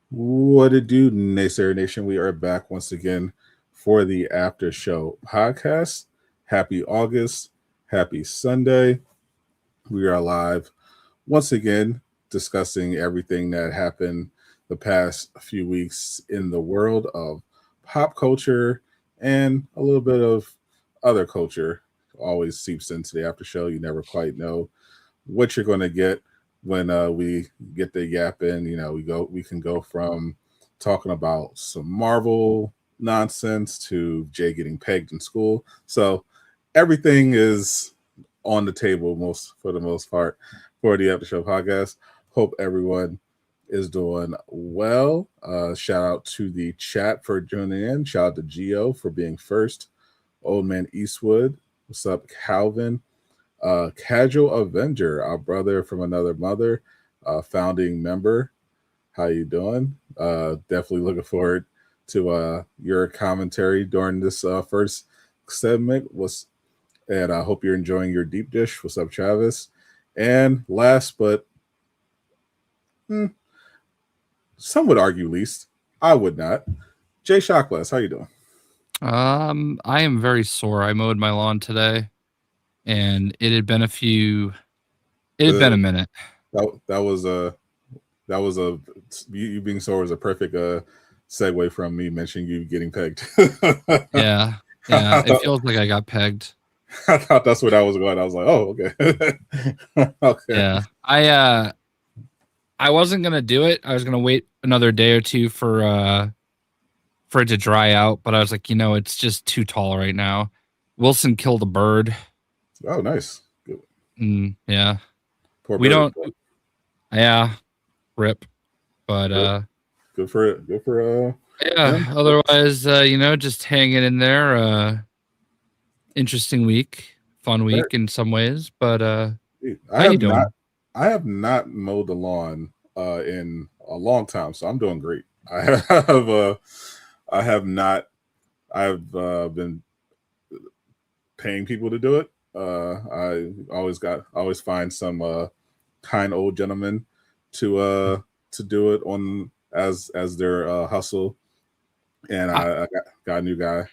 What it do, Naysayer Nation? We are back once again for the After Show podcast. Happy August. Happy Sunday. We are live once again discussing everything that happened the past few weeks in the world of pop culture and a little bit of other culture. Always seeps into the After Show. You never quite know what you're going to get when we get the yap in. You know, we can go from talking about some Marvel nonsense to Jay getting pegged in school. So everything is on the table for the most part for the After Show podcast. Hope everyone is doing well. Shout out to the chat for tuning in. Shout out to Gio for being first. Old Man Eastwood. What's up, Calvin? Casual Avenger, our brother from another mother, founding member. How you doing? Definitely looking forward to your commentary during this first segment. And I hope you're enjoying your deep dish. What's up, Travis? And last, but some would argue least, I would not. Jayshokckblast, how you doing? I am very sore. I mowed my lawn today, and it had been been a minute. That was you being sore was a perfect segue from me mentioning you getting pegged. yeah, it feels like I got pegged. I thought that's where that was going. I was like, oh, okay. Okay. Yeah, I wasn't gonna do it. I was gonna wait another day or two for it to dry out, but I was like, it's just too tall right now. Wilson killed a bird. Oh, nice. Good. Yeah. Poor we bird. don't. Yeah. Rip. But good for yeah. him. Otherwise, just hanging in there. Interesting week, fun week in some ways. But how you doing? I have not mowed the lawn in a long time, so I'm doing great. I've been paying people to do it. I always find some kind old gentleman to do it on as their hustle, and I got a new guy.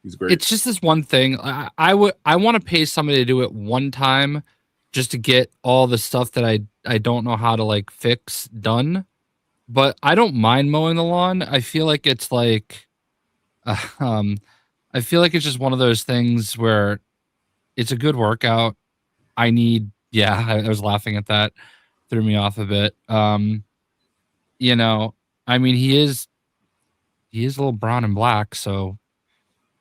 He's great. It's just this one thing. I want to pay somebody to do it one time just to get all the stuff that I don't know how to fix done. But I don't mind mowing the lawn. I feel like it's just one of those things where it's a good workout. I was laughing at that. Threw me off a bit. I mean, he is a little brown and black, so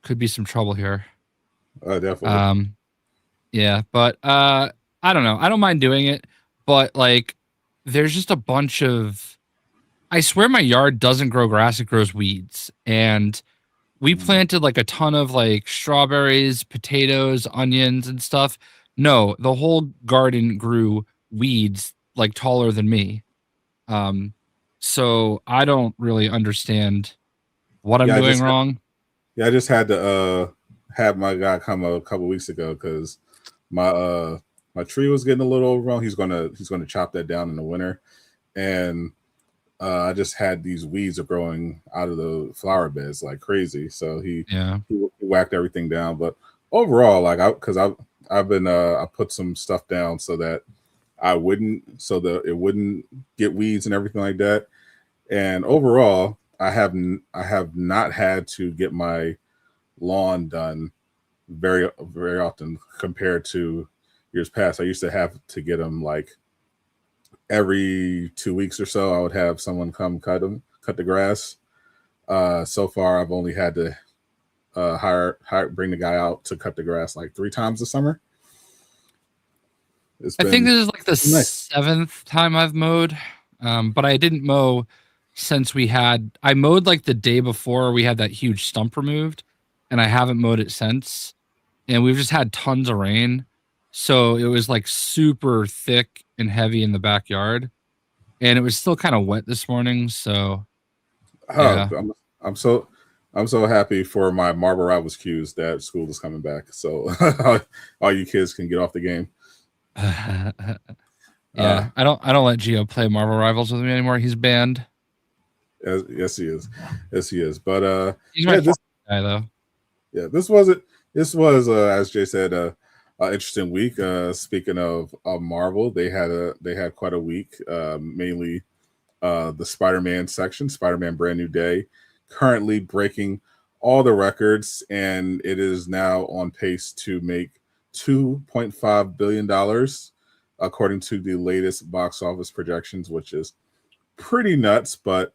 could be some trouble here. Definitely. Yeah, but I don't know. I don't mind doing it, but there's just a bunch of. I swear my yard doesn't grow grass; it grows weeds, and we planted a ton of strawberries, potatoes, onions, and stuff. No, the whole garden grew weeds taller than me. So I don't really understand what I'm doing wrong. I just had to have my guy come a couple weeks ago because my tree was getting a little overgrown. He's gonna chop that down in the winter, and I just had these weeds are growing out of the flower beds like crazy. So he whacked everything down. But overall, I put some stuff down so that it wouldn't get weeds and everything like that. And overall, I have not had to get my lawn done very, very often compared to years past. I used to have to get them every 2 weeks or so. I would have someone come cut the grass. So far, I've only had to bring the guy out to cut the grass like 3 times this summer. It's I think been this is like the nice. 7th time I've mowed, but I didn't mow since I mowed like the day before we had that huge stump removed, and I haven't mowed it since. And we've just had tons of rain, so it was like super thick and heavy in the backyard, and it was still kind of wet this morning. So Oh, yeah, I'm so happy for my Marble Rivals cues that school is coming back. So all you kids can get off the game. Uh, yeah. I don't let Gio play Marvel Rivals with me anymore. He's banned. yes, he is. Yes, he is. But He's my yeah, favorite guy though. yeah, this was it. This was, as Jay said, interesting week. Speaking of Marvel, they had quite a week. Mainly the Spider-Man section, Spider-Man Brand New Day, currently breaking all the records, and it is now on pace to make $2.5 billion, according to the latest box office projections, which is pretty nuts. But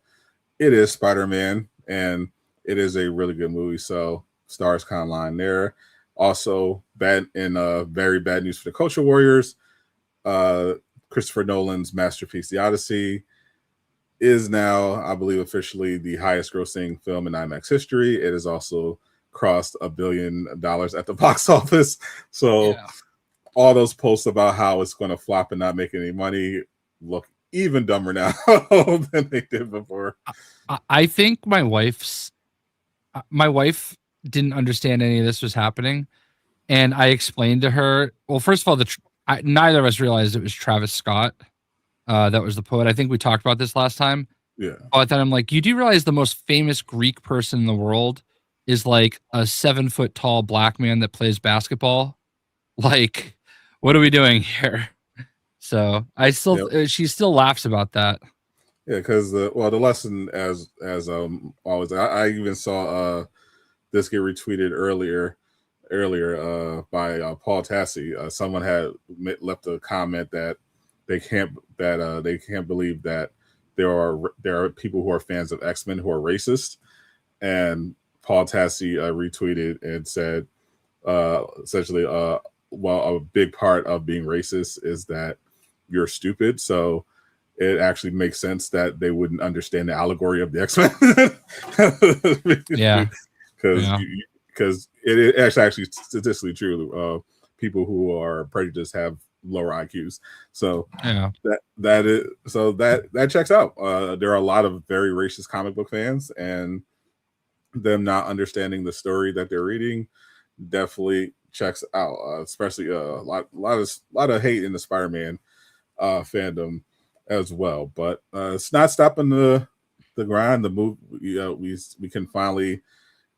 it is Spider-Man, and it is a really good movie. So stars kind of line there. Also, bad in very bad news for the Culture Warriors. Christopher Nolan's masterpiece, The Odyssey, is now, I believe, officially the highest grossing film in IMAX history. It has also crossed $1 billion at the box office. So Yeah. all those posts about how it's going to flop and not make any money look even dumber now than they did before. I think my wife didn't understand any of this was happening, and I explained to her. Well, first of all, neither of us realized it was Travis Scott. That was the poet. I think we talked about this last time. Yeah. But then I'm like, you do realize the most famous Greek person in the world is like a 7-foot tall black man that plays basketball? Like, what are we doing here? So she still laughs about that. Yeah, because the lesson, as always, I even saw this get retweeted earlier by Paul Tassi. Someone had left a comment that they can't believe that there are people who are fans of X-Men who are racist, and Paul Tassi retweeted and said essentially, well, a big part of being racist is that you're stupid. So it actually makes sense that they wouldn't understand the allegory of the X-Men. Yeah. Because Yeah. because it is actually statistically true. People who are prejudiced have lower IQs. So Yeah. that checks out. There are a lot of very racist comic book fans, and them not understanding the story that they're reading definitely checks out. Especially a lot of hate in the Spider-Man fandom as well. But it's not stopping the grind. The move, we can finally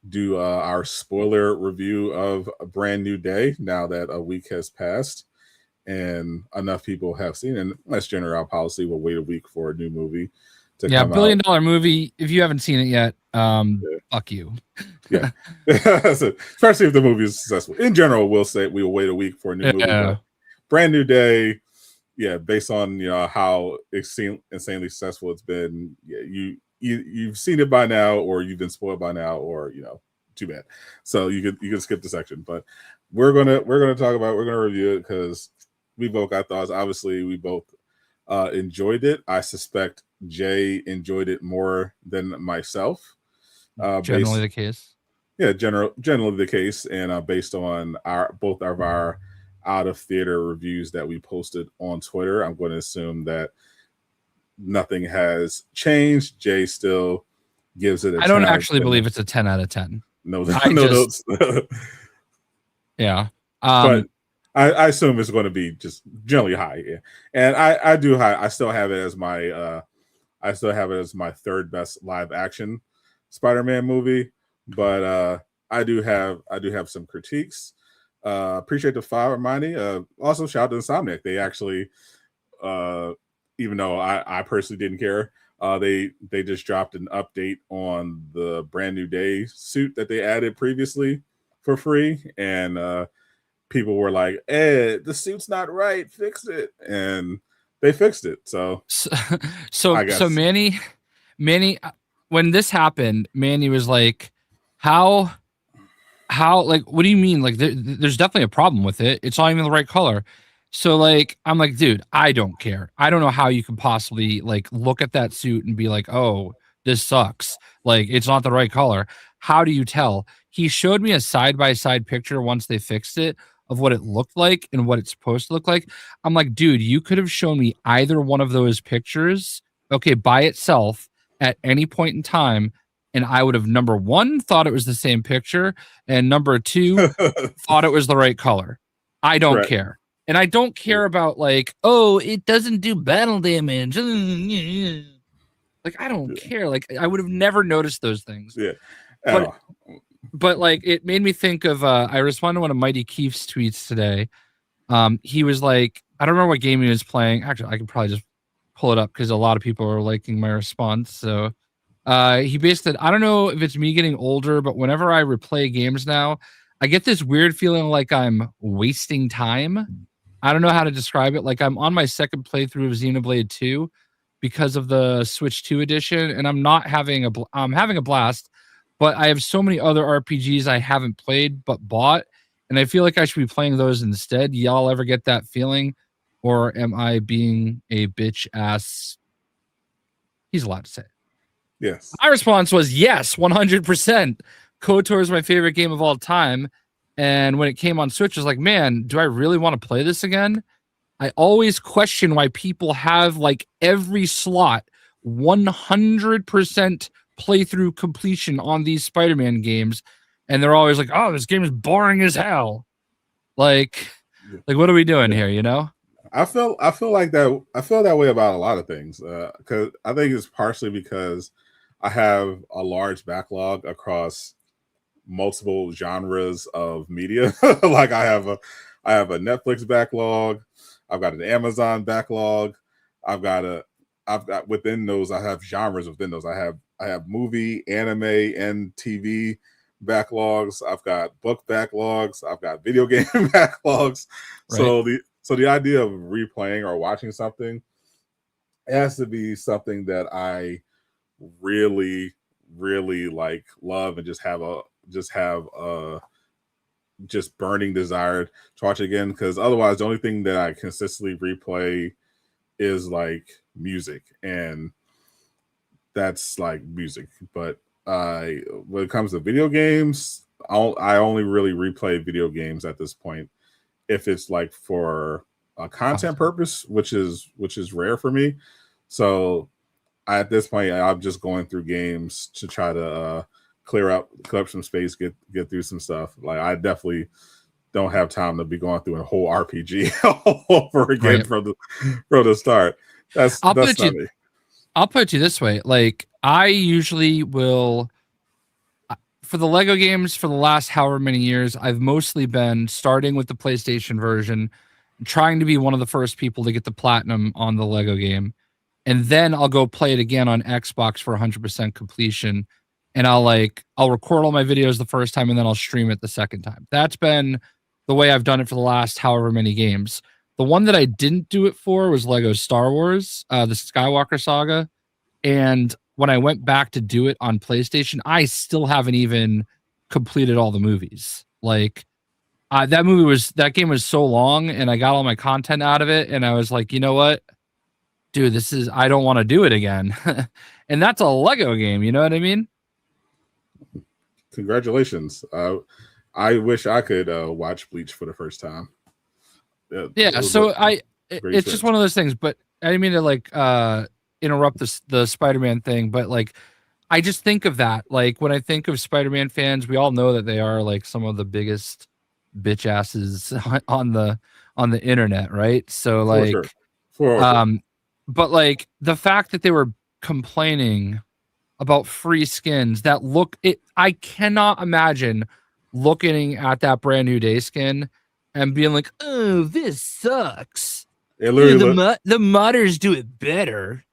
do our spoiler review of A Brand New Day now that a week has passed and enough people have seen. And that's general policy. We'll wait a week for a new movie to come $1 billion out. movie. If you haven't seen it yet, fuck you. Yeah. Especially if the movie is successful. In general, we'll say we will wait a week for a new movie. But Brand New Day, yeah, based on how insanely successful it's been, yeah, you've seen it by now, or you've been spoiled by now, or too bad. So you can skip the section. But we're gonna review it because we both got thoughts. Obviously, we both enjoyed it. I suspect Jay enjoyed it more than myself. Generally the case. Yeah, generally the case, and based on both of our out of theater reviews that we posted on Twitter, I'm going to assume that nothing has changed. Jay still gives it a 10. I don't actually believe it's a 10 out of 10. No notes. Yeah. But I assume it's going to be just generally high. Yeah. And I still have it as my third best live action Spider-Man movie. But I do have some critiques. Appreciate the file reminding. Also, shout out to Insomniac. They actually, even though I personally didn't care, they just dropped an update on the Brand New Day suit that they added previously for free, and people were like, the suit's not right, fix it," and they fixed it. So Manny, when this happened, Manny was like, "How like what do you mean? Like there's definitely a problem with it. It's not even the right color." So like I'm like, dude, I don't care. I don't know how you can possibly like look at that suit and be like, "Oh, this sucks. Like it's not the right color." How do you tell? He showed me a side by side picture once they fixed it of what it looked like and what it's supposed to look like. I'm like, dude, you could have shown me either one of those pictures, okay, by itself at any point in time, and I would have number one thought it was the same picture, and number two thought it was the right color. I don't Correct. care. And I don't care about like, oh, it doesn't do battle damage. Like I don't care. Like I would have never noticed those things. Yeah. But but like it made me think of I responded to one of Mighty Keith's tweets today. He was like, I don't remember what game he was playing. Actually, I could probably just pull it up because a lot of people are liking my response. So he basically said, I don't know if it's me getting older, but whenever I replay games now, I get this weird feeling like I'm wasting time. I don't know how to describe it. Like I'm on my second playthrough of Xenoblade 2 because of the Switch 2 edition, and I'm having a blast, but I have so many other RPGs I haven't played but bought, and I feel like I should be playing those instead. Y'all ever get that feeling? Or am I being a bitch ass? He's allowed to say it. Yes. My response was yes, 100%. KOTOR is my favorite game of all time. And when it came on Switch, I was like, man, do I really want to play this again? I always question why people have like every slot 100% playthrough completion on these Spider-Man games. And they're always like, oh, this game is boring as hell. Like what are we doing here, you know? I feel like that. I feel that way about a lot of things because I think it's partially because I have a large backlog across multiple genres of media. Like I have a Netflix backlog. I've got an Amazon backlog. I've got within those. I have genres within those. I have movie, anime, and TV backlogs. I've got book backlogs. I've got video game backlogs. Right. So the idea of replaying or watching something, it has to be something that I really, really like love and just burning desire to watch again. Because otherwise, the only thing that I consistently replay is like music, and that's like music. But when it comes to video games, I only really replay video games at this point if it's like for a content purpose, which is rare for me. So at this point, I'm just going through games to try to clear up some space, get through some stuff. Like I definitely don't have time to be going through a whole RPG all over again from the start. That's not me. I'll put it to you this way. Like I usually will for the Lego games for the last however many years, I've mostly been starting with the PlayStation version, trying to be one of the first people to get the platinum on the Lego game. And then I'll go play it again on Xbox for 100% completion. And I'll record all my videos the first time and then I'll stream it the second time. That's been the way I've done it for the last however many games. The one that I didn't do it for was Lego Star Wars, the Skywalker Saga. And when I went back to do it on PlayStation, I still haven't even completed all the movies. Like that game was so long and I got all my content out of it. And I was like, you know what? Dude, I don't want to do it again. And that's a Lego game. You know what I mean? Congratulations. I wish I could watch Bleach for the first time. Yeah. So it's just one of those things, but I didn't mean to interrupt the Spider-Man thing, but like, I just think of that. Like when I think of Spider-Man fans, we all know that they are like some of the biggest bitch asses on the internet. Right. So like, but like the fact that they were complaining about free skins that I cannot imagine looking at that brand new day skin and being like, oh, this sucks. The modders do it better.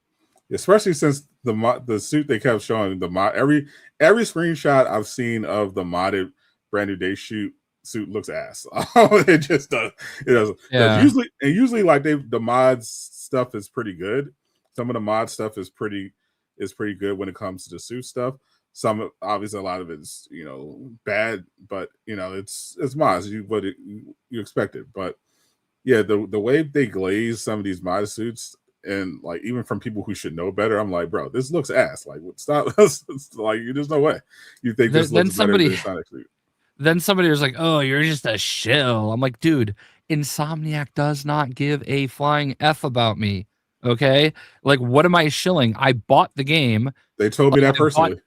Especially since the suit they kept showing every screenshot I've seen of the modded brand new day suit looks ass. It just does. It does. Yeah. Usually like the mods stuff is pretty good. Some of the mod stuff is pretty is pretty good when it comes to the suit stuff. Some obviously a lot of it's bad, but it's mods. You expect it, but yeah, the way they glaze some of these mod suits, and like even from people who should know better, I'm like, bro, this looks ass. Like, stop. Like, there's no way you think this Then looks better somebody than Sonic suit. then somebody was like, "Oh, you're just a shill." I'm like, dude, Insomniac does not give a flying F about me. Okay? Like, what am I shilling? I bought the game. They told me that I bought personally.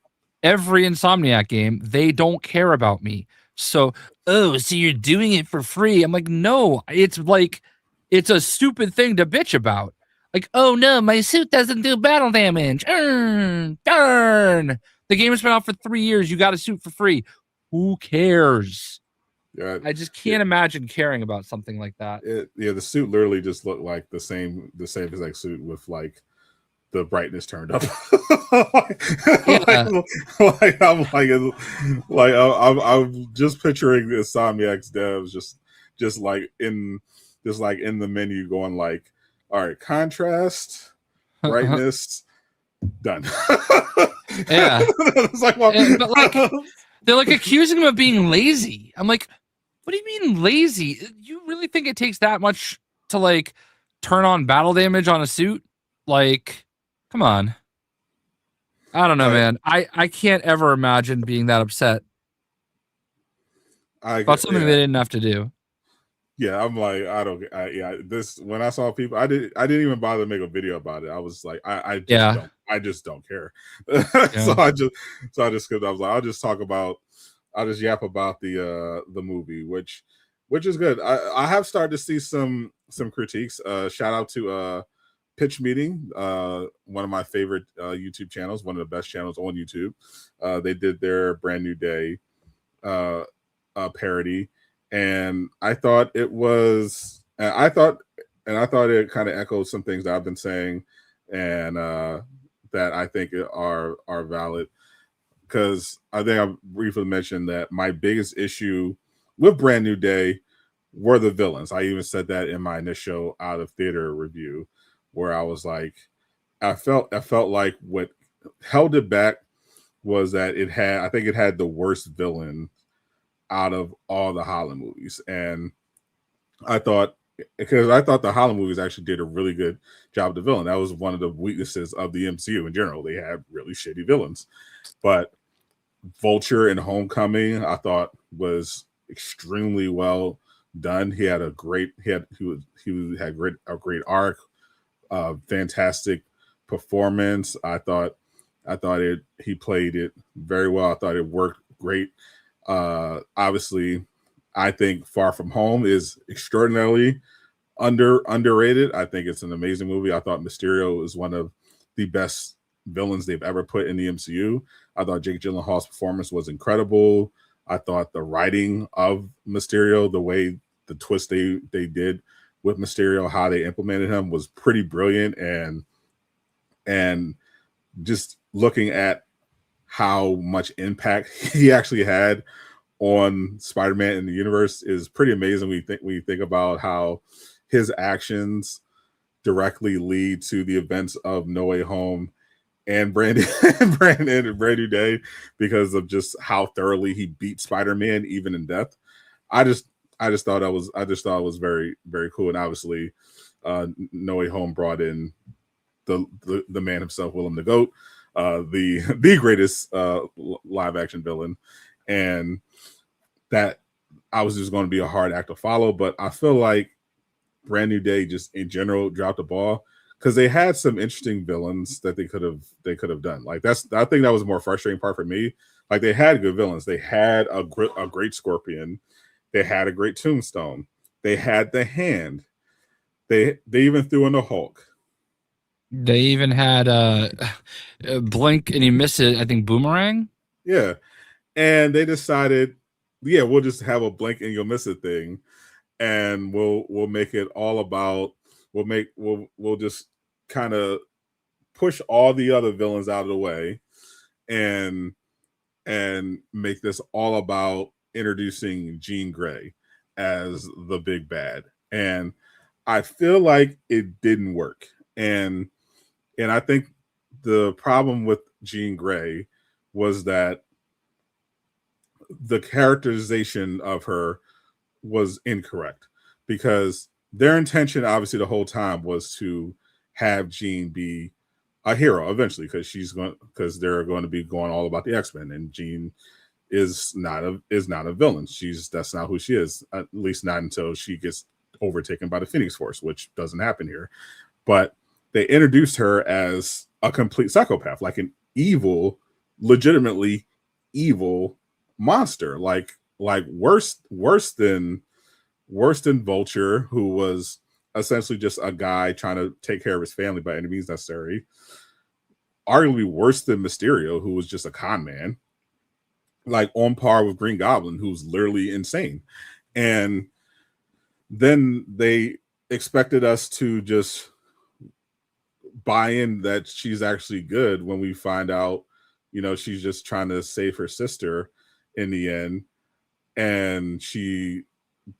every Insomniac game. They don't care about me. So, oh, so you're doing it for free. I'm like, no, it's like, it's a stupid thing to bitch about. Like, oh no, my suit doesn't do battle damage. Darn. The game has been out for 3 years. You got a suit for free. Who cares? Yeah, I just yeah, can't imagine caring about something like that. the suit literally just looked like the same exact suit with like the brightness turned up. Yeah. like I'm just picturing the Insomniac's devs just like in the menu going like, all right, contrast, brightness, done. Yeah. It's like, well, But like, they're like accusing him of being lazy. I'm like, what do you mean lazy? You really think it takes that much to like turn on battle damage on a suit? Like, come on. I don't know, man. I can't ever imagine being that upset about something they didn't have to do. Yeah, I'm like, this when I saw people, I didn't even bother to make a video about it. I was like, Yeah. I just don't care. Yeah. So I just, cause I was like, I'll just yap about the movie, which is good. I have started to see some critiques. Shout out to Pitch Meeting, one of my favorite YouTube channels, one of the best channels on YouTube. They did their Brand New Day parody, and I thought it was, and I thought it kind of echoed some things that I've been saying, and that I think are valid. Because I think I briefly mentioned that my biggest issue with Brand New Day were the villains. I even said that in my initial out of theater review, where I was like, I felt like what held it back was that I think it had the worst villain out of all the Holland movies. And I thought the Holland movies actually did a really good job of the villain. That was one of the weaknesses of the MCU in general. They had really shitty villains. But Vulture in Homecoming, I thought was extremely well done. He had a great a great arc, fantastic performance. I thought he played it very well. I thought it worked great. Obviously, I think Far From Home is extraordinarily underrated. I think it's an amazing movie. I thought Mysterio is one of the best villains they've ever put in the MCU. I thought Jake Gyllenhaal's performance was incredible. I thought the writing of Mysterio, the way the twist they did with Mysterio, how they implemented him was pretty brilliant, and just looking at how much impact he actually had on Spider-Man in the universe is pretty amazing. We think about how his actions directly lead to the events of No Way Home and Brand New Day because of just how thoroughly he beat Spider-Man even in death. I just thought it was very, very cool. And obviously No Way Home brought in the man himself, Willem the Goat, the greatest live action villain, and that I was just going to be a hard act to follow. But I feel like Brand New Day just in general dropped the ball because they had some interesting villains that they could have done. Like I think that was the more frustrating part for me. Like they had good villains. They had a great Scorpion. They had a great Tombstone. They had the Hand. They even threw in the Hulk. They even had Blink and you miss it, I think Boomerang. Yeah. And they decided, yeah, we'll just have a blink and you'll miss it thing. And we'll make it all about we'll just kind of push all the other villains out of the way and make this all about introducing Jean Grey as the big bad. And I feel like it didn't work. And I think the problem with Jean Grey was that the characterization of her was incorrect, because their intention, obviously, the whole time was to have Jean be a hero eventually, because they're going to be going all about the X-Men, and Jean is not a villain. That's not who she is, at least not until she gets overtaken by the Phoenix Force, which doesn't happen here. But they introduced her as a complete psychopath, like an evil, legitimately evil monster, like worse than Vulture, who was essentially just a guy trying to take care of his family by any means necessary. Arguably worse than Mysterio, who was just a con man, like on par with Green Goblin, who's literally insane. And then they expected us to just buy in that she's actually good, when we find out, she's just trying to save her sister in the end, and she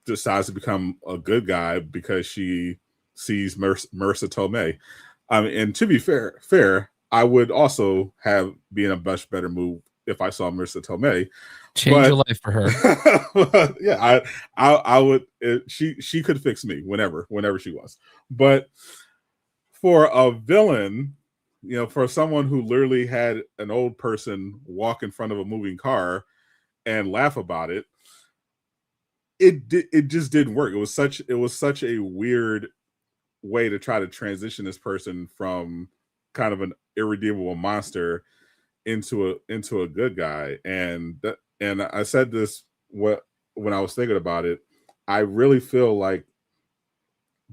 decides to become a good guy because she sees Marissa Tomei. And to be fair, I would also be in a much better mood if I saw Marissa Tomei. Change your life for her. Yeah, I would. She could fix me whenever she was. But for a villain, for someone who literally had an old person walk in front of a moving car and laugh about it, it just didn't work. It was such a weird way to try to transition this person from kind of an irredeemable monster into a good guy. And I said this when I was thinking about it. I really feel like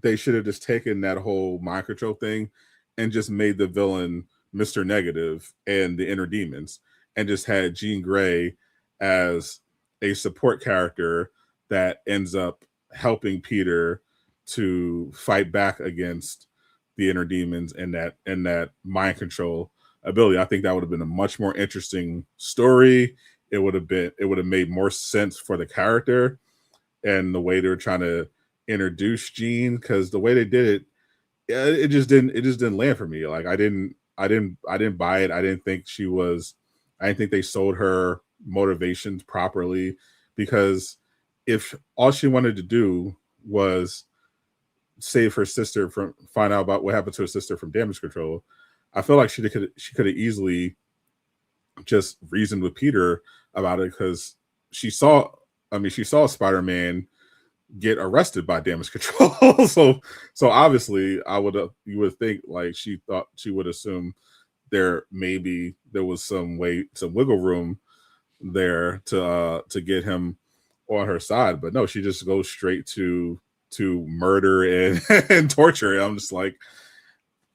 they should have just taken that whole mind control thing and just made the villain Mr. Negative and the Inner Demons, and just had Jean Grey as a support character that ends up helping Peter to fight back against the Inner Demons and that mind control ability. I think that would have been a much more interesting story. It would have made more sense for the character and the way they were trying to introduce Jean, because the way they did it just didn't land for me. Like I didn't buy it. I didn't think they sold her motivations properly, because if all she wanted to do was save her sister from find out about what happened to her sister from damage control, I feel like she could have easily just reasoned with Peter about it, because she saw Spider-Man get arrested by damage control. so obviously you would think, like, she would assume there was some wiggle room there to get him on her side. But no, she just goes straight to murder and and torture. And I'm just like,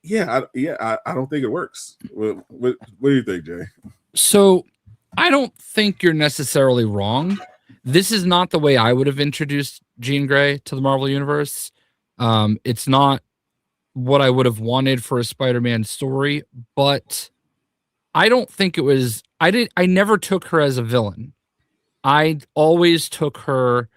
I don't think it works. What do you think, Jay? So I don't think you're necessarily wrong. This is not the way I would have introduced Jean Grey to the Marvel Universe. It's not what I would have wanted for a Spider-Man story, but I don't think it was. I never took her as a villain. I always took her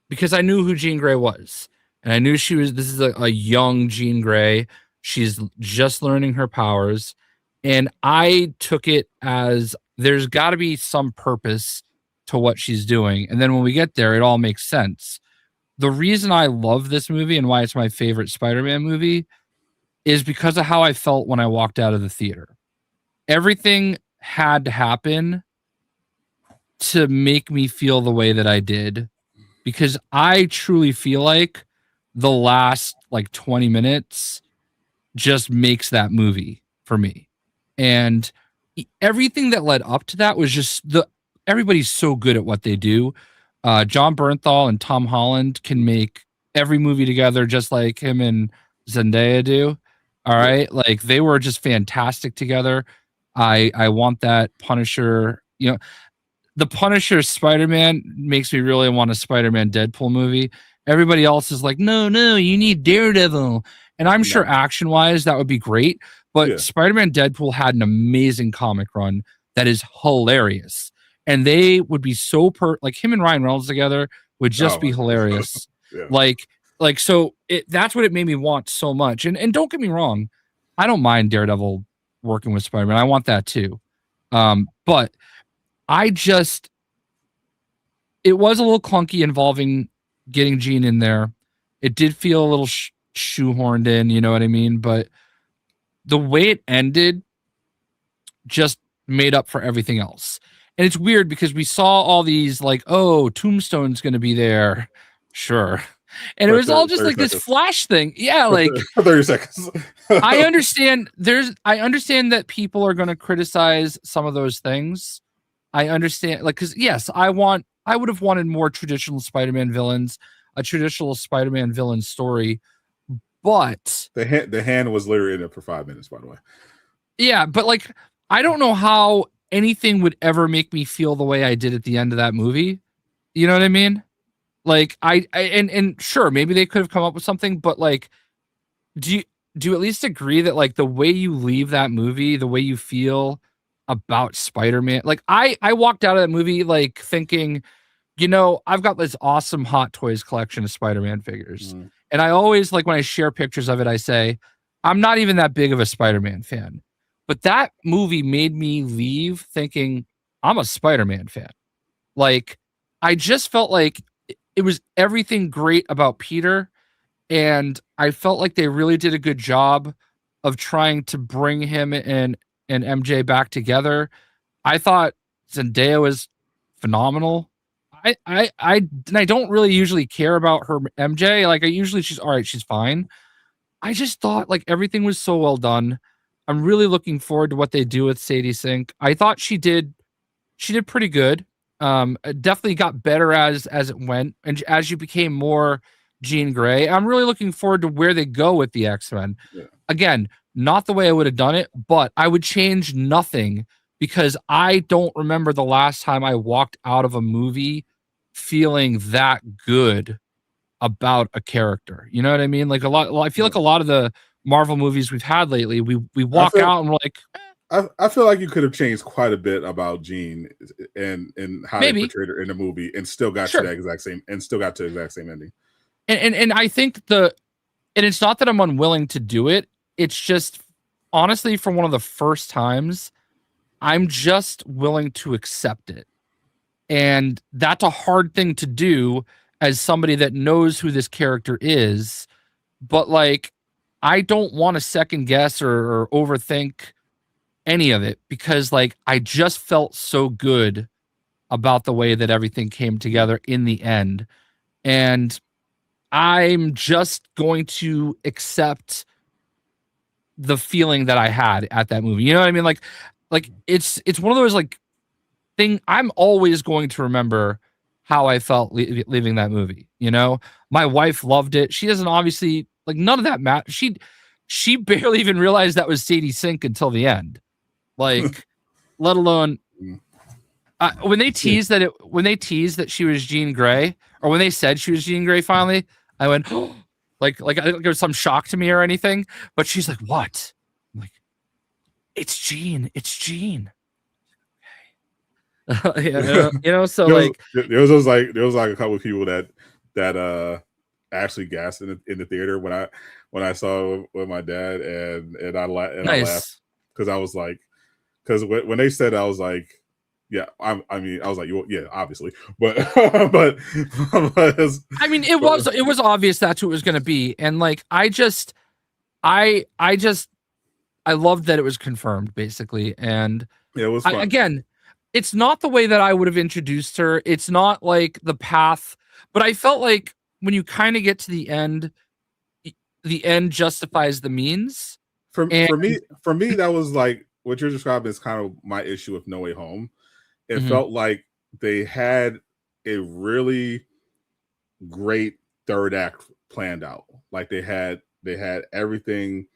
because I knew who Jean Grey was, and I knew this is a young Jean Grey. She's just learning her powers, and I took it as there's got to be some purpose to what she's doing. And then when we get there, it all makes sense. The reason I love this movie and why it's my favorite Spider-Man movie is because of how I felt when I walked out of the theater. Everything had to happen to make me feel the way that I did, because I truly feel like the last 20 minutes just makes that movie for me. And everything that led up to that was just everybody's so good at what they do. John Bernthal and Tom Holland can make every movie together just like him and Zendaya do. All right. Like, they were just fantastic together. I want that Punisher, the Punisher Spider-Man makes me really want a Spider-Man Deadpool movie. Everybody else is like, no, you need Daredevil. And I'm sure action wise that would be great. But Spider-Man Deadpool had an amazing comic run that is hilarious. And they would be so like him and Ryan Reynolds together would just be hilarious. So that's what it made me want so much. And don't get me wrong, I don't mind Daredevil working with Spider-Man. I want that too. But it was a little clunky involving getting Jean in there. It did feel a little shoehorned in, you know what I mean? But the way it ended just made up for everything else. And it's weird because we saw all these like, oh, Tombstone's going to be there. Sure. And it was all just like this Flash thing. Yeah, like 30 seconds. I understand that people are going to criticize some of those things. I understand, like, because yes, I would have wanted more traditional Spider-Man villains, a traditional Spider-Man villain story, but the hand was literally in it for 5 minutes, by the way. Yeah, but like, I don't know how anything would ever make me feel the way I did at the end of that movie. You know what I mean? Like, and sure, maybe they could have come up with something, but like, do you at least agree that like the way you leave that movie, the way you feel about Spider-Man, like I walked out of that movie like thinking, you know, I've got this awesome Hot Toys collection of Spider-Man figures. Mm. And I always, like, when I share pictures of it, I say, I'm not even that big of a Spider-Man fan. But that movie made me leave thinking, I'm a Spider-Man fan. Like, I just felt like it was everything great about Peter. And I felt like they really did a good job of trying to bring him and MJ back together. I thought Zendaya was phenomenal. I don't really usually care about her MJ. Like, she's all right, she's fine. I just thought like everything was so well done. I'm really looking forward to what they do with Sadie Sink. I thought she did pretty good. It definitely got better as it went, and as you became more Jean Grey. I'm really looking forward to where they go with the X-Men. Yeah. Again, not the way I would have done it, but I would change nothing because I don't remember the last time I walked out of a movie feeling that good about a character. You know what I mean? Like I feel like a lot of the Marvel movies we've had lately, we walk out and we're like, I feel like you could have changed quite a bit about Jean and how they portrayed her in the movie and still got to the exact same ending. And I think and it's not that I'm unwilling to do it. It's just honestly, for one of the first times, I'm just willing to accept it. And that's a hard thing to do as somebody that knows who this character is. But like, I don't want to second guess or overthink any of it because like I just felt so good about the way that everything came together in the end. And I'm just going to accept the feeling that I had at that movie. You know what I mean? Like it's one of those like I'm always going to remember how I felt leaving that movie. You know, my wife loved it. She doesn't obviously like none of that matter. She barely even realized that was Sadie Sink until the end. Like, let alone when they teased that she was Jean Grey, or when they said she was Jean Grey finally, I went, oh, like I think there was some shock to me or anything. But she's like, what? I'm like, it's Jean. It's Jean. You know, so there was like a couple of people that actually gasped in the theater when I saw it with my dad and I laughed because I was like, because when they said it, I was like, yeah, I was like, yeah, obviously, but I mean, it was obvious that's who it was going to be, and like I loved that it was confirmed basically, and yeah, it was fun. Again, it's not the way that I would have introduced her. It's not like the path, but I felt like when you kind of get to the end justifies the means. For me, that was like what you're describing is kind of my issue with No Way Home. It felt like they had a really great third act planned out. Like they had everything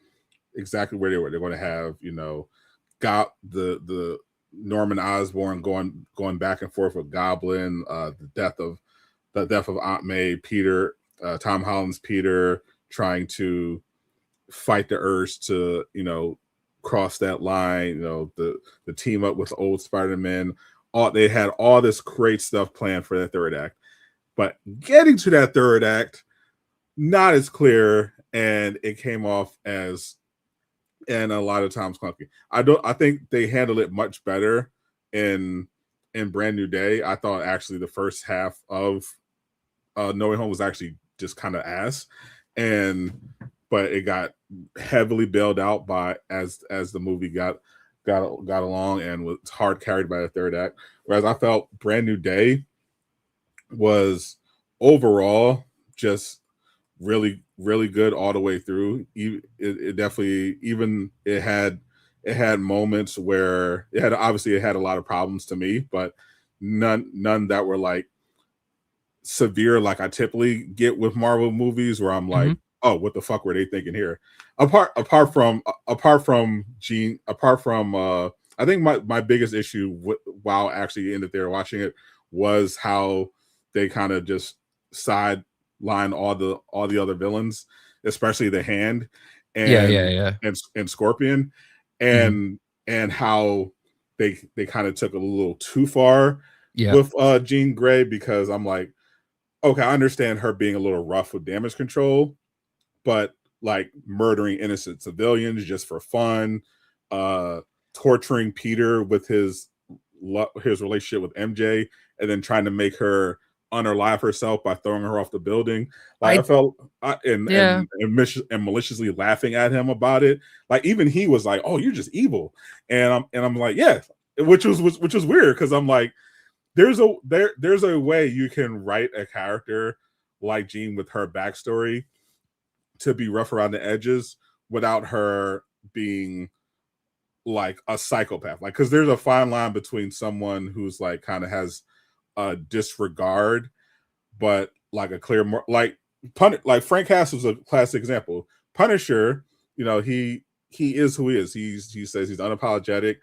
exactly where they were. They're going to have, you know, got the Norman Osborn going back and forth with Goblin, the death of Aunt May, Peter, Tom Holland's Peter trying to fight the urge to, you know, cross that line, you know, the team up with the old Spider-Man. They had all this great stuff planned for that third act. But getting to that third act, not as clear, and it came off as and a lot of times clunky. I think they handled it much better in Brand New Day. I thought actually the first half of No Way Home was actually just kind of ass, and but it got heavily bailed out by as the movie got along and was hard carried by the third act. Whereas I felt Brand New Day was overall just really good all the way through. It definitely, even it had moments where it had a lot of problems to me, but none that were like severe like I typically get with Marvel movies where I'm like, oh, what the fuck were they thinking here? Apart from Gene, apart from I think my biggest issue while actually ended there watching it was how they kind of just sideline all the other villains, especially the Hand and Scorpion, and how they kind of took it a little too far with Jean Grey, because I'm like, okay, I understand her being a little rough with damage control, but like murdering innocent civilians just for fun, torturing Peter with his relationship with MJ, and then trying to make her unalive herself by throwing her off the building. Like I felt, and maliciously laughing at him about it. Like even he was like, "Oh, you're just evil," and I'm like, "Yeah," which was weird, because I'm like, there's a way you can write a character like Jean with her backstory to be rough around the edges without her being like a psychopath. Like, because there's a fine line between someone who's like kind of has a disregard, but like a clear like Frank Castle's a classic example. Punisher, he is who he is. He says he's unapologetic.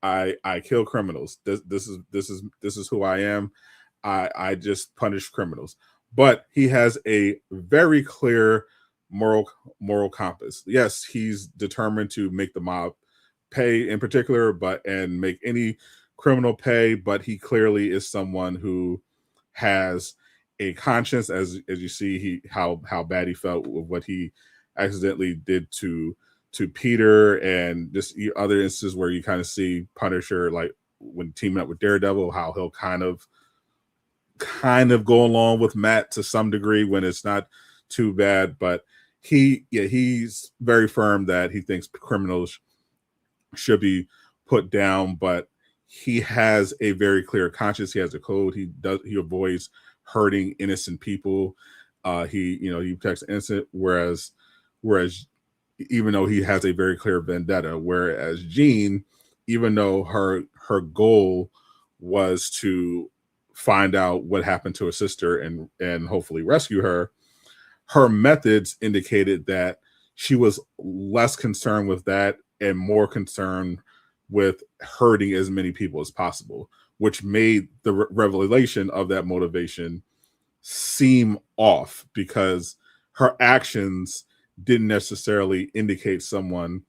I kill criminals. This is who I am. I just punish criminals. But he has a very clear moral compass. Yes, he's determined to make the mob pay in particular, and make any criminal pay. But he clearly is someone who has a conscience, as you see how bad he felt with what he accidentally did to Peter, and just other instances where you kind of see Punisher, like when teaming up with Daredevil, how he'll kind of go along with Matt to some degree when it's not too bad. But he's very firm that he thinks criminals should be put down, but he has a very clear conscience. He has a code. He avoids hurting innocent people. He protects innocent, whereas even though he has a very clear vendetta, whereas Jean, even though her goal was to find out what happened to her sister and hopefully rescue her, her methods indicated that she was less concerned with that and more concerned with hurting as many people as possible, which made the revelation of that motivation seem off, because her actions didn't necessarily indicate someone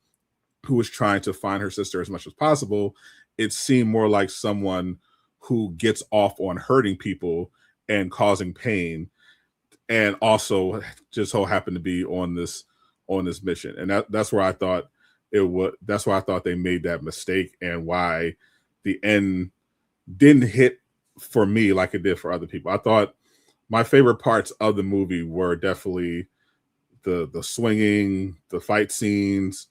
who was trying to find her sister as much as possible. It seemed more like someone who gets off on hurting people and causing pain, and also just so happened to be on this mission. And that's where I thought that's why I thought they made that mistake, and why the end didn't hit for me like it did for other people. I thought my favorite parts of the movie were definitely the swinging, the fight scenes,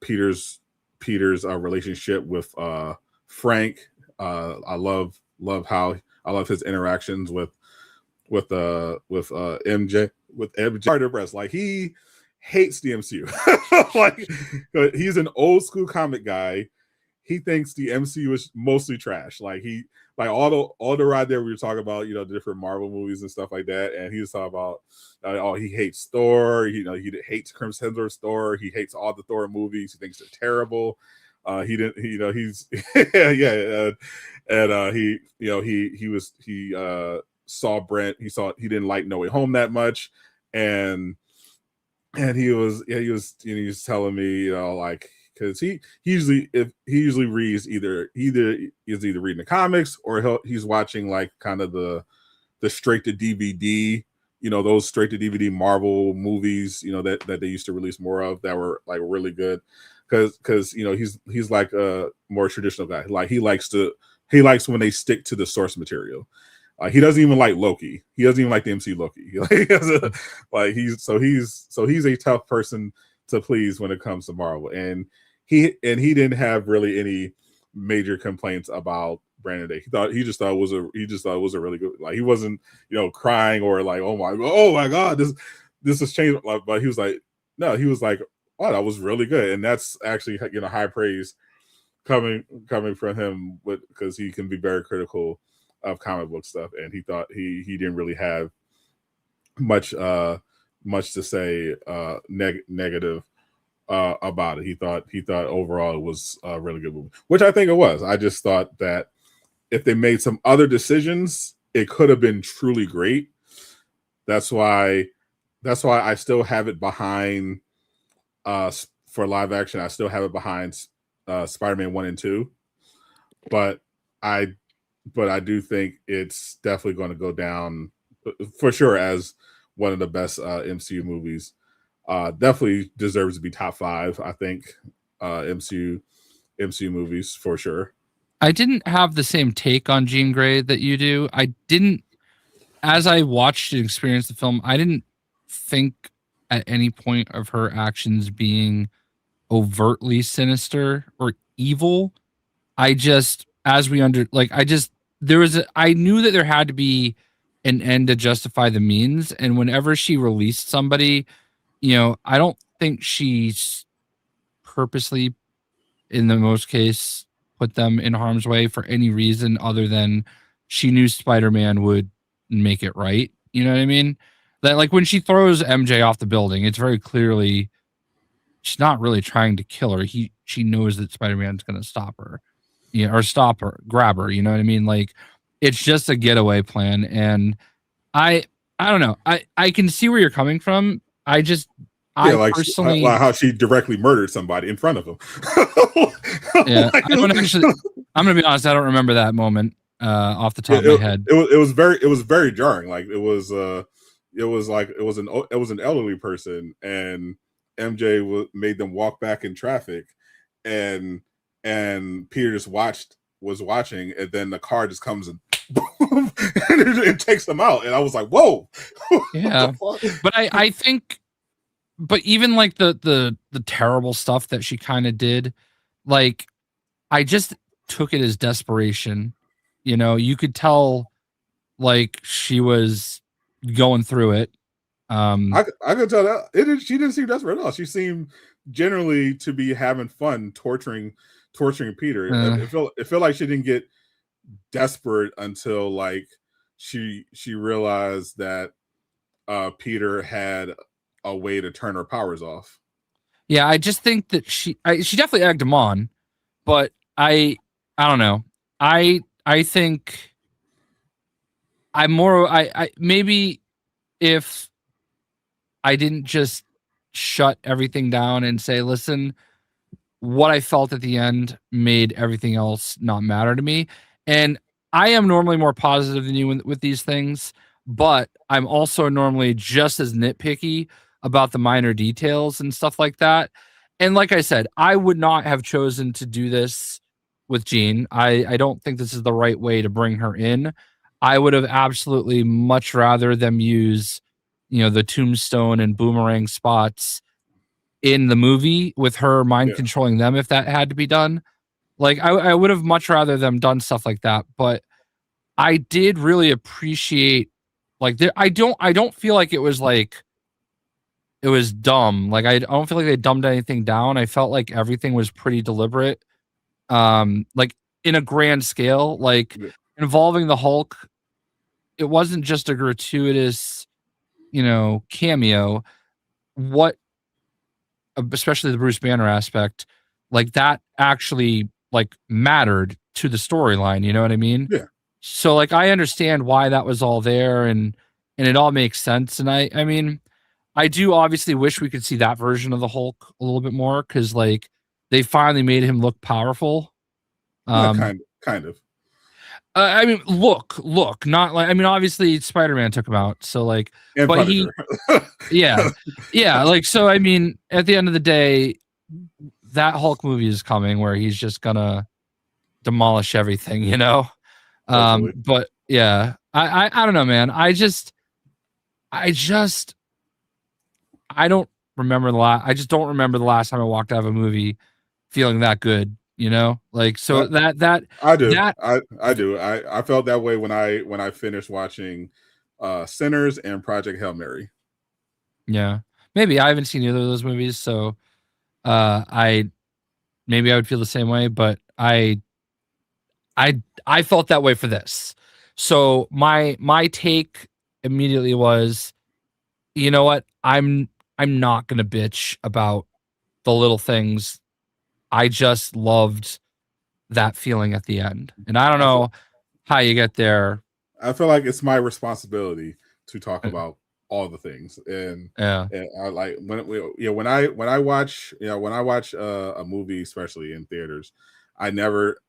Peter's relationship with Frank. I love his interactions with MJ, Carter Breast. Like, he hates the MCU. Like, he's an old school comic guy. He thinks the MCU is mostly trash. Like, all the ride there, we were talking about, the different Marvel movies and stuff like that, and he was talking about he hates Thor. He hates Chris Hemsworth's Thor. He hates all the Thor movies. He thinks they're terrible. He didn't. He's yeah, and he saw Brent. He didn't like No Way Home that much, and he was telling me, like, because he usually reads either reading the comics, or he's watching like kind of the straight to DVD those straight to DVD Marvel movies, that they used to release more of that were like really good, because he's like a more traditional guy. Like he likes when they stick to the source material. He doesn't even like Loki. He doesn't even like the MC Loki. He's a tough person to please when it comes to Marvel, and he didn't have really any major complaints about Brandon Day. He just thought it was a really good. Like he wasn't crying or like oh my god this has changed. But he was like no, he was like oh that was really good, and that's actually high praise coming from him because he can be very critical of comic book stuff, and he thought he didn't really have much to say negative about it. He thought overall it was a really good movie, which I think it was. I just thought that if they made some other decisions, it could have been truly great. That's why I still have it behind for live action. I still have it behind Spider-Man 1 and 2, but I do think it's definitely going to go down for sure as one of the best MCU movies. Definitely deserves to be top 5. I think MCU movies for sure. I didn't have the same take on Jean Grey that you do. I didn't, as I watched and experienced the film, I didn't think at any point of her actions being overtly sinister or evil. I just, as we I knew that there had to be an end to justify the means. And whenever she released somebody, I don't think she's purposely, in the most case, put them in harm's way for any reason other than she knew Spider-Man would make it right. You know what I mean? That like when she throws MJ off the building, it's very clearly she's not really trying to kill her. She knows that Spider-Man's going to stop her, or stop her, grab her. You know what I mean? Like it's just a getaway plan. And I don't know. I can see where you're coming from. Like personally, how she directly murdered somebody in front of him. Yeah, I don't actually. I'm gonna be honest. I don't remember that moment off the top of my head. It was very jarring. Like it was an elderly person, and MJ made them walk back in traffic, and Peter just was watching, and then the car just comes and boom, and it takes them out, and I was like, whoa. Yeah, but I think. But even like the terrible stuff that she kind of did, like I just took it as desperation. You could tell like she was going through it. I could tell that she didn't seem desperate at all. She seemed generally to be having fun torturing Peter. It felt like she didn't get desperate until like she realized that Peter had a way to turn her powers off. Yeah, I just think that she definitely egged him on, but I don't know. I think I'm more I maybe if I didn't just shut everything down and say, listen, what I felt at the end made everything else not matter to me. And I am normally more positive than you with these things, but I'm also normally just as nitpicky about the minor details and stuff like that. And like I said, I would not have chosen to do this with Jean. I don't think this is the right way to bring her in. I would have absolutely much rather them use, the tombstone and boomerang spots in the movie with her mind controlling them if that had to be done. Like I would have much rather them done stuff like that. But I did really appreciate like I don't feel like it was like it was dumb. Like I don't feel like they dumbed anything down. I felt like everything was pretty deliberate. Like in a grand scale, like involving the Hulk, it wasn't just a gratuitous, cameo. What, especially the Bruce Banner aspect, like that actually like mattered to the storyline. You know what I mean? Yeah. So like I understand why that was all there, and it all makes sense. And I mean, I do obviously wish we could see that version of the Hulk a little bit more because like they finally made him look powerful. Kind of. I mean, look, not like, I mean, obviously Spider-Man took him out, so like, And but he, Punisher. yeah, yeah, like, so I mean, at the end of the day, that Hulk movie is coming where he's just gonna demolish everything, you know. Hopefully. But yeah, I don't know, man. I just I don't remember the last. I just don't remember the last time I walked out of a movie feeling that good, you know. Like, so I, I do. that I do. I felt that way when I finished watching Sinners and Project Hail Mary. yeah, maybe I haven't seen either of those movies, so I maybe I would feel the same way, but I felt that way for this. So my take immediately was, you know what? I'm not gonna bitch about the little things. I just loved that feeling at the end. And I don't I feel know how you get there. I feel like it's my responsibility to talk Uh, about all the things, Yeah. and I like when I watch when I watch a movie, especially in theaters, I never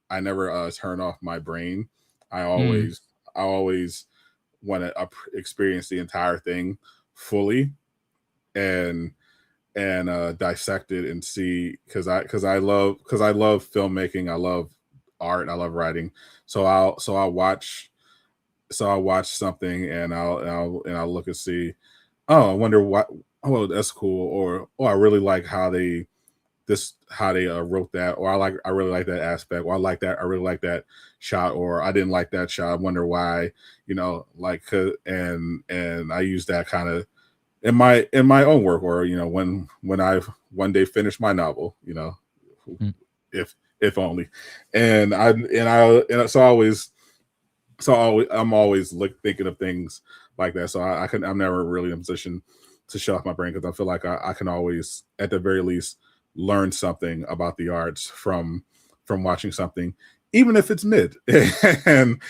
turn off my brain. I Mm, always I always want to experience the entire thing fully and dissect it and see because I love filmmaking, I love art, I love writing. So I'll watch something and I'll look and see. Oh, I wonder what. Oh, that's cool. Or oh, I really like how they wrote that. Or I really like that aspect. Or I like that. I really like that shot. Or I didn't like that shot. I wonder why. You know, like and I use that kind of in my own work. Or when I one day finish my novel. mm, If only, and so I always I'm always thinking of things like that. So I'm never really in a position to shut off my brain because I feel like I can always, at the very least, learn something about the arts from watching something, even if it's mid. and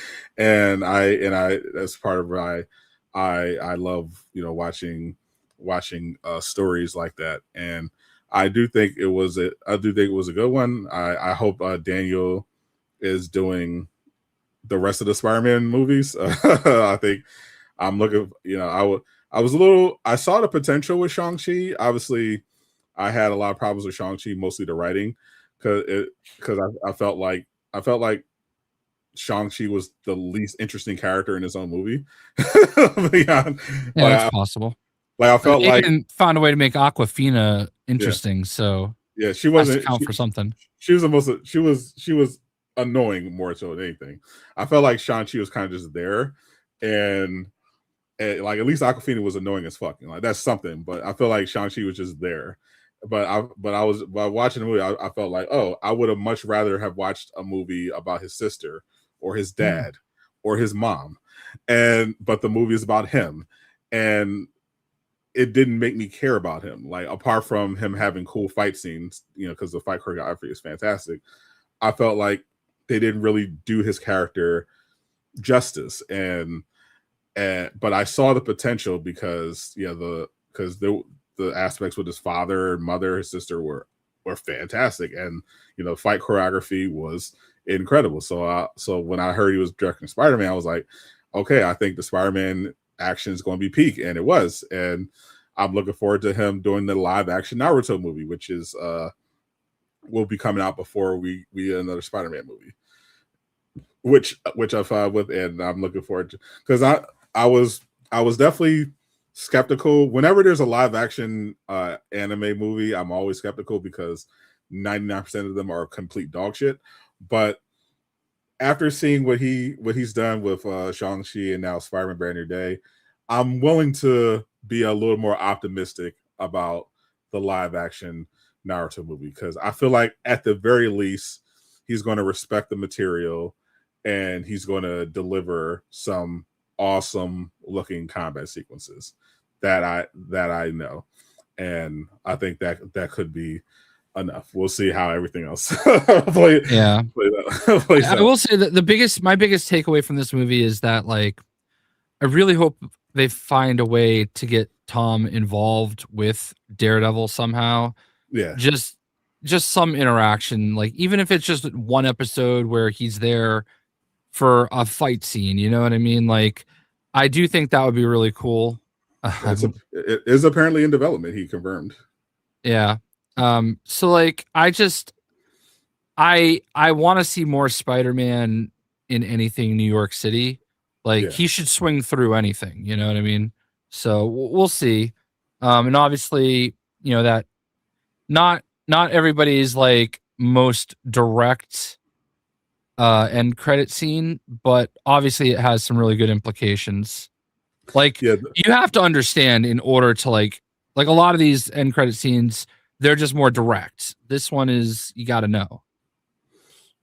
I that's part of why I love watching stories like that. And I do think it was a good one. I hope Daniel is doing the rest of the Spider-Man movies. I think I'm looking. I was a little. I saw the potential with Shang-Chi. Obviously, I had a lot of problems with Shang-Chi, mostly the writing, because I felt like Shang-Chi was the least interesting character in his own movie. Yeah, yeah, like that's possible. I felt like And found a way to make Aquafina yeah, interesting, so yeah. She has to wasn't. count for something. She was the most. She was annoying more so than anything. I felt like Shang-Chi was kind of just there, and like at least Aquafina was annoying as fuck. Like that's something. But I feel like Shang-Chi was just there. But I was by watching the movie, I felt like, oh, I would have much rather have watched a movie about his sister or his Mm, dad or his mom. But the movie is about him. And it didn't make me care about him. Like apart from him having cool fight scenes, because the fight choreography is fantastic. I felt like they didn't really do his character justice. And but I saw the potential because the aspects with his father and mother, his sister were fantastic, and fight choreography was incredible. So when I heard he was directing Spider Man, I was like, okay, I think the Spider Man action is going to be peak, and it was. And I'm looking forward to him doing the live action Naruto movie, which is will be coming out before we get another Spider Man movie, which I filed with, and I'm looking forward to because I was I was definitely skeptical whenever there's a live action anime movie. I'm always skeptical because 99% of them are complete dog shit. But after seeing what he's done with Shang-Chi and now Spider-Man Brand New Day, I'm willing to be a little more optimistic about the live action Naruto movie because I feel like at the very least he's going to respect the material and he's going to deliver some awesome looking combat sequences that I know, and I think that could be enough. We'll see how everything else yeah. plays I out. will say that my biggest takeaway from this movie is that, like, I really hope they find a way to get Tom involved with Daredevil somehow. Yeah, Just some interaction, like even if it's just one episode where he's there for a fight scene. You know what I mean? Like, I do think that would be really cool. It is apparently in development. He confirmed. Yeah. So like, I want to see more Spider-Man in anything New York City. Like, Yeah. he should swing through anything. You know what I mean? So we'll see. And obviously, that not everybody's like most direct end credit scene, but obviously it has some really good implications. Like, Yeah. you have to understand in order to like a lot of these end credit scenes, they're just more direct. This one is, you got to know.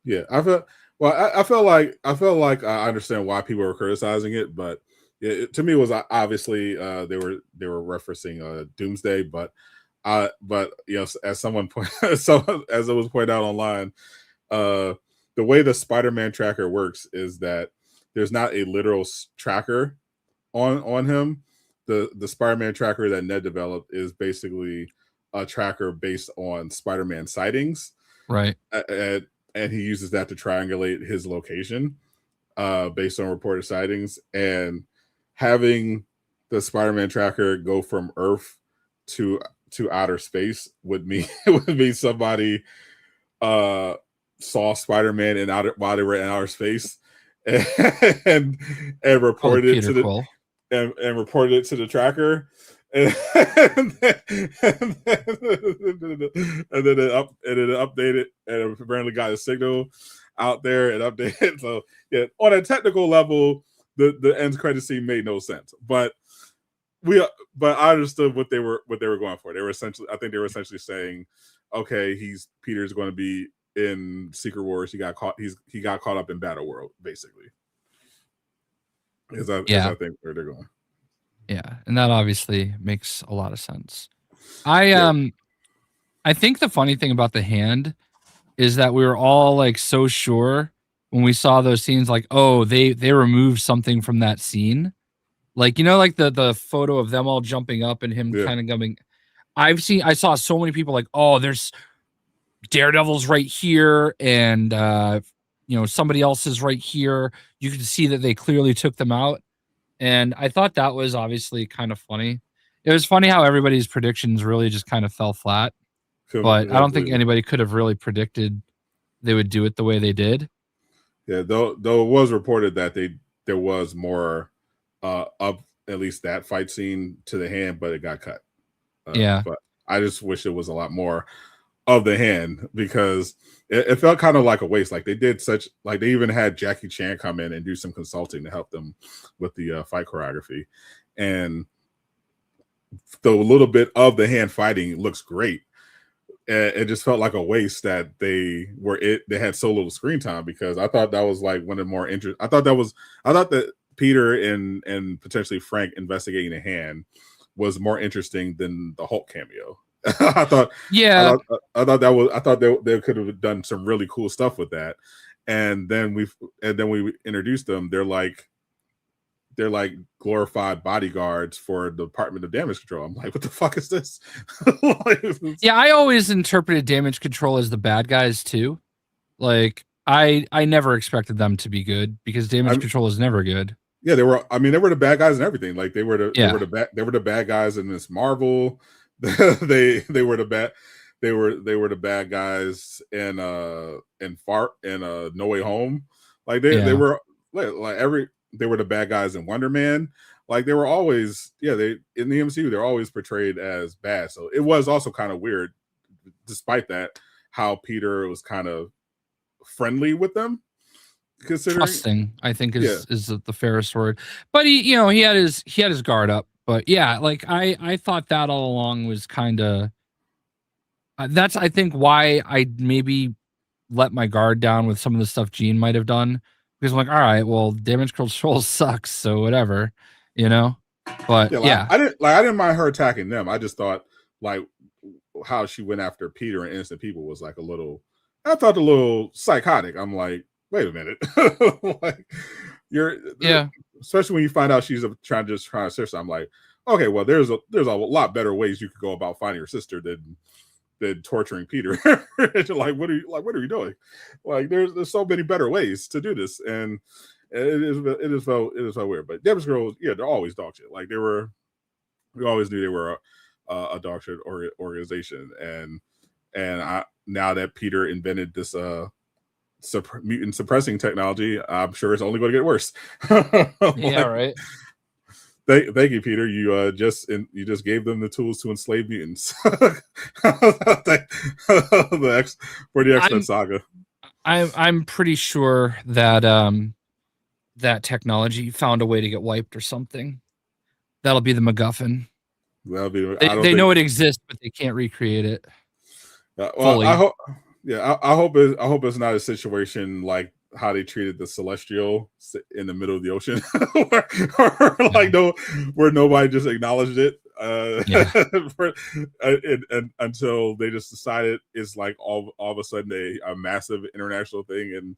Yeah, I felt like I understand why people were criticizing it, but to me it was obviously they were referencing Doomsday, but as someone as it was pointed out online, the way the Spider-Man tracker works is that there's not a literal tracker on him. The Spider-Man tracker that Ned developed is basically a tracker based on Spider-Man sightings, right? And he uses that to triangulate his location based on reported sightings. And having the Spider-Man tracker go from Earth to outer space would mean somebody saw Spider-Man while they were in outer space and reported it to the and reported it to the tracker. And then it updated and apparently got a signal out there and updated. So yeah, on a technical level, the end credit scene made no sense, but I understood what they were going for. They were essentially saying, okay, Peter's going to be in Secret Wars. He got caught up in Battle World, basically. Is I think where they're going. Yeah, and that obviously makes a lot of sense. I think the funny thing about the hand is that we were all like so sure when we saw those scenes, like, oh, they removed something from that scene. Like, like the photo of them all jumping up and him kind of coming. I saw so many people like, oh, there's Daredevil's right here, and somebody else is right here. You can see that they clearly took them out. And I thought that was obviously kind of funny. It was funny how everybody's predictions really just kind of fell flat. But I don't think anybody could have really predicted they would do it the way they did. Yeah, though it was reported that there was more of at least that fight scene to the hand, but it got cut. Yeah. But I just wish it was a lot more of the hand, because it felt kind of like a waste. Like they even had Jackie Chan come in and do some consulting to help them with the fight choreography, and the little bit of the hand fighting looks great. It just felt like a waste that they had so little screen time, because I thought that was like one of the more interesting. I thought that Peter and potentially Frank investigating the hand was more interesting than the Hulk cameo. I thought they could have done some really cool stuff with that. And then we introduced them. They're like glorified bodyguards for the Department of Damage Control. I'm like, what the fuck is this? Yeah, I always interpreted Damage Control as the bad guys too. Like, I never expected them to be good, because Damage Control is never good. Yeah, they were the bad guys and everything. Like they were the bad guys in this Marvel. they were the bad guys in No Way Home. Like they were the bad guys in Wonder Man. Like they were always in the MCU, they're always portrayed as bad. So it was also kind of weird, despite that, how Peter was kind of friendly with them. Trusting, I think is the fairest word. But he had his guard up. But yeah, like I thought that all along was kind of that's, I think, why I maybe let my guard down with some of the stuff Gene might have ddone, because I'm like, all right, well, Damage Control sucks, so whatever, But yeah, I didn't mind her attacking them. I just thought like how she went after Peter and innocent people was like I thought a little psychotic. I'm like, wait a minute, like especially when you find out she's trying to sister. I'm like, okay, well, there's a lot better ways you could go about finding your sister than than torturing Peter. Like, what are you doing? Like, there's so many better ways to do this, and it is so weird. But Devil's Girls, yeah, they're always dog shit. Like, we always knew they were a dog shit organization, and now that Peter invented this mutant suppressing technology, I'm sure it's only going to get worse. Yeah, right. Thank you, Peter. You just gave them the tools to enslave mutants. For the X-Men saga. I'm pretty sure that that technology found a way to get wiped or something. That'll be the MacGuffin. That'll be. They know it exists, but they can't recreate it. Well, fully. I hope. Yeah, I hope it's not a situation like how they treated the Celestial in the middle of the ocean, where nobody just acknowledged it, and until they just decided it's like all of a sudden a massive international thing,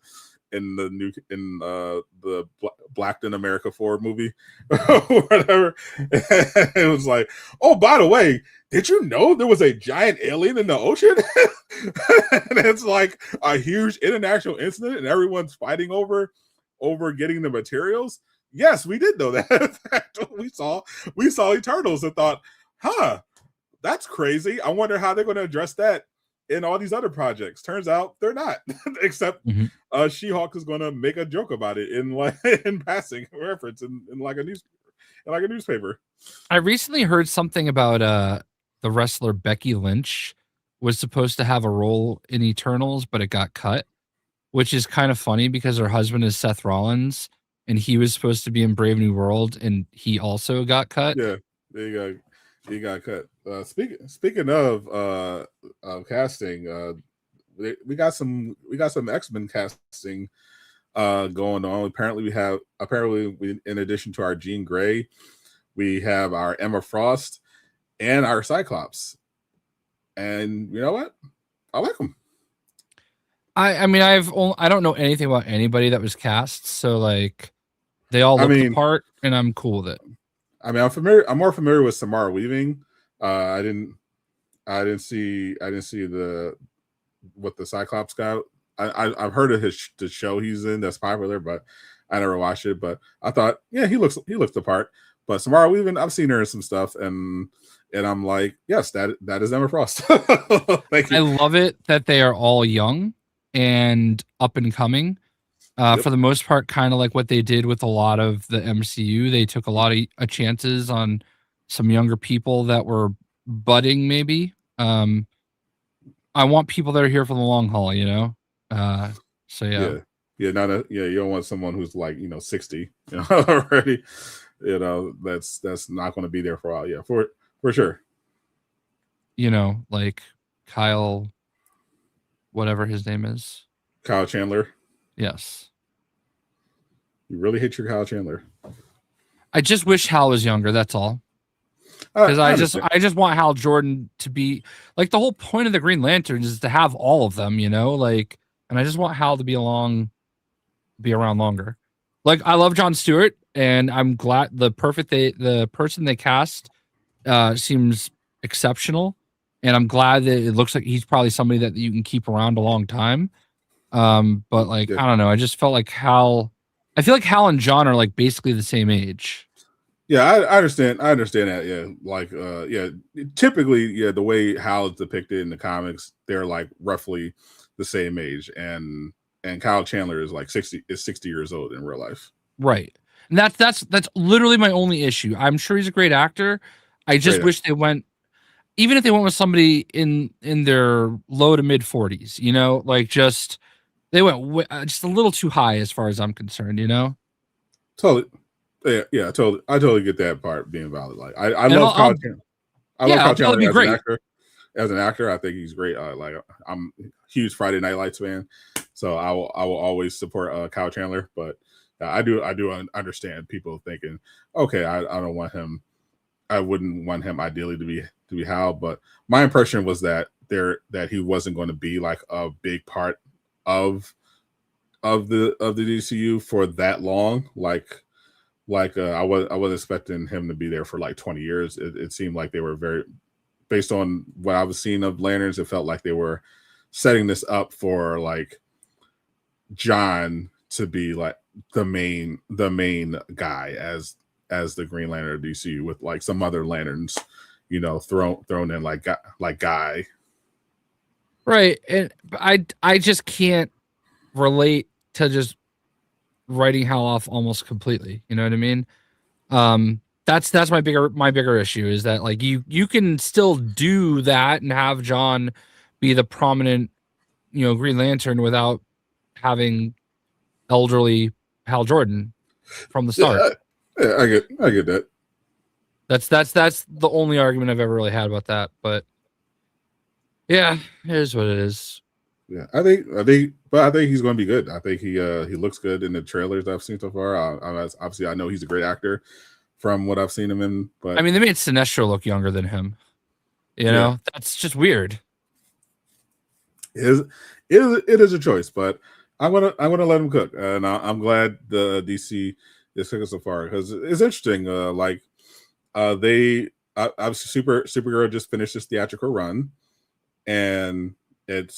in the Black in America 4 movie or whatever. It was like, oh, by the way, did you know there was a giant alien in the ocean? And it's like a huge international incident and everyone's fighting over getting the materials. Yes, we did know that. we saw Eternals and thought, that's crazy. I wonder how they're going to address that in all these other projects. Turns out they're not, except She-Hulk is going to make a joke about it in passing reference in like a newspaper. I recently heard something about the wrestler Becky Lynch was supposed to have a role in Eternals, but it got cut, which is kind of funny because her husband is Seth Rollins and he was supposed to be in Brave New World and he also got cut. Yeah, he got cut. Speaking of casting, we got some X-Men casting going on. Apparently, in addition to our Jean Grey, we have our Emma Frost and our Cyclops. And you know what? I like them. I mean, I don't know anything about anybody that was cast, so like they all look the part, and I'm cool with it. I mean, I'm more familiar with Samara Weaving. I didn't see what the Cyclops got. I've heard of the show he's in that's popular, but I never watched it. But I thought, yeah, he looks the part. But Samara Weaving, I've seen her in some stuff, and I'm like, yes, that is Emma Frost. Thank you. I love it that they are all young and up and coming. For the most part, kind of like what they did with a lot of the MCU. They took a lot of chances on some younger people that were budding, maybe. I want people that are here for the long haul, you know? So yeah. You don't want someone who's like, 60, already. That's not going to be there for a while. Yeah, for sure. Like Kyle, whatever his name is. Kyle Chandler. Yes. You really hate your Kyle Chandler. I just wish Hal was younger. That's all. Because I just want Hal Jordan to be like, the whole point of the Green Lanterns is to have all of them, like, and I just want Hal to be around longer. Like, I love Jon Stewart, and I'm glad the person they cast seems exceptional, and I'm glad that it looks like he's probably somebody that you can keep around a long time. But like, I don't know. I just felt like I feel like Hal and John are like basically the same age. Yeah, I understand. I understand that. Yeah, like, typically, the way Hal is depicted in the comics, they're like roughly the same age, and Kyle Chandler is like 60 years old in real life. Right, and that's literally my only issue. I'm sure he's a great actor. I just wish they went, even if they went with somebody in their low to mid 40s, like just they went just a little too high as far as I'm concerned, Totally. Yeah, totally. I totally get that part being valid. Like, I love Kyle Chandler. I love Kyle Chandler as an actor. As an actor, I think he's great. Like, I'm a huge Friday Night Lights fan, so I will always support Kyle Chandler. But I do understand people thinking, okay, I don't want him. I wouldn't want him ideally to be Hal. But my impression was that he wasn't going to be like a big part of the DCU for that long. I was expecting him to be there for like 20 years. It seemed like they were very, based on what I was seeing of Lanterns, it felt like they were setting this up for like John to be like the main guy as the Green Lantern of DC, with like some other lanterns, thrown in like Guy. Right. And I just can't relate to just writing Hal off almost completely. You know what I mean? That's my bigger issue is that like you can still do that and have John be the prominent, Green Lantern without having elderly Hal Jordan from the start. Yeah, I get that. That's the only argument I've ever really had about that. But yeah, it is what it is. Yeah, but I think he's going to be good. I think he looks good in the trailers that I've seen so far. Obviously, I know he's a great actor from what I've seen him in. But I mean, they made Sinestro look younger than him. That's just weird. It is a choice, but I'm gonna let him cook, and I'm glad the DC is cooking so far because it's interesting. They obviously Supergirl just finished this theatrical run, and it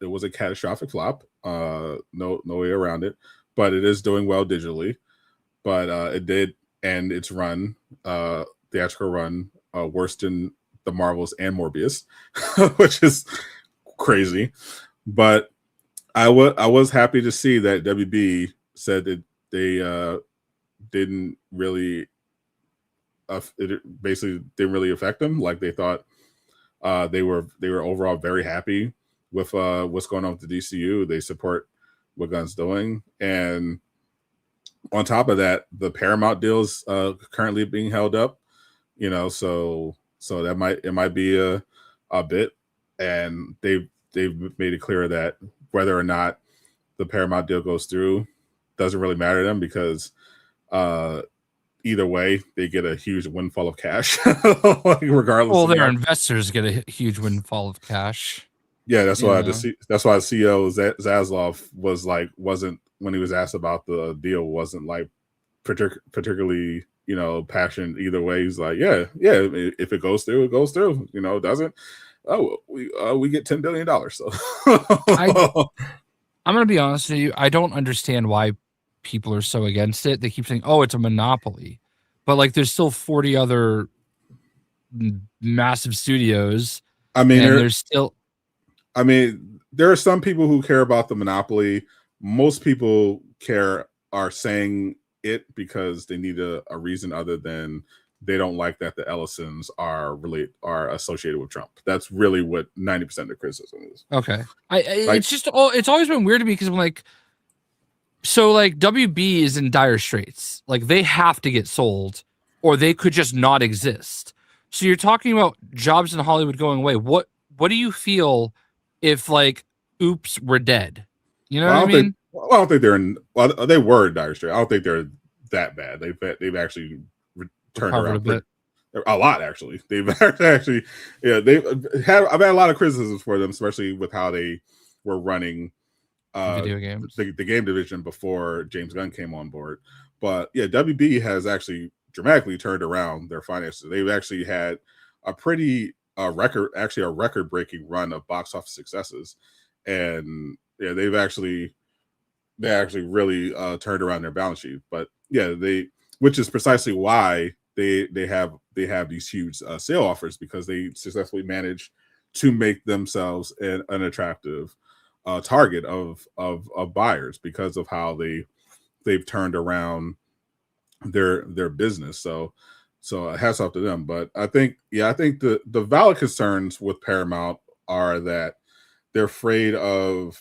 was a catastrophic flop. No way around it, but it is doing well digitally. But it did end its theatrical run, worse than the Marvels and Morbius, which is crazy. But I was happy to see that WB said that they didn't really it basically didn't really affect them. Like they thought they were overall very happy with what's going on with the DCU. They support what Gunn's doing, and on top of that, the Paramount deals currently being held up. So it might be a bit, and they've made it clear that whether or not the Paramount deal goes through doesn't really matter to them because either way they get a huge windfall of cash, regardless. Well, their investors get a huge windfall of cash. Yeah, that's why CEO Zaslav wasn't when he was asked about the deal wasn't like particularly passionate either way. He's like, yeah, if it goes through, it goes through. It doesn't. Oh, we get $10 billion. So I'm gonna be honest with you. I don't understand why people are so against it. They keep saying, "Oh, it's a monopoly," but like, there's still 40 other massive studios. I mean, there's still. I mean, there are some people who care about the monopoly. Most people are saying it because they need a reason other than they don't like that the Ellisons are associated with Trump. That's really what 90% of the criticism is. Okay, it's always been weird to me because I'm like, so like WB is in dire straits. Like they have to get sold, or they could just not exist. So you're talking about jobs in Hollywood going away. What do you feel if like Oops were dead? You know what I mean? I don't think they're in. Well, they were in dire straits. I don't think they're that bad. They've actually turned around a bit. A lot actually. They've actually, yeah. I've had a lot of criticisms for them, especially with how they were running video games, the game division before James Gunn came on board. But yeah, WB has actually dramatically turned around their finances. They've actually had a record-breaking run of box office successes, and yeah, they actually really turned around their balance sheet. But yeah, which is precisely why they have these huge sale offers, because they successfully managed to make themselves an attractive target of buyers because of how they've turned around their business. So hats off to them. But I think the valid concerns with Paramount are that they're afraid of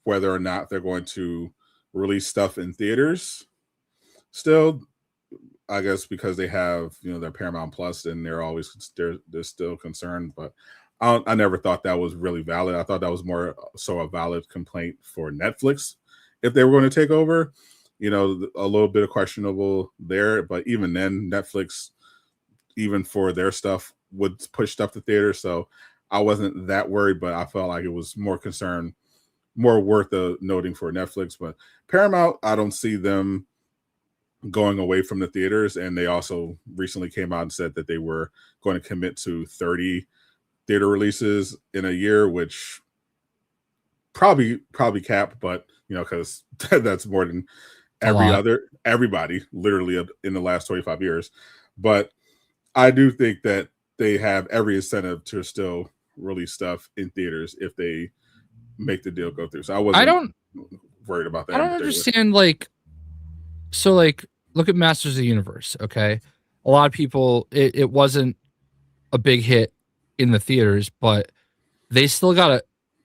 whether or not they're going to release stuff in theaters still. I guess because they have their Paramount Plus, and they're still concerned. But I never thought that was really valid. I thought that was more so a valid complaint for Netflix if they were going to take over. A little bit of questionable there, but even then, Netflix, even for their stuff, would push stuff to theater. So I wasn't that worried, but I felt like it was more worth noting for Netflix. But Paramount, I don't see them going away from the theaters, and they also recently came out and said that they were going to commit to 30 theater releases in a year, which probably cap, but because that's more than A lot. everybody literally in the last 25 years. But I do think that they have every incentive to still release stuff in theaters if they make the deal go through. So I I wasn't don't worried about I that in don't particular. understand like look at Masters of the Universe, okay? A lot of people it wasn't a big hit in the theaters, but they still got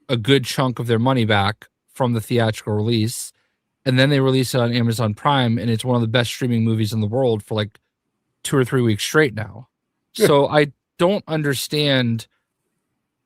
a good chunk of their money back from the theatrical release. And then they release it on Amazon Prime, and it's one of the best streaming movies in the world for like 2 or 3 weeks straight now. Yeah, So I don't understand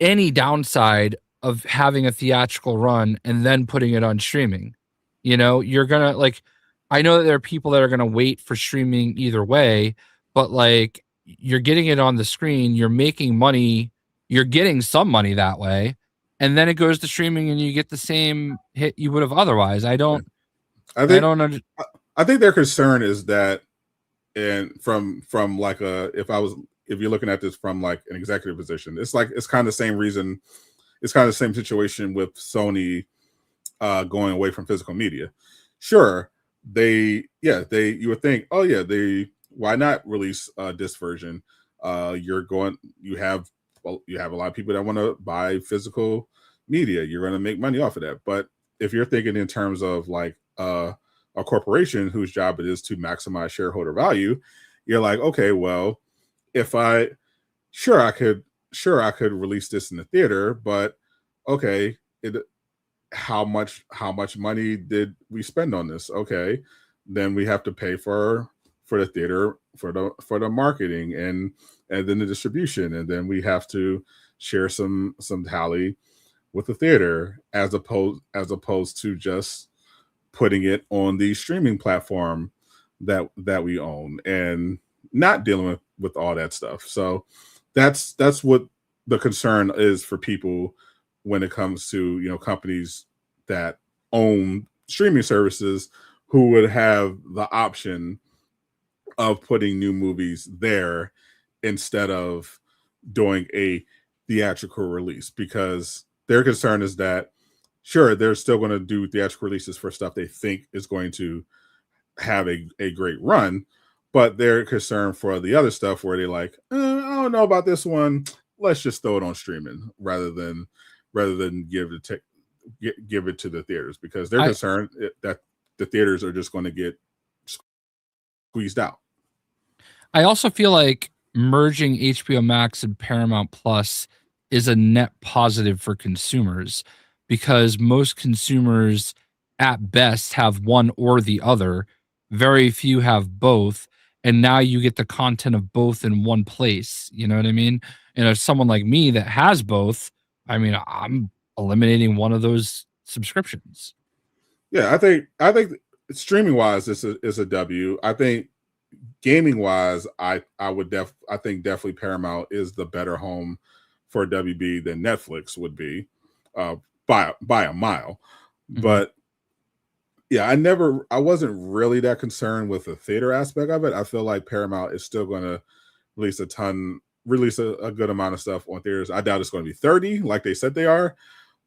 any downside of having a theatrical run and then putting it on streaming. You're gonna like, I know that there are people that are gonna wait for streaming either way, but like you're getting it on the screen, you're making money, you're getting some money that way, and then it goes to streaming and you get the same hit you would have otherwise. I yeah. don't, I I think don't under, I think their concern is that, and from like if you're looking at this from like an executive position, it's kind of the same reason. It's kind of the same situation with Sony going away from physical media. Sure, you would think, oh yeah, they why not release this version? You have a lot of people that want to buy physical media. You're going to make money off of that. But if you're thinking in terms of like a corporation whose job it is to maximize shareholder value, you're like, okay, well, if I sure I could release this in the theater, but okay, how much money did we spend on this? Okay, then we have to pay for the theater, for the marketing, and then the distribution, and then we have to share some tally with the theater, as opposed to just putting it on the streaming platform that we own, and not dealing with all that stuff. So that's what the concern is for people when it comes to companies that own streaming services, who would have the option of putting new movies there instead of doing a theatrical release, because their concern is that sure, they're still going to do theatrical releases for stuff they think is going to have a great run, but they're concerned for the other stuff where they're like, I don't know about this one. Let's just throw it on streaming rather than give it to the theaters, because they're I concerned that the theaters are just going to get squeezed out. I also feel like merging HBO Max and Paramount Plus is a net positive for consumers, because most consumers at best have one or the other. Very few have both. And now you get the content of both in one place. You know what I mean? And if someone like me that has both, I mean, I'm eliminating one of those subscriptions. Yeah, I think streaming wise, is a W. I think gaming wise, I think definitely Paramount is the better home for WB than Netflix would be, uh, by a mile. Mhm. But yeah, I wasn't really that concerned with the theater aspect of it. I feel like Paramount is still going to release a good amount of stuff on theaters. I doubt it's going to be 30 like they said they are,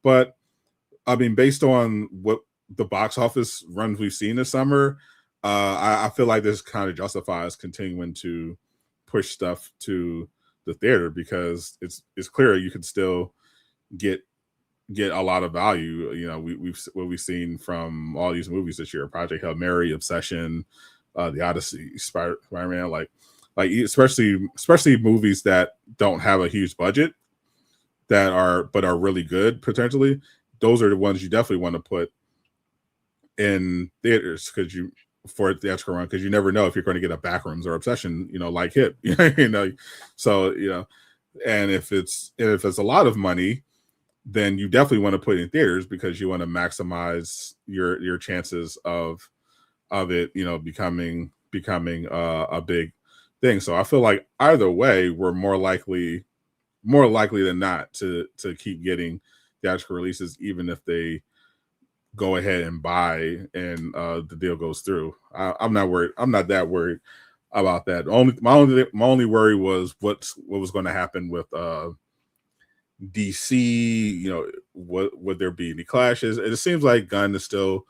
but I mean, based on what the box office runs we've seen this summer, I feel like this kind of justifies continuing to push stuff to the theater, because it's clear you can still get a lot of value. We've seen from all these movies this year: Project Hail Mary, Obsession, The Odyssey, Spider-Man, like especially movies that don't have a huge budget, but are really good potentially. Those are the ones you definitely want to put in theaters, because for theatrical run, because you never know if you're going to get a Backrooms or Obsession, like hit, So and if it's a lot of money, then you definitely want to put it in theaters, because you want to maximize your chances of it, becoming a big thing. So I feel like either way, we're more likely than not to keep getting theatrical releases, even if they go ahead and buy, and the deal goes through. I'm not worried. I'm not that worried about that. My only worry was what was going to happen with DC. You know, what would there be any clashes? It seems like Gunn is still.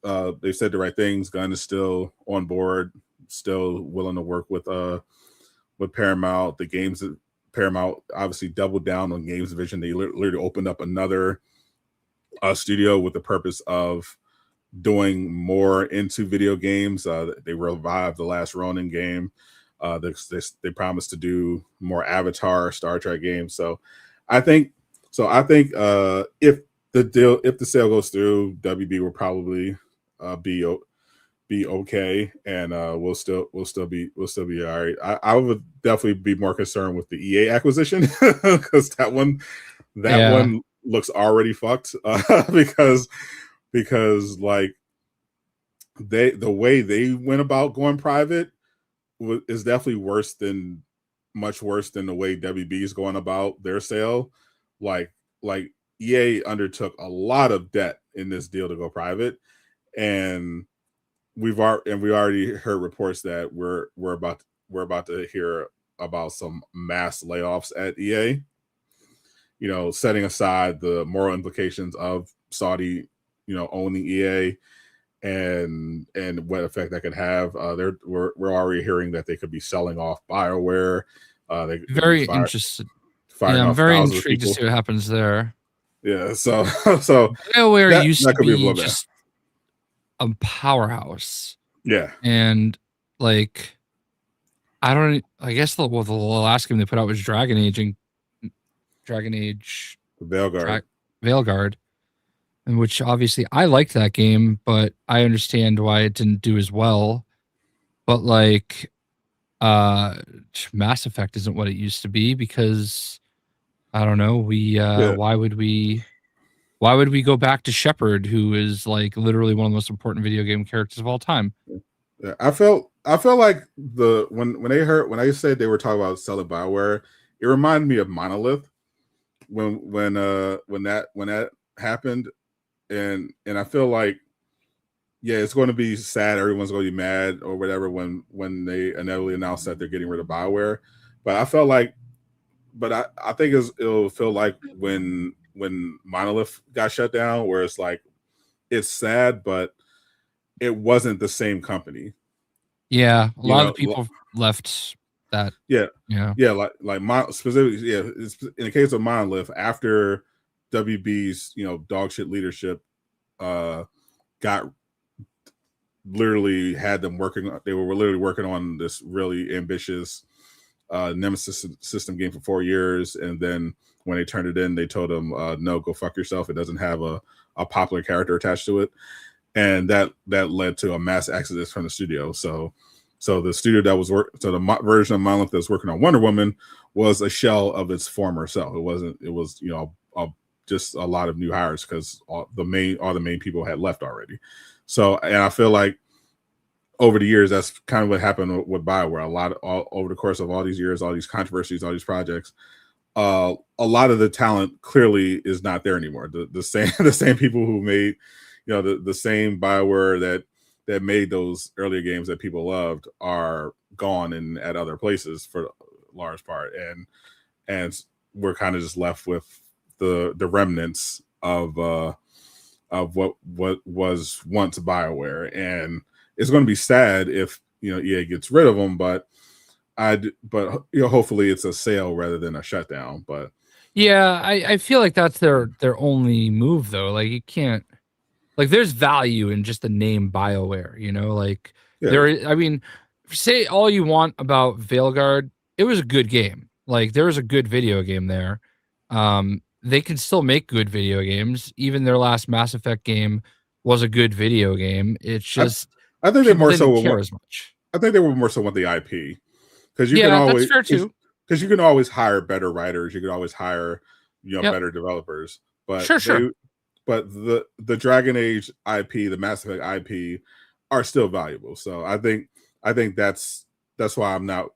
They said the right things. Gunn is still on board, still willing to work with Paramount. The games that Paramount obviously doubled down on games division. They literally opened up another studio with the purpose of doing more into video games. They revived the last Ronin game. They promised to do more Avatar, Star Trek games. So I think if the sale goes through, WB will probably be okay, and we'll still be all right. I would definitely be more concerned with the EA acquisition because that Yeah, one looks already fucked because like the way they went about going private is definitely much worse than the way WB is going about their sale. Like like EA undertook a lot of debt in this deal to go private, and we already heard reports that we're about to hear about some mass layoffs at EA. You know, setting aside the moral implications of Saudi, owning EA and what effect that could have. We're already hearing that they could be selling off BioWare. They could be very interested. Yeah, firing I'm off very thousands of intrigued to people. see what happens there. Yeah, so so BioWare used that to could be a be bloodbath. just a powerhouse, Yeah, and like I don't. I guess the last game they put out was Dragon Age and Dragon Age the Veilguard. Dra- Veilguard, in which obviously I liked that game, but I understand why it didn't do as well. But like, uh, Mass Effect isn't what it used to be because I don't know. Yeah, Why would we go back to Shepard, who is like literally one of the most important video game characters of all time? yeah. I felt like when I said they were talking about selling Bioware, it reminded me of Monolith when that happened, and I feel like yeah, it's going to be sad. Everyone's going to be mad or whatever when they inevitably announce that they're getting rid of Bioware. But I felt like, I think it'll feel like when Monolith got shut down, where it's like it's sad, but it wasn't the same company. Yeah, a You lot of the know, people left that. yeah, Yeah, yeah, specifically, yeah. In the case of Monolith, after WB's dog shit leadership got literally had them working. They were literally working on this really ambitious Nemesis system game for 4 years, and then when they turned it in, they told them, "No, go fuck yourself. It doesn't have a popular character attached to it," and that led to a mass exodus from the studio. So the studio that was version of Monolith that's working on Wonder Woman was a shell of its former self. It wasn't. It was just a lot of new hires because all the main people had left already. So, and I feel like over the years, that's kind of what happened with Bioware. Over the course of all these years, all these controversies, all these projects, a lot of the talent clearly is not there anymore. The same the same people who made, the same Bioware that made those earlier games that people loved are gone and at other places for the large part, and we're kind of just left with the remnants of what was once Bioware, and it's going to be sad if EA gets rid of them, but hopefully it's a sale rather than a shutdown. But yeah. I feel like that's their only move though. Like you can't like there's value in just the name BioWare. Like yeah, I mean, say all you want about Veilguard, it was a good game. Like there was a good video game there. They can still make good video games. Even their last Mass Effect game was a good video game. It's I just I think they people more so didn't care as much. I think they were more so want the IP because you can Yeah, that's always fair too. hire better writers, you can always hire Yep. better developers, but Sure, sure. the Dragon Age IP, the Mass Effect IP, are still valuable. So I think that's why I'm not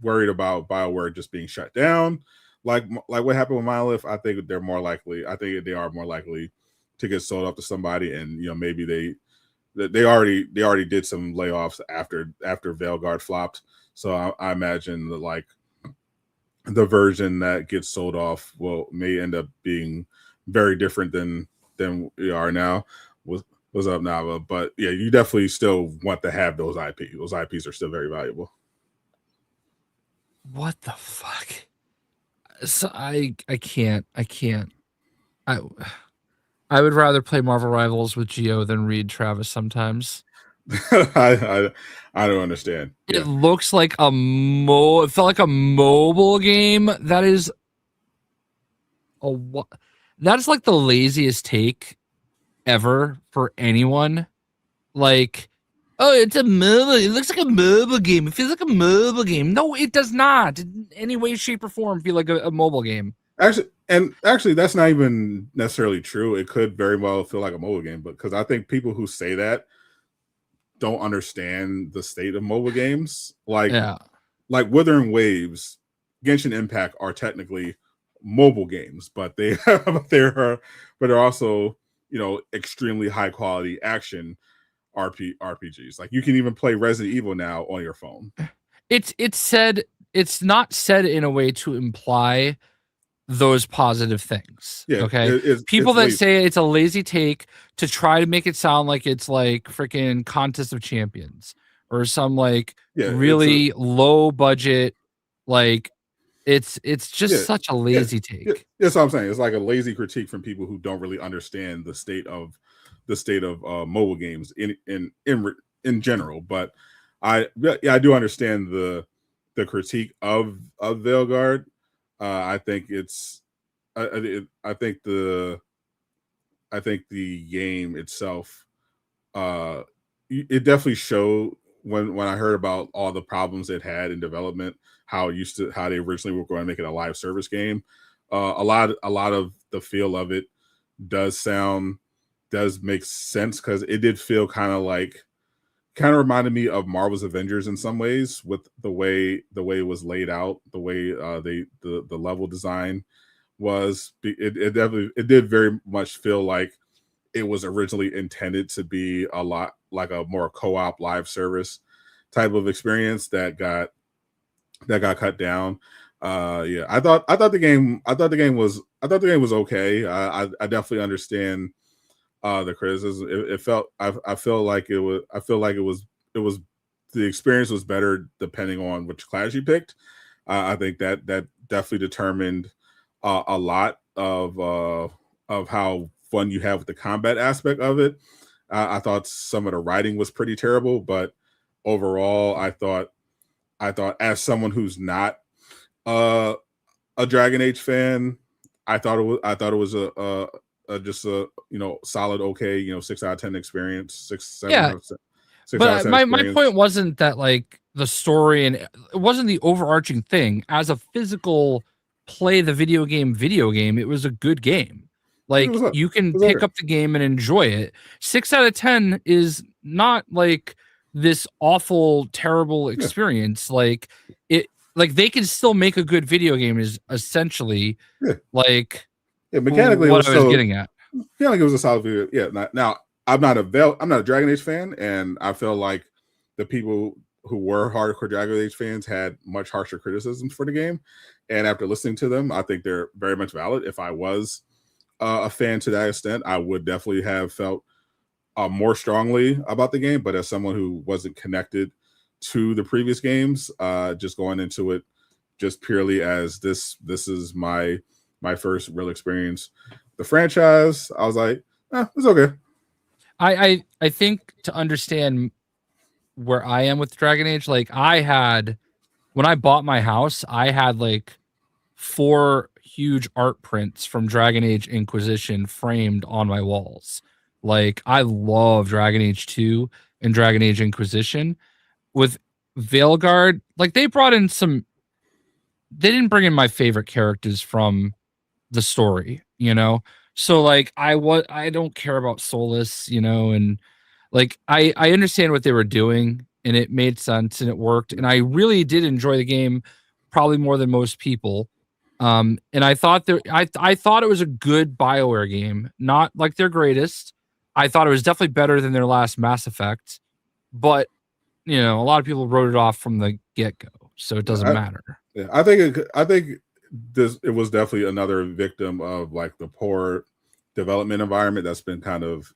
worried about BioWare just being shut down. Like what happened with Monolith, I think they are more likely to get sold off to somebody, and maybe they already did some layoffs after Veilguard flopped. So I imagine that like the version that gets sold off may end up being very different than we are now. Was up Nava, but yeah, you definitely still want to have those IP. Those IPs are still very valuable. What the fuck? So I can't. I would rather play Marvel Rivals with Geo than read Travis sometimes. I don't understand. It looks like it felt like a mobile game. That is that is like the laziest take ever for anyone. Like, oh, it's a mobile. It looks like a mobile game. It feels like a mobile game. No, it does not in any way, shape, or form feel like a mobile game. Actually, that's not even necessarily true. It could very well feel like a mobile game, but because I think people who say that don't understand the state of mobile games. Like Wuthering Waves, Genshin Impact are technically mobile games, but they're also extremely high quality action RPGs. Like you can even play Resident Evil now on your phone. It's not said in a way to imply those positive things. Yeah, okay. People that say it's a lazy take to try to make it sound like it's like freaking Contest of Champions or some like really low budget, like it's just such a lazy take. That's what I'm saying. It's like a lazy critique from people who don't really understand the state of mobile games in general. But I do understand the critique of Veilguard. I think it's I think the game itself it definitely showed when I heard about all the problems it had in development, how they originally were going to make it a live service game. A lot of the feel of it does make sense, because it did feel kind of reminded me of Marvel's Avengers in some ways, with the way it was laid out, the way the level design was. It did very much feel like it was originally intended to be a lot like a more co-op live service type of experience that got cut down. I thought the game was okay. I definitely understand the criticism. I feel like it was the experience was better depending on which class you picked. I think that definitely determined a lot of how fun you have with the combat aspect of it. I thought some of the writing was pretty terrible, but overall, I thought as someone who's not a Dragon Age fan, I thought it was just a solid, okay, 6 out of 10 experience, 6, 7 yeah. out of 10. But my point wasn't that like the story, and it wasn't the overarching thing. As a physical play the video game, it was a good game. Like you can pick up the game and enjoy it. 6 out of 10 is not like this awful, terrible experience. Like they can still make a good video game is essentially like mechanically what I was getting at. Mechanically, it was a solid video. Yeah. Now I'm not a Dragon Age fan, and I feel like the people who were hardcore Dragon Age fans had much harsher criticisms for the game. And after listening to them, I think they're very much valid. If I was a fan to that extent, I would definitely have felt more strongly about the game. But as someone who wasn't connected to the previous games, just going into it just purely as this is my first real experience, the franchise, I was like, it's okay. I think to understand where I am with Dragon Age, like when I bought my house, I had like 4 huge art prints from Dragon Age Inquisition framed on my walls. Like I love Dragon Age 2 and Dragon Age Inquisition. With Veilguard, like they didn't bring in my favorite characters from the story, So like I don't care about Solus, and like I understand what they were doing, and it made sense and it worked, and I really did enjoy the game probably more than most people. And I thought I thought it was a good BioWare game, not like their greatest. I thought it was definitely better than their last Mass Effect, but a lot of people wrote it off from the get go, so it doesn't matter. I think it was definitely another victim of like the poor development environment that's been kind of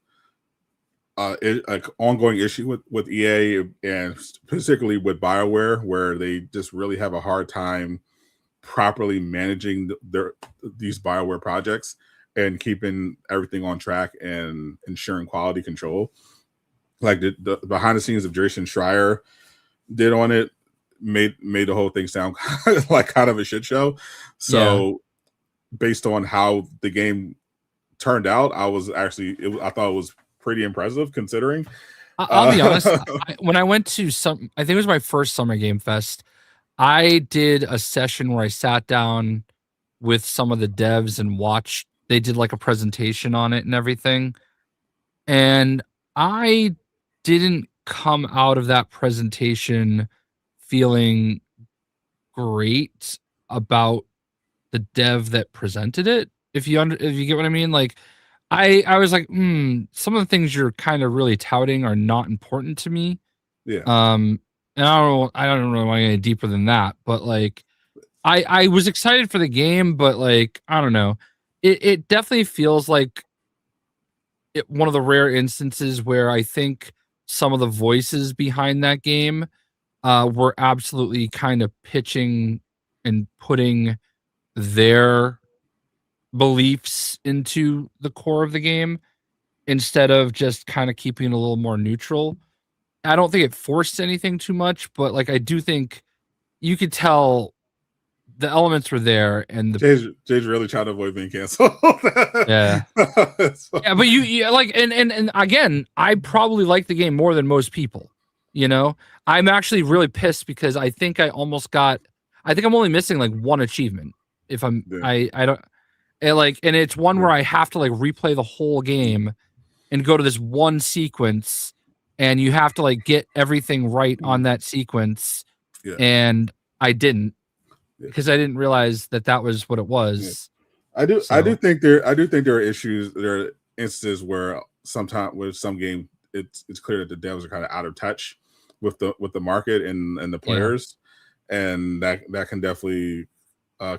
like ongoing issue with EA and particularly with BioWare, where they just really have a hard time properly managing these BioWare projects and keeping everything on track and ensuring quality control. Like the behind the scenes of Jason Schreier did on it made the whole thing sound like kind of a shit show. So based on how the game turned out, I thought it was pretty impressive considering. I'll be honest. When I went to I think it was my first Summer Game Fest, I did a session where I sat down with some of the devs and watched. They did like a presentation on it and everything, and I didn't come out of that presentation feeling great about the dev that presented it. If you get what I mean, like I was like, some of the things you're kind of really touting are not important to me. Yeah. And I don't really want to get any deeper than that, but like I was excited for the game, but like I don't know. It definitely feels like one of the rare instances where I think some of the voices behind that game were absolutely kind of pitching and putting their beliefs into the core of the game instead of just kind of keeping it a little more neutral. I don't think it forced anything too much, but like I do think you could tell the elements were there, and Jay's really trying to avoid being canceled. Yeah, but you like, and again, I probably like the game more than most people. I'm actually really pissed because I think I'm only missing like one achievement. If I'm, I don't, and it's one where I have to like replay the whole game and go to this one sequence, and you have to like get everything right on that sequence, and I didn't. Because I didn't realize that was what it was. I do think there are issues. There are instances where sometimes with some game it's clear that the devs are kind of out of touch with the market and the players, and that can definitely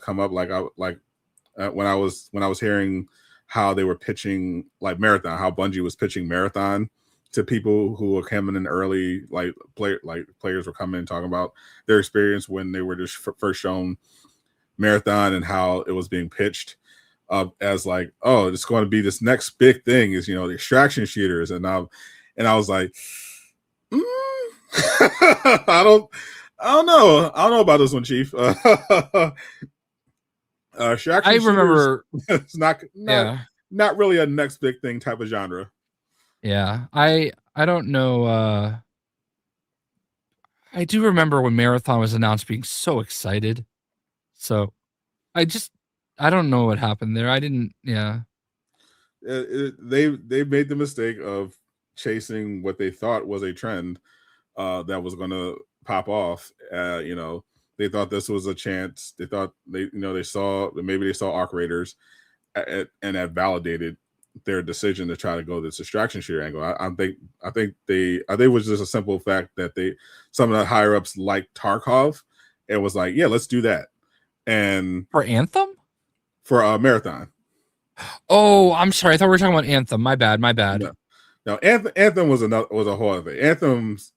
come up. Like when I was hearing how they were pitching like Marathon, how Bungie was pitching Marathon to people who were coming in early, players were coming and talking about their experience when they were just first shown Marathon and how it was being pitched as like, oh, it's going to be this next big thing is the extraction shooters, and I was like, I don't know about this one, Chief. Extraction I remember it's not really a next big thing type of genre. Yeah, I don't know. I do remember when Marathon was announced being so excited. So I don't know what happened there. I didn't. Yeah. They made the mistake of chasing what they thought was a trend that was going to pop off. They thought this was a chance. They thought they saw Arc Raiders and that validated their decision to try to go this distraction shooter angle. I think it was just a simple fact that some of the higher ups liked Tarkov and was like, yeah, let's do that. And for Anthem, for Marathon. Oh, I'm sorry. I thought we were talking about Anthem. My bad. No, Anthem was a whole other thing. Anthem's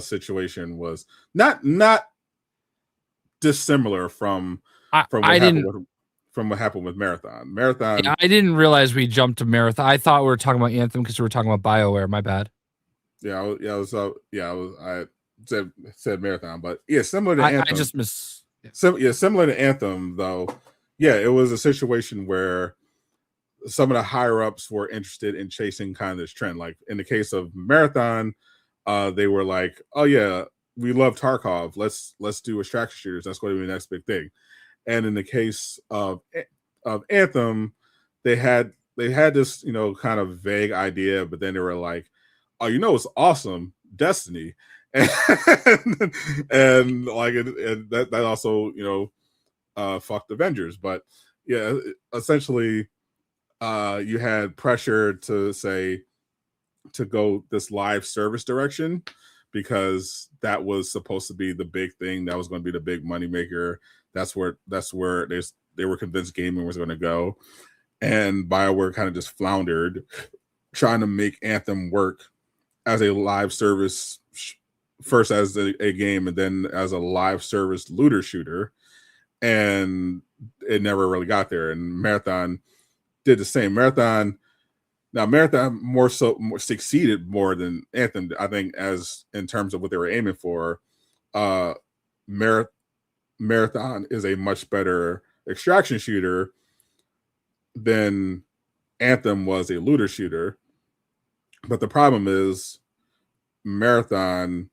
situation was not dissimilar from what happened with Marathon. Yeah, I didn't realize we jumped to Marathon. I thought we were talking about Anthem because we were talking about BioWare. My bad. I said Marathon, but yeah, similar to Anthem. I just missed. Similar to Anthem though. Yeah, it was a situation where some of the higher ups were interested in chasing kind of this trend. Like in the case of Marathon, they were like, "Oh yeah, we love Tarkov. Let's do extraction shooters. That's going to be the next big thing." And in the case of Anthem, they had this kind of vague idea, but then they were like, "Oh, it's awesome, Destiny," and that also fucked Avengers. But yeah, essentially, you had pressure to say to go this live service direction because that was supposed to be the big thing. That was going to be the big moneymaker. That's where they were convinced gaming was going to go, and BioWare kind of just floundered trying to make Anthem work as a live service, first as a game and then as a live service looter shooter, and it never really got there. And Marathon did the same. Marathon more succeeded more than Anthem, I think, as in terms of what they were aiming for. Uh, Marathon is a much better extraction shooter than Anthem was a looter shooter. But the problem is Marathon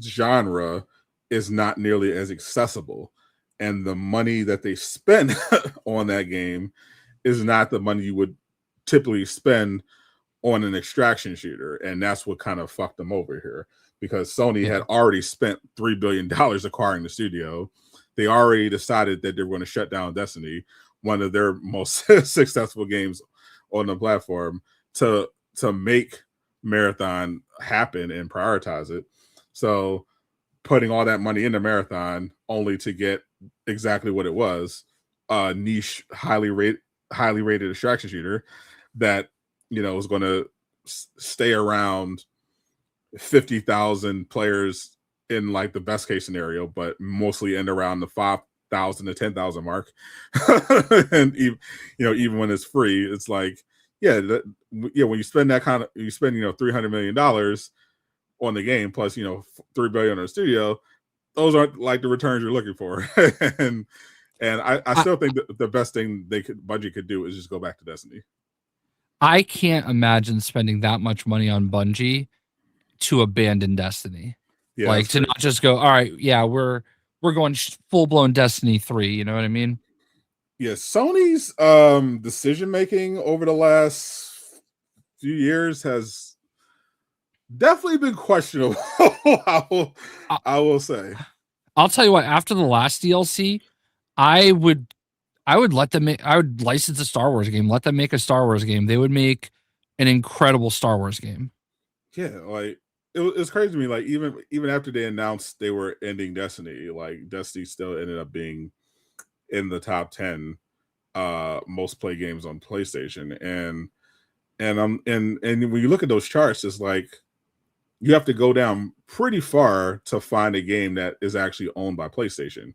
genre is not nearly as accessible. And the money that they spend on that game is not the money you would typically spend on an extraction shooter. And that's what kind of fucked them over here, because Sony had already spent $3 billion acquiring the studio. They already decided that they were going to shut down Destiny, one of their most successful games on the platform, to make Marathon happen and prioritize it. So putting all that money into Marathon only to get exactly what it was, a niche, highly rated extraction shooter that, you know, was going to stay around 50,000 players in like the best case scenario, but mostly end around the 5,000 to 10,000 mark. And even when it's free, it's like, when you spend that kind of, you spend, $300 million on the game plus, $3 billion on the studio, those aren't like the returns you're looking for. and I still think that the best thing Bungie could do is just go back to Destiny. I can't imagine spending that much money on Bungie to abandon Destiny. Yeah, like to not just go, all right, yeah, we're going full blown Destiny 3. You know what I mean? Yeah, Sony's decision making over the last few years has definitely been questionable. I will say. I'll tell you what. After the last DLC, I would let them make. I would license a Star Wars game. Let them make a Star Wars game. They would make an incredible Star Wars game. Yeah, like it's crazy to me. Like even after they announced they were ending Destiny, like Destiny still ended up being in the top 10 most play games on PlayStation. And when you look at those charts, it's like you have to go down pretty far to find a game that is actually owned by PlayStation.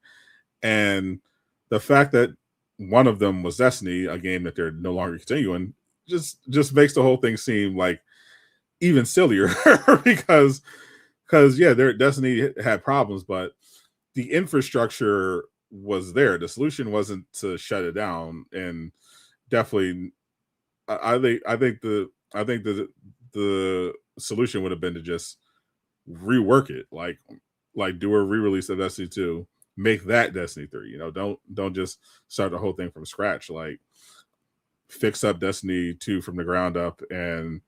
And the fact that one of them was Destiny, a game that they're no longer continuing, just makes the whole thing seem like even sillier because their Destiny had problems, but the infrastructure was there. The solution wasn't to shut it down, and definitely, I think the solution would have been to just rework it, like do a re-release of Destiny 2, make that Destiny 3. Don't just start the whole thing from scratch. Like fix up Destiny 2 from the ground up and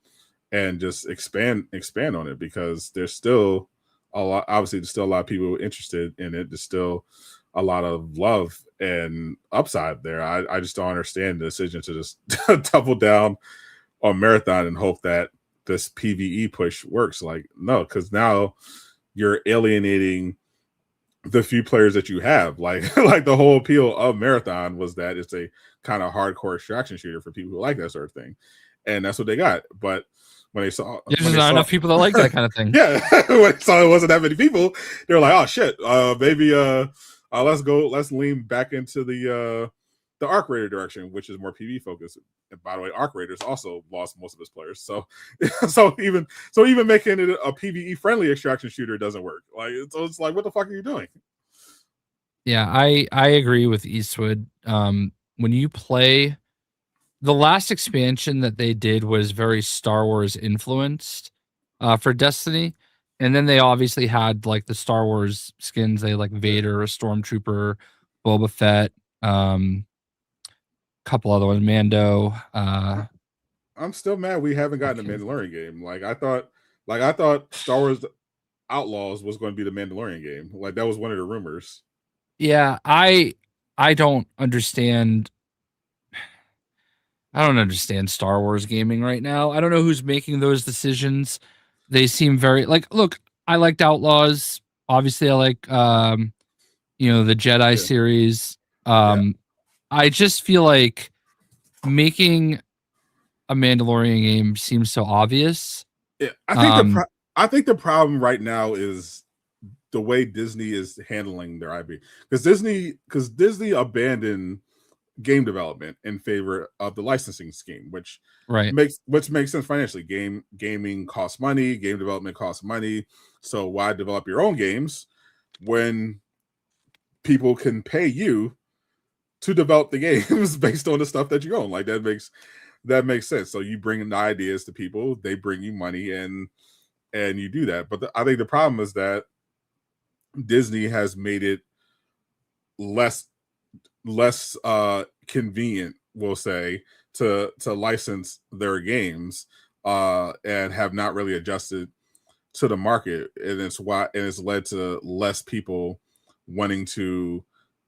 just expand on it, because there's still a lot. Obviously, there's still a lot of people interested in it. There's still a lot of love and upside there. I just don't understand the decision to just double down on Marathon and hope that this PvE push works. Like, no, because now you're alienating the few players that you have. Like the whole appeal of Marathon was that it's a kind of hardcore extraction shooter for people who like that sort of thing, and that's what they got. But when they saw, there's not enough people that like that kind of thing. Yeah, when they saw it wasn't that many people, they were like, "Oh shit, maybe let's lean back into the Arc Raider direction, which is more PvE focused." And by the way, Arc Raiders also lost most of its players, so even making it a PvE friendly extraction shooter doesn't work. Like, so it's like, what the fuck are you doing? Yeah, I agree with Eastwood. When you play, the last expansion that they did was very Star Wars influenced for Destiny. And then they obviously had like the Star Wars skins. They like Vader, a Stormtrooper, Boba Fett, couple other ones, Mando. I'm still mad we haven't gotten a Mandalorian game. Like I thought Star Wars Outlaws was going to be the Mandalorian game. Like that was one of the rumors. Yeah, I I don't understand. I don't understand Star Wars gaming right now. I don't know who's making those decisions. They seem very like. Look, I liked Outlaws. Obviously, I like the Jedi Yeah, series. yeah. I just feel like making a Mandalorian game seems so obvious. Yeah, Um, I think the problem right now is the way Disney is handling their IP, because Disney abandoned game development in favor of the licensing scheme, right. which makes sense financially. Gaming costs money, game development costs money. So why develop your own games when people can pay you to develop the games based on the stuff that you own? Like that makes sense. So you bring the ideas to people, they bring you money, and you do that. But I think the problem is that Disney has made it less convenient, we'll say, to license their games, and have not really adjusted to the market, and it's led to less people wanting to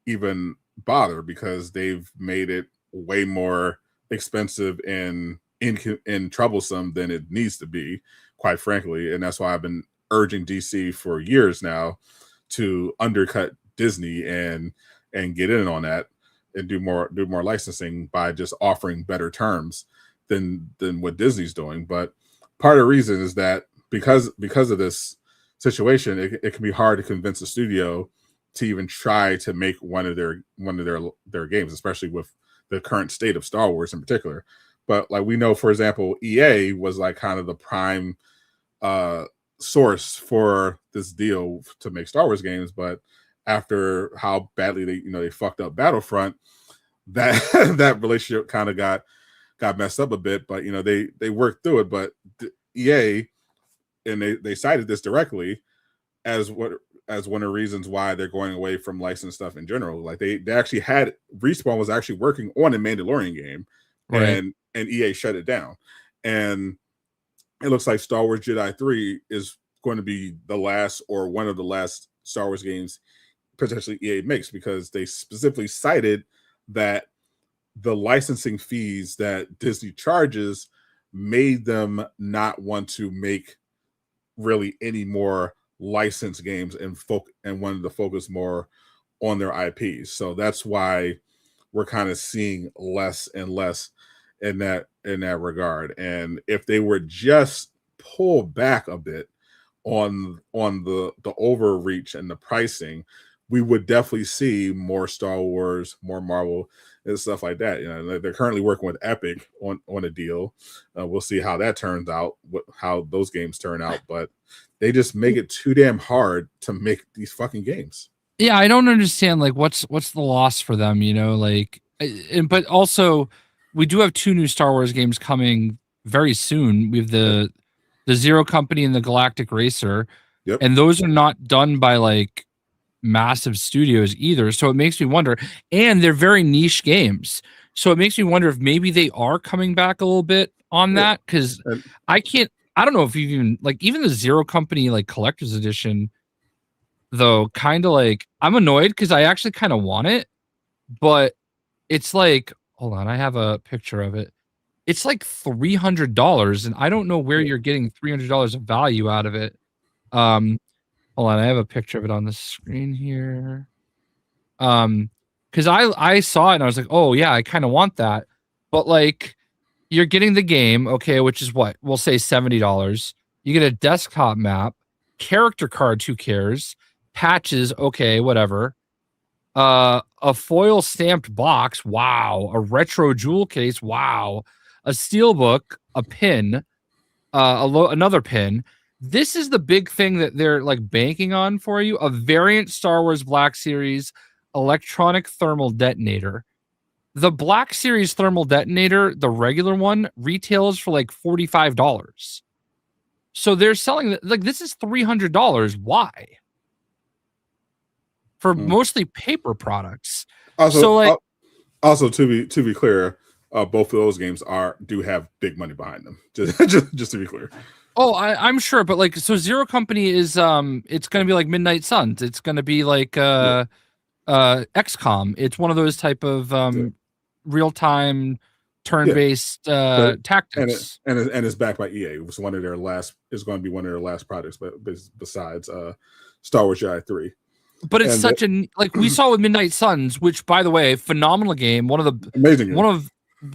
even bother because they've made it way more expensive and troublesome than it needs to be, quite frankly. And that's why I've been urging DC for years now to undercut Disney and get in on that and do more licensing by just offering better terms than what Disney's doing. But part of the reason is that because of this situation, it can be hard to convince a studio to even try to make one of their games, especially with the current state of Star Wars in particular. But like we know, for example, EA was like kind of the prime uh, source for this deal to make Star Wars games, but after how badly they fucked up Battlefront, that that relationship kind of got messed up a bit. But they worked through it. But EA, and they cited this directly as one of the reasons why they're going away from licensed stuff in general. Like they actually had Respawn was actually working on a Mandalorian game, Right. and EA shut it down. And it looks like Star Wars Jedi 3 is going to be the last or one of the last Star Wars games potentially EA makes, because they specifically cited that the licensing fees that Disney charges made them not want to make really any more licensed games and wanted to focus more on their IPs. So that's why we're kind of seeing less and less in that regard. And if they were just pull back a bit on the overreach and the pricing, we would definitely see more Star Wars, more Marvel, and stuff like that. They're currently working with Epic on a deal. We'll see how that turns out, how those games turn out. But they just make it too damn hard to make these fucking games. Yeah, I don't understand like what's the loss for them, but also we do have two new Star Wars games coming very soon. We have Yep. the Zero Company and the Galactic Racer, Yep. and those are not done by like massive studios either. So it makes me wonder, and they're very niche games. So it makes me wonder if maybe they are coming back a little bit on Yeah. that, because And I don't know if even the Zero Company like collector's edition, though, kind of like I'm annoyed because I actually kind of want it, but it's like, hold on, I have a picture of it. It's like $300, and I don't know where yeah. you're getting $300 of value out of it. Hold on, I have a picture of it on the screen here. Because I saw it and I was like, oh yeah, I kind of want that, but like you're getting the game, okay, which is what we'll say $70. You get a desktop map, character cards, who cares? Patches, okay, whatever. A foil stamped box, wow. A retro jewel case, wow. A steelbook, a pin, another pin. This is the big thing that they're like banking on for you: a variant Star Wars Black Series electronic thermal detonator. The Black Series thermal detonator, the regular one, retails for like $45. So they're selling like this is $300. Why? For Mm. mostly paper products. So Also, like, also to be clear, both of those games do have big money behind them. Just to be clear. oh, I'm sure, but like, so Zero Company is it's gonna be like Midnight Suns. It's gonna be like Yeah. XCOM. It's one of those type of Yeah, real time turn yeah. based But tactics. and it's backed by EA. It was one of their last. Is going to be one of their last projects, but besides Star Wars Jedi 3, But it's and such a like we saw with Midnight Suns, which by the way, phenomenal game. amazing game.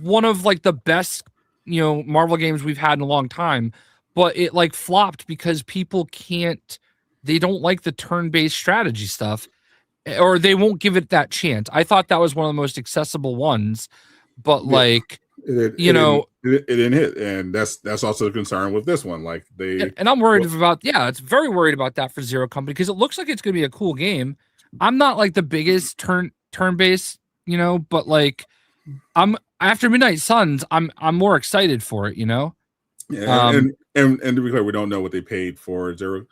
One of like the best Marvel games we've had in a long time. But it like flopped because people can't. They don't like the turn based strategy stuff, or they won't give it that chance. I thought that was one of the most accessible ones, but Yeah, like it you didn't know, it didn't hit, and that's also a concern with this one. Like and I'm worried well, about it's very worried about that for Zero Company because it looks like it's gonna be a cool game. I'm not like the biggest turn based, but like I'm after Midnight Suns, I'm more excited for it, yeah, Um, and to be clear, we don't know what they paid for Zero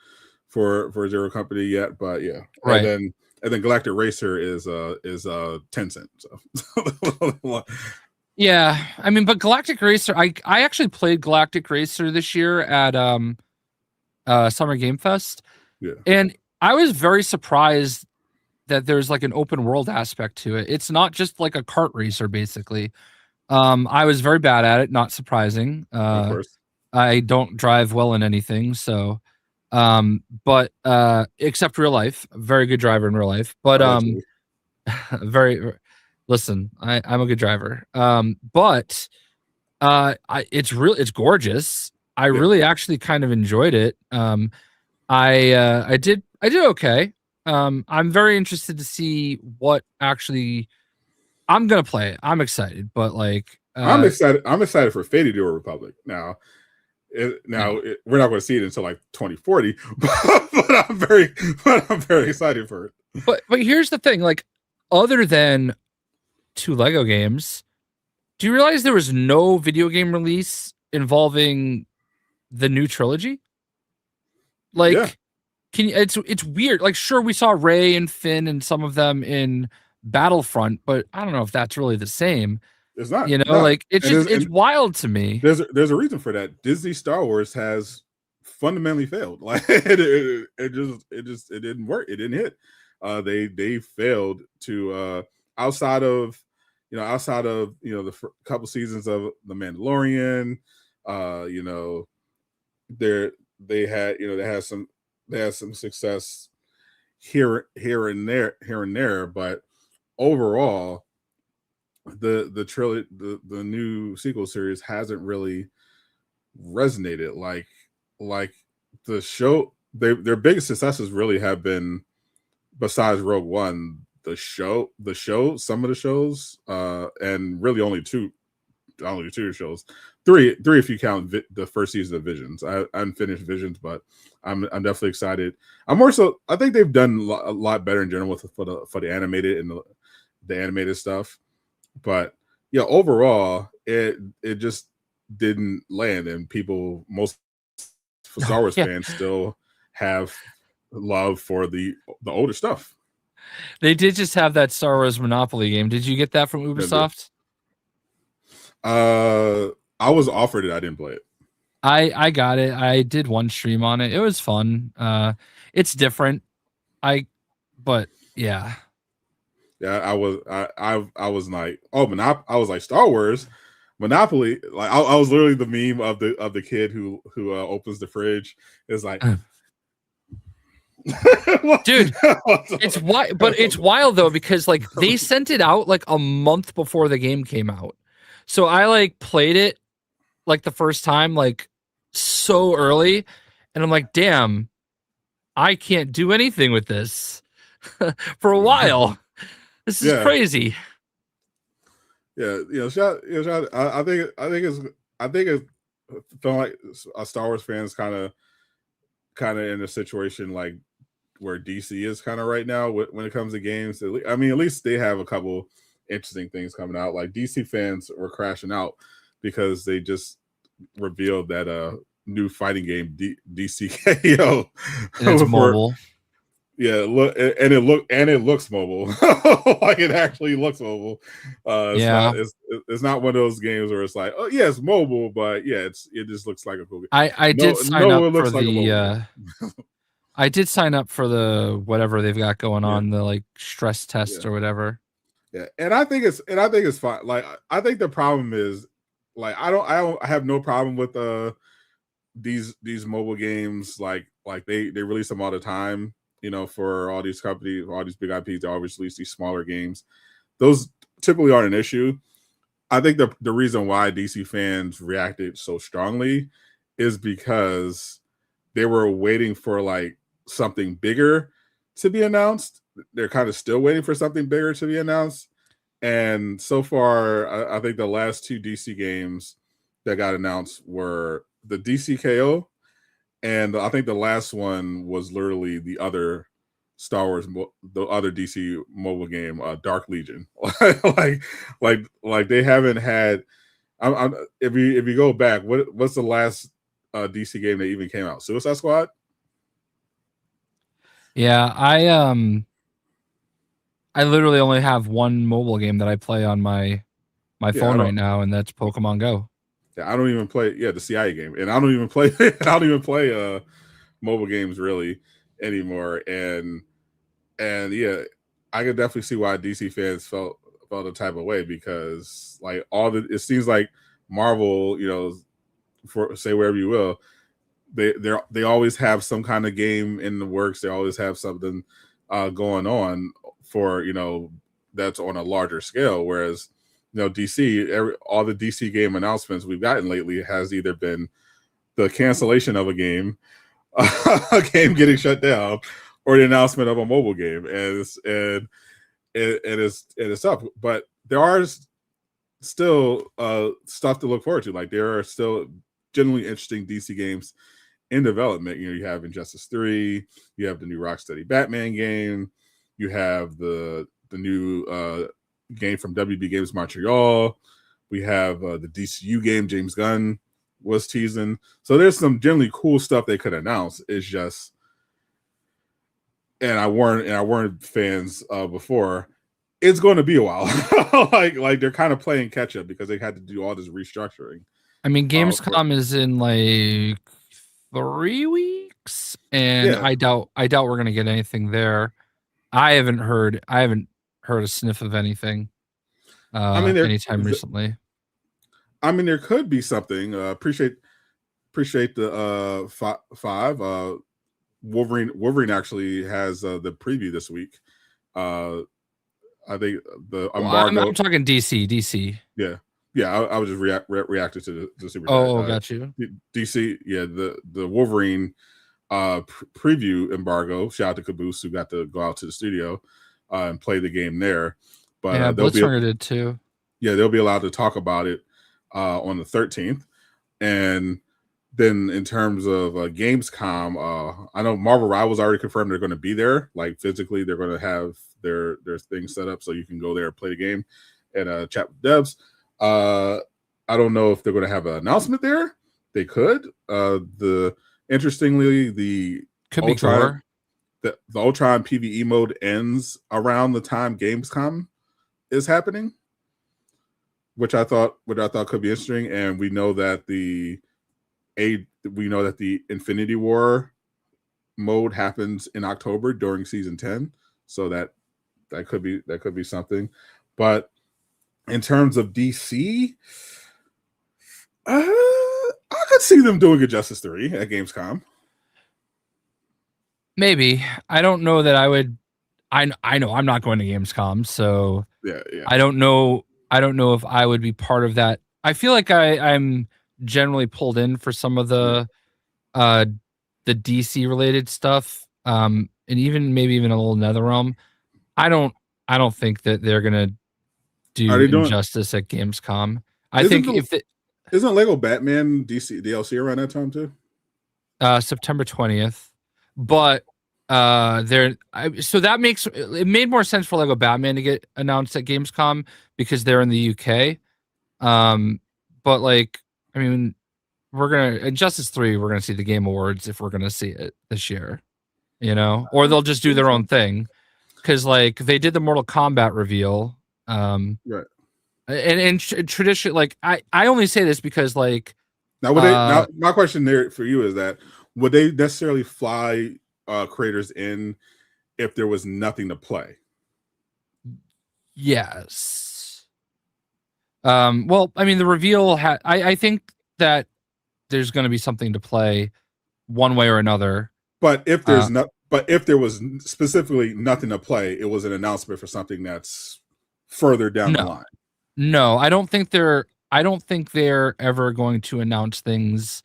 Company yet, but yeah, right. and then Galactic Racer is Tencent. So Yeah. I mean, but Galactic Racer, I actually played Galactic Racer this year at Summer Game Fest, yeah, and I was very surprised that there's like an open world aspect to it. It's not just like a kart racer, basically. I was very bad at it, not surprising. of course, I don't drive well in anything, so but except real life, very good driver in real life. But allegedly, very listen, I'm a good driver. But it's gorgeous. I yeah. really actually kind of enjoyed it. I did okay. I'm very interested to see what actually I'm gonna play it. I'm excited, but like I'm excited. I'm excited for Fate to a Republic now. yeah. We're not going to see it until like 2040, but I'm very excited for it. But here's the thing, like other than two Lego games, do you realize there was no video game release involving the new trilogy? Yeah, Like, it's weird. Like, sure, we saw Ray and Finn and some of them in Battlefront, but I don't know if that's really the same. it's not. No, Like it's and just it's wild to me. there's a reason for that. Disney Star Wars has fundamentally failed. Like it didn't work. It didn't hit. They failed to outside of the couple seasons of The Mandalorian. You know, they had some success here and there, but overall the trilogy the new sequel series hasn't really resonated like the show. Their biggest successes really have been, besides Rogue One, some of the shows, and really only two shows, three if you count the first season of Visions. I haven't finished Visions, but I'm definitely excited. I'm more so. I think they've done a lot better in general for the animated and the animated stuff. But yeah, overall, it just didn't land, and most Star Wars Yeah, fans still have love for the older stuff. they did just have that Star Wars Monopoly game. Did you get that from Ubisoft? I was offered it. I didn't play it. I got it. I did one stream on it. It was fun. It's different. I but yeah. Yeah, I was like, oh, I was like Star Wars, Monopoly. Like I was literally the meme of the kid who opens the fridge. It's like, dude, it's why, but it's wild though because like they sent it out like a month before the game came out. So I like played it like the first time like so early, and I'm like, damn, I can't do anything with this for a while. This is yeah, crazy. yeah, shout. I think it's feeling like a Star Wars fans kind of in a situation like where DC is kind of right now when it comes to games. I mean, at least they have a couple interesting things coming out. Like DC fans were crashing out because they just revealed that new fighting game DCKO And it's for mobile. yeah, it looks mobile. Like it actually looks mobile. Yeah. It's not one of those games where it's like, oh yeah, it's mobile, but yeah, it just looks like a cool game. I did sign No, up it for looks like a the mobile game. I did sign up for the whatever they've got going Yeah, on, the like stress test yeah, or whatever. yeah. And I think it's fine. Like I think the problem is like I have no problem with these mobile games. Like they release them all the time. For all these companies, all these big IPs, they always release these smaller games. Those typically aren't an issue. I think the reason why DC fans reacted so strongly is because they were waiting for like something bigger to be announced. They're kind of still waiting for something bigger to be announced. And so far, I think the last two DC games that got announced were the DCKO, and I think the last one was literally the other Star Wars, the other DC mobile game, Dark Legion. like, like they haven't had. If you go back, what's the last DC game that even came out? Suicide Squad. Yeah, I literally only have one mobile game that I play on my Yeah, I phone right don't. now, and that's Pokemon Go. Yeah, I don't even play. Yeah, the CIA game, and I don't even play. I don't even play mobile games really anymore. And yeah, I could definitely see why DC fans felt a type of way because like it seems like Marvel, for say wherever you will, they always have some kind of game in the works. They always have something going on for that's on a larger scale. Whereas DC, all the DC game announcements we've gotten lately has either been the cancellation of a game, a game getting shut down, or the announcement of a mobile game, and it's up. But there are still stuff to look forward to. Like there are still genuinely interesting DC games in development. You have Injustice 3, you have the new Rocksteady Batman game, you have the new game from WB Games Montreal, we have the DCU game James Gunn was teasing. So there's some generally cool stuff they could announce. It's just, and I warned fans before, it's going to be a while. like they're kind of playing catch up because they had to do all this restructuring. I mean, For Gamescom is in like 3 weeks, and yeah, I doubt we're gonna get anything there. I haven't heard a sniff of anything I mean there, anytime recently. there could be something. Appreciate the five. Wolverine actually has the preview this week. Uh, I think the Well, embargo. I'm talking DC. Yeah, yeah. I was just reacted to the super chat. Oh, got you. DC. Yeah, the Wolverine preview embargo. Shout out to Caboose who got to go out to the studio and play the game there. But Yeah, Blitzringer did too. Yeah, they'll be allowed to talk about it on the 13th. And then in terms of Gamescom, I know Marvel Rivals already confirmed they're going to be there. Like physically, they're going to have their things set up so you can go there and play the game and chat with devs. I don't know if they're going to have an announcement there. They could. Interestingly, the Could Ultron, be the Ultron PVE mode ends around the time Gamescom is happening, which I thought could be interesting. And we know that the Infinity War mode happens in October during season 10, so that could be something. But in terms of DC, I could see them doing a Justice 3 at Gamescom. Maybe. I don't know that I would. I know I'm not going to Gamescom, so Yeah. I don't know if I would be part of that. I feel like I'm generally pulled in for some of the DC related stuff, and maybe even a little NetherRealm. I don't think that they're gonna do Injustice at Gamescom. I think isn't Lego Batman DC DLC around that time too? September 20th, but so that makes it made more sense for Lego Batman to get announced at Gamescom because they're in the UK. But like, I mean, we're gonna Injustice 3, we're gonna see the Game Awards if we're gonna see it this year, or they'll just do their own thing because like they did the Mortal Kombat reveal. Right. And tradition, like I only say this because like now my question there for you is that would they necessarily fly creators in if there was nothing to play. Yes. Well, I mean, the reveal I think that there's going to be something to play one way or another. But if there's but if there was specifically nothing to play, it was an announcement for something that's further down the line. No, I don't think they're ever going to announce things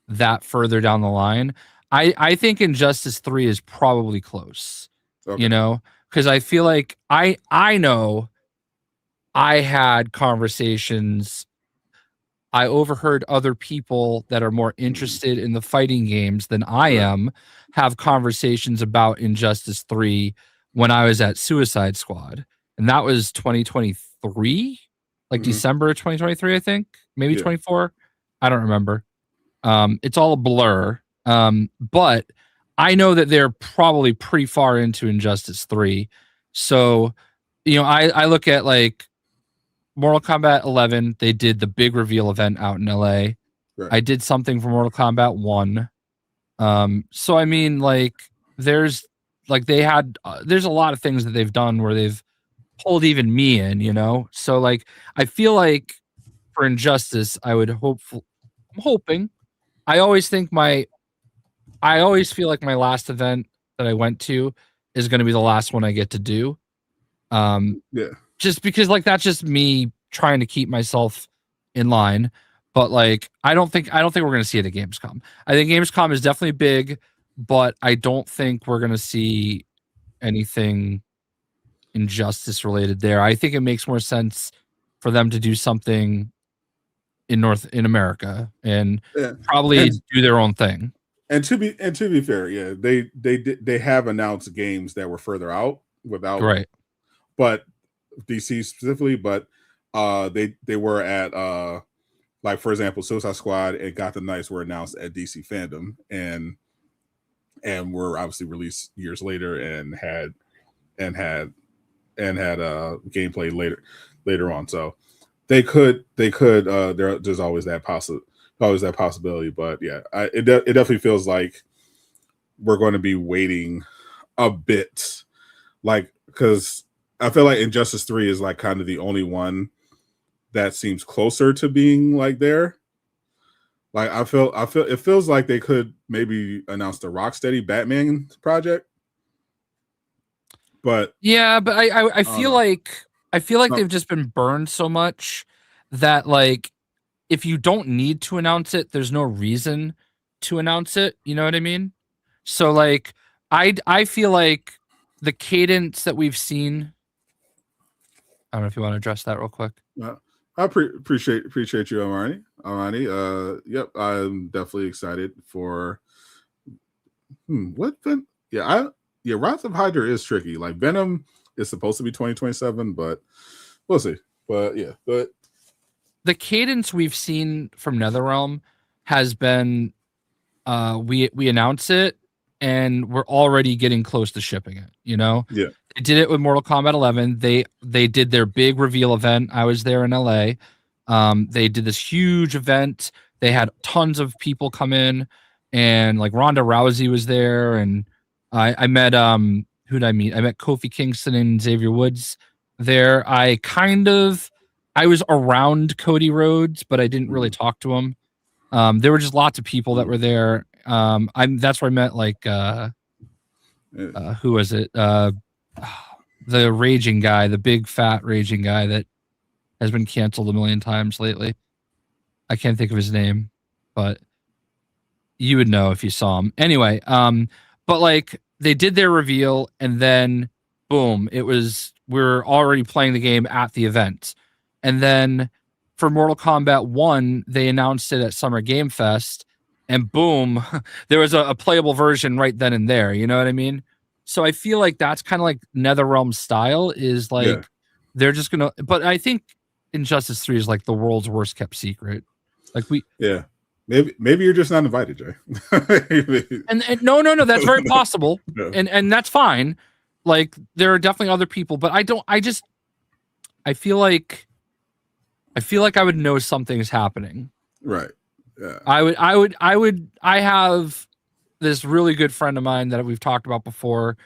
that further down the line. I think Injustice 3 is probably close. Okay. You know, because I feel like I know I had conversations. I overheard other people that are more interested in the fighting games than I am have conversations about Injustice 3 when I was at Suicide Squad. And that was 2023, like December 2023, I think, maybe 24. I don't remember. It's all a blur. But I know that they're probably pretty far into Injustice 3. So, you know, I look at like Mortal Kombat 11, they did the big reveal event out in LA. Right. I did something for Mortal Kombat 1. So I mean, like, there's a lot of things that they've done where they've pulled even me in, you know? So like, I feel like for Injustice, I'm hoping. I always feel like my last event that I went to is going to be the last one I get to do. Just because like that's just me trying to keep myself in line. But like I don't think we're going to see it at Gamescom. I think Gamescom is definitely big, but I don't think we're going to see anything Injustice related there. I think it makes more sense for them to do something in America and probably do their own thing. And to be fair, yeah, they have announced games that were further out without but DC specifically, but they were at like for example, Suicide Squad and Gotham Knights were announced at DC Fandom and were obviously released years later and had gameplay later on. So they could there's always that possibility, but yeah, it definitely feels like we're going to be waiting a bit, like because I feel like Injustice 3 is like kind of the only one that seems closer to being like there. Like I feel it feels like they could maybe announce the Rocksteady Batman project. But yeah, but I feel like they've just been burned so much that like if you don't need to announce it, there's no reason to announce it. You know what I mean? So like I feel like the cadence that we've seen. I don't know if you want to address that real quick. I appreciate you, Armani. Yep, I'm definitely excited for what then? Yeah, Wrath of Hydra is tricky. Like Venom is supposed to be 2027, but we'll see. But yeah, but the cadence we've seen from NetherRealm has been we announce it and we're already getting close to shipping it, you know? Yeah. They did it with Mortal Kombat 11. They did their big reveal event. I was there in LA. They did this huge event. They had tons of people come in and like Ronda Rousey was there and I met who did I meet? I met Kofi Kingston and Xavier Woods there. I was around Cody Rhodes, but I didn't really talk to him. There were just lots of people that were there. That's where I met like who was it? The raging guy, the big fat raging guy that has been canceled a million times lately. I can't think of his name, but you would know if you saw him. Anyway, but like they did their reveal and then boom, we're already playing the game at the event. And then for Mortal Kombat 1, they announced it at Summer Game Fest and boom, there was a playable version right then and there. You know what I mean? So I feel like that's kind of like NetherRealm style is like they're just going to, but I think Injustice 3 is like the world's worst kept secret. Like maybe you're just not invited, Jay. and no, that's very possible. No. And that's fine. Like there are definitely other people, but I feel like I would know something's happening. Right. Yeah. I have this really good friend of mine that we've talked about before,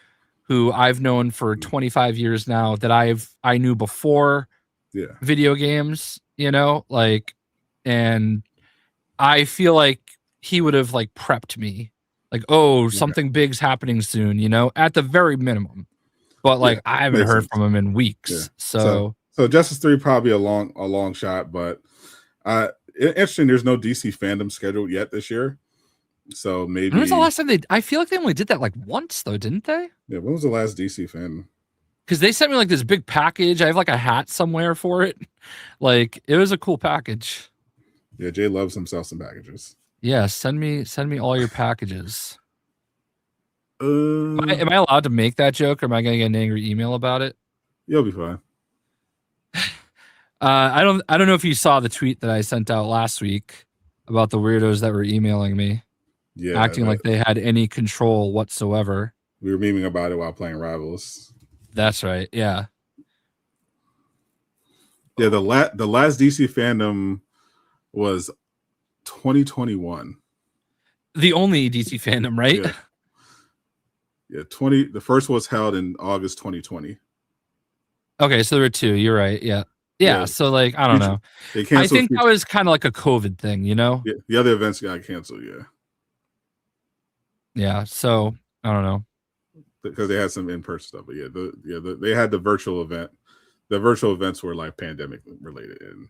who I've known for 25 years now, that I knew before Yeah. video games, like, and I feel like he would have like prepped me, like, oh, Okay. something big's happening soon, at the very minimum. But Yeah. like, I haven't Makes heard sense. from him in Yeah. weeks. So Justice 3 probably a long shot, but interesting. There's no DC fandom scheduled yet this year, so maybe. When was the last time I feel like they only did that like once though, didn't they? Yeah. When was the last DC fandom? Because they sent me like this big package. I have like a hat somewhere for it. Like, it was a cool package. Yeah, Jay loves himself some packages. Yeah, send me all your packages. Uh, Am I allowed to make that joke, or am I gonna get an angry email about it? You'll be fine. I don't know if you saw the tweet that I sent out last week about the weirdos that were emailing me, Yeah, acting like they had any control whatsoever. we were memeing about it while playing Rivals. That's right. Yeah. Yeah, the last DC fandom was 2021. The only DC fandom, right? Yeah. Yeah, the first was held in August 2020. Okay, so there were two. You're right. Yeah. Yeah. So like, I don't know. They canceled. I think that was kind of like a COVID thing, Yeah, the other events got canceled. Yeah. Yeah. So I don't know. Because they had some in-person stuff, but they had the virtual event. The virtual events were like pandemic related, and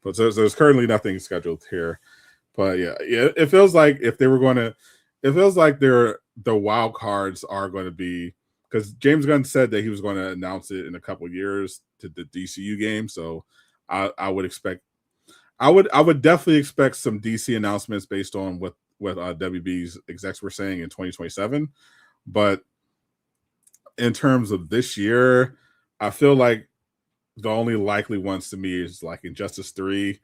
but so there's currently nothing scheduled here. But it feels like if they were going to, it feels like the wild cards are going to be, because James Gunn said that he was going to announce it in a couple of years to the DCU game. So I would expect, I would definitely expect some DC announcements based on what WB's execs were saying in 2027. But in terms of this year, I feel like the only likely ones to me is like Injustice 3,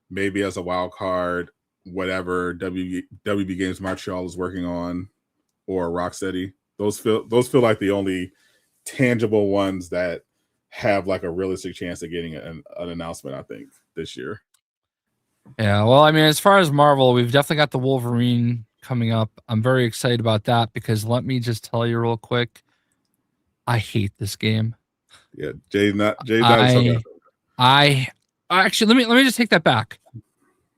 maybe as a wild card, whatever WB Games Montreal is working on, or Rocksteady. Those feel like the only tangible ones that have like a realistic chance of getting an announcement, I think, this year. Yeah, well, I mean, as far as Marvel, we've definitely got the Wolverine coming up. I'm very excited about that because let me just tell you real quick, I hate this game. Yeah, Jay not I actually let me just take that back.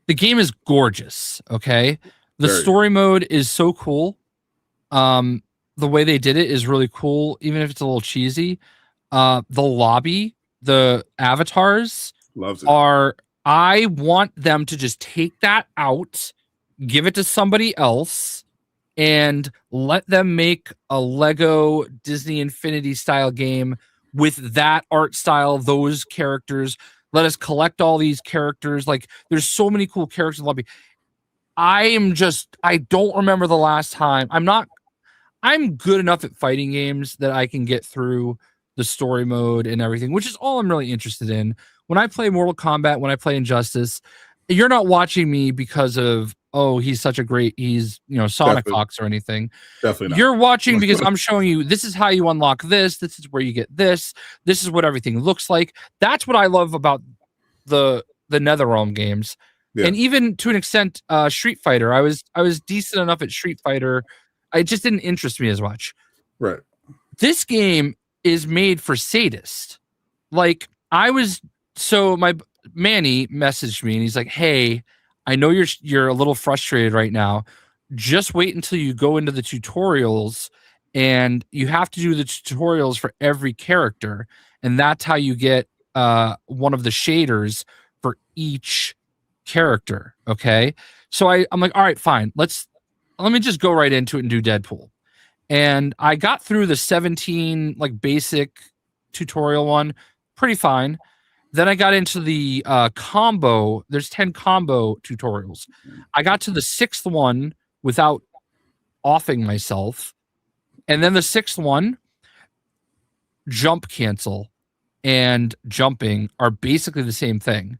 The game is gorgeous, okay? The story mode is so cool. The way they did it is really cool, even if it's a little cheesy. The lobby, the avatars are, I want them to just take that out, give it to somebody else, and let them make a Lego Disney Infinity style game with that art style, those characters. Let us collect all these characters. Like, there's so many cool characters in the lobby. I don't remember the last time. I'm good enough at fighting games that I can get through the story mode and everything, which is all I'm really interested in. When I play Mortal Kombat, when I play Injustice, you're not watching me because of, oh, he's Sonic Fox or anything. Definitely not. You're watching because I'm showing you, this is how you unlock this. This is where you get this. This is what everything looks like. That's what I love about the NetherRealm games. Yeah. And even to an extent, Street Fighter. I was decent enough at Street Fighter. It just didn't interest me as much. Right. This game is made for sadists. Like, my Manny messaged me and he's like, "Hey, I know you're a little frustrated right now. Just wait until you go into the tutorials, and you have to do the tutorials for every character, and that's how you get one of the shaders for each character." Okay, so I'm like, all right, fine. Let me just go right into it and do Deadpool. And I got through the 17 like basic tutorial one pretty fine. Then I got into the combo. There's 10 combo tutorials. I got to the 6th one without offing myself. And then the 6th one, jump cancel and jumping are basically the same thing.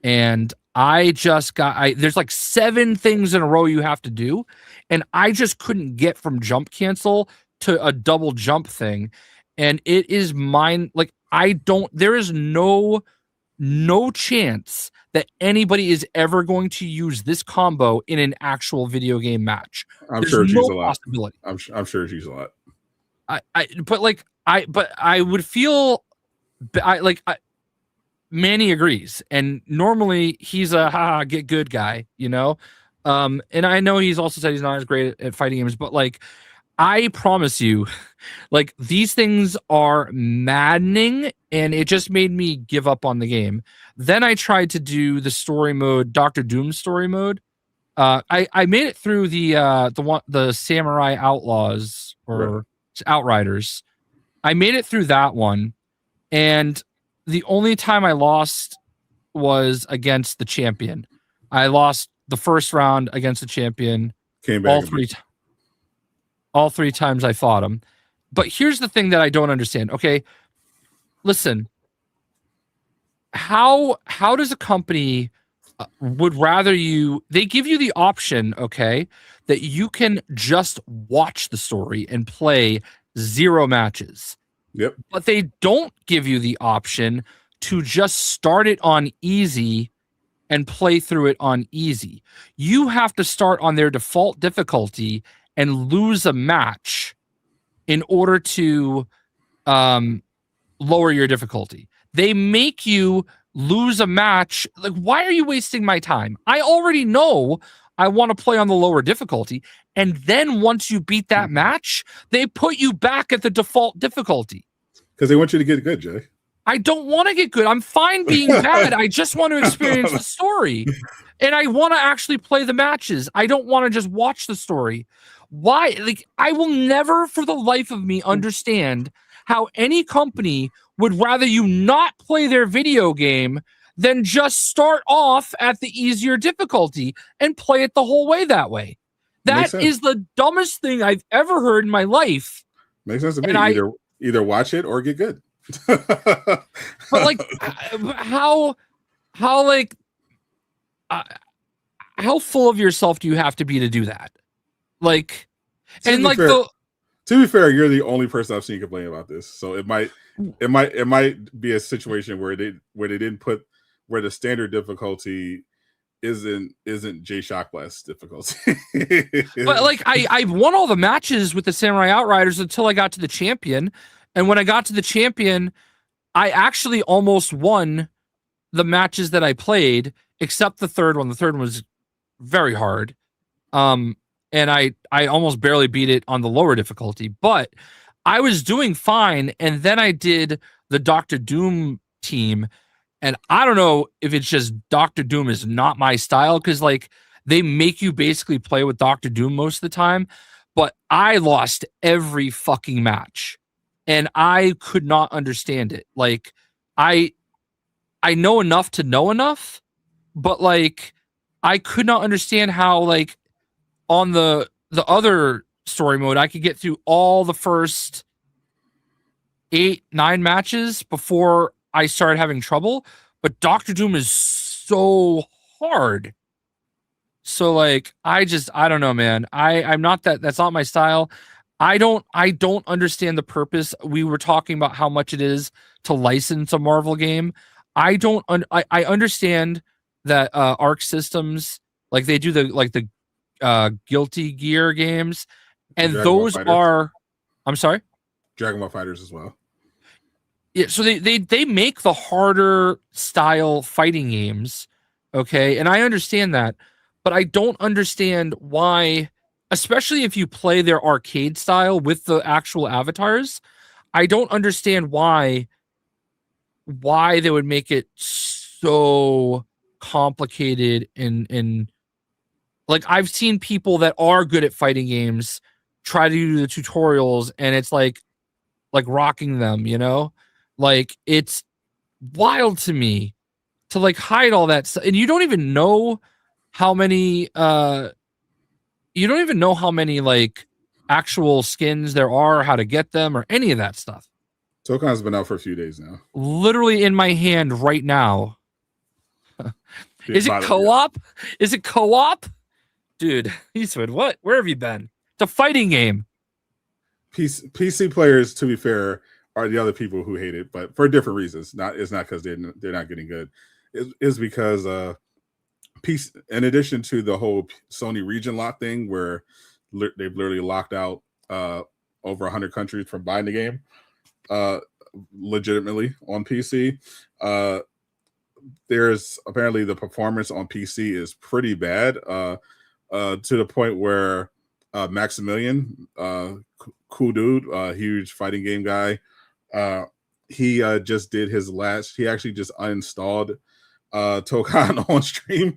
And there's like 7 things in a row you have to do. And I just couldn't get from jump cancel to a double jump thing. And it is there is no chance that anybody is ever going to use this combo in an actual video game match. I'm There's sure she's no a lot. possibility. I'm sure she's a lot. But I would feel Manny agrees, and normally he's a get good guy, you know. And I know he's also said he's not as great at fighting games, but like I promise you, like these things are maddening, and it just made me give up on the game. Then I tried to do the story mode, Doctor Doom story mode. I made it through the Samurai Outlaws or Outriders. I made it through that one, and the only time I lost was against the champion. I lost the first round against the champion. Came back all three times I fought him. But here's the thing that I don't understand. Okay, listen. How does a company would rather they give you the option, okay, that you can just watch the story and play 0 matches. Yep. But they don't give you the option to just start it on easy and play through it on easy. You have to start on their default difficulty and lose a match in order to lower your difficulty. They make you lose a match. Like, why are you wasting my time? I already know I want to play on the lower difficulty. And then once you beat that match, they put you back at the default difficulty. Because they want you to get good, Jay. I don't want to get good. I'm fine being bad. I just want to experience the story. And I want to actually play the matches. I don't want to just watch the story. Why? Like, I will never for the life of me understand how any company would rather you not play their video game than just start off at the easier difficulty and play it the whole way that way. That is the dumbest thing I've ever heard in my life. Makes sense to me. Either watch it or get good. But like, how full of yourself do you have to be to do that? Like, and like to be fair, you're the only person I've seen complain about this. So it might be a situation where they didn't put where the standard difficulty isn't jayshokckblast difficulty. But like I won all the matches with the Samurai Outriders until I got to the champion. And when I got to the champion, I actually almost won the matches that I played, except the third one. The third one was very hard. And I almost barely beat it on the lower difficulty, but I was doing fine. And then I did the Doctor Doom team. And I don't know if it's just Doctor Doom is not my style, because like they make you basically play with Doctor Doom most of the time. But I lost every fucking match. And I could not understand it. Like, I know enough to know enough, but like, I could not understand how like on the other story mode I could get through all the first 8-9 matches before I started having trouble. But Doctor Doom is so hard. So like, I don't know, man. I'm not that's not my style. I don't understand the purpose. We were talking about how much it is to license a Marvel game. I understand that Arc Systems, like they do the Guilty Gear games, and those are, I'm sorry, Dragon Ball Fighters as well. Yeah, so they make the harder style fighting games, okay, and I understand that, but I don't understand why. Especially if you play their arcade style with the actual avatars, I don't understand why they would make it so complicated and like I've seen people that are good at fighting games try to do the tutorials and it's like rocking them, you know? Like it's wild to me to like hide all that stuff. And you don't even know how many like actual skins there are, how to get them, or any of that stuff. Tokon's been out for a few days now. Literally in my hand right now. Is it co-op? Is it co-op? Dude, Eastwood, what? Where have you been? It's a fighting game. PC players, to be fair, are the other people who hate it, but for different reasons. It's not because they're not getting good. is because piece in addition to the whole Sony region lock thing where they've literally locked out over 100 countries from buying the game legitimately on PC. There's apparently the performance on PC is pretty bad to the point where Maximilian, cool dude, huge fighting game guy, he just did his last. He actually just uninstalled Tokon on stream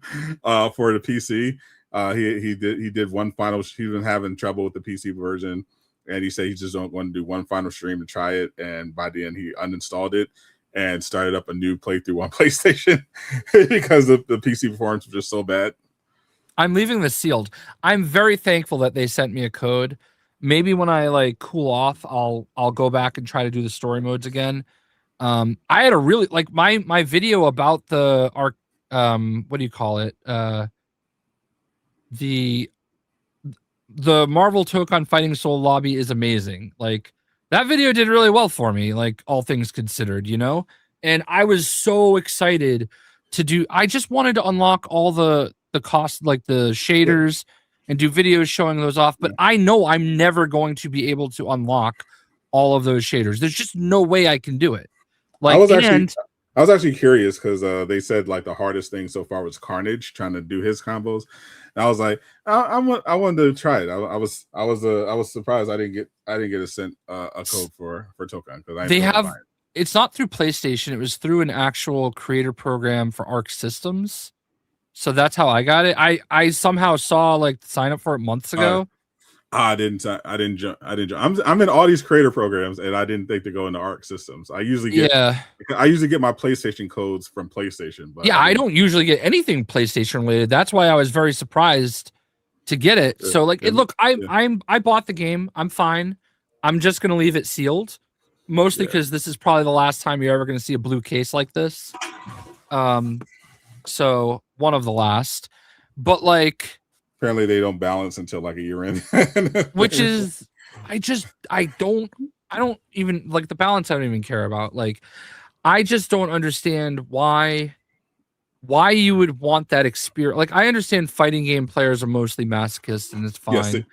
for the PC. He did one final. He's been having trouble with the PC version, and he said he just don't want to do one final stream to try it. And by the end, he uninstalled it and started up a new playthrough on PlayStation because the PC performance was just so bad. I'm leaving this sealed. I'm very thankful that they sent me a code. Maybe when I like cool off, I'll go back and try to do the story modes again. I had a really like my video about the arc. What do you call it? The Marvel Tokon Fighting Soul lobby is amazing. Like that video did really well for me, like all things considered, you know? And I was so excited to do. I just wanted to unlock all the cost, like the shaders, and do videos showing those off. But I know I'm never going to be able to unlock all of those shaders. There's just no way I can do it. Like, I was actually curious because they said like the hardest thing so far was Carnage trying to do his combos. And I was like, I wanted to try it. I was surprised I didn't get a sent a code for Tokon because they have. It's not through PlayStation. It was through an actual creator program for Arc Systems. So that's how I got it. I somehow saw like sign up for it months ago. I didn't jump. I'm in all these creator programs, and I didn't think to go into Arc Systems. I usually get my PlayStation codes from PlayStation. But I don't usually get anything PlayStation related. That's why I was very surprised to get it. So like, I bought the game. I'm fine. I'm just gonna leave it sealed, mostly because this is probably the last time you're ever gonna see a blue case like this. So one of the last, but like apparently they don't balance until like a year in, which is I don't even like the balance. I don't even care about. Like, I just don't understand why you would want that experience. Like, I understand fighting game players are mostly masochists, and it's fine.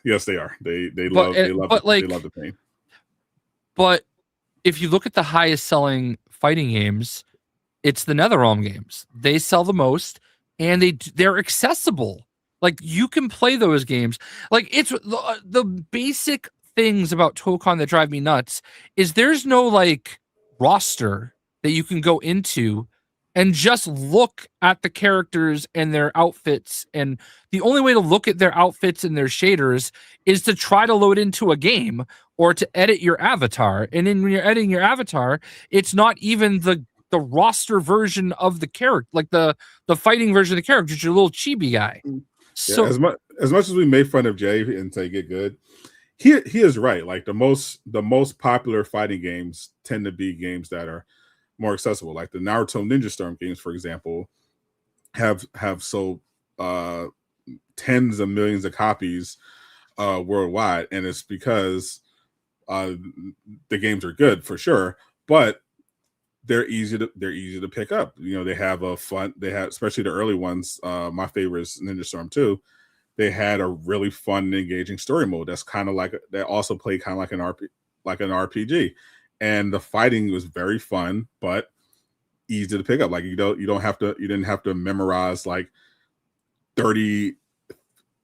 Yes, they are. They love the pain. But if you look at the highest selling fighting games, it's the NetherRealm games. They sell the most, and they're accessible. Like, you can play those games. Like, it's the basic things about Tokon that drive me nuts is there's no like roster that you can go into and just look at the characters and their outfits. And the only way to look at their outfits and their shaders is to try to load into a game or to edit your avatar. And then when you're editing your avatar, it's not even the roster version of the character, like the fighting version of the character, just your little chibi guy. So as much as we made fun of Jay and say get good, he is right. Like the most popular fighting games tend to be games that are more accessible. Like the Naruto Ninja Storm games, for example, have sold tens of millions of copies worldwide, and it's because the games are good for sure, but they're easy to pick up. You know, they have especially the early ones. My favorite is Ninja Storm 2. They had a really fun and engaging story mode that's kind of like that also played kind of like an RPG. And the fighting was very fun, but easy to pick up. Like you didn't have to memorize like 30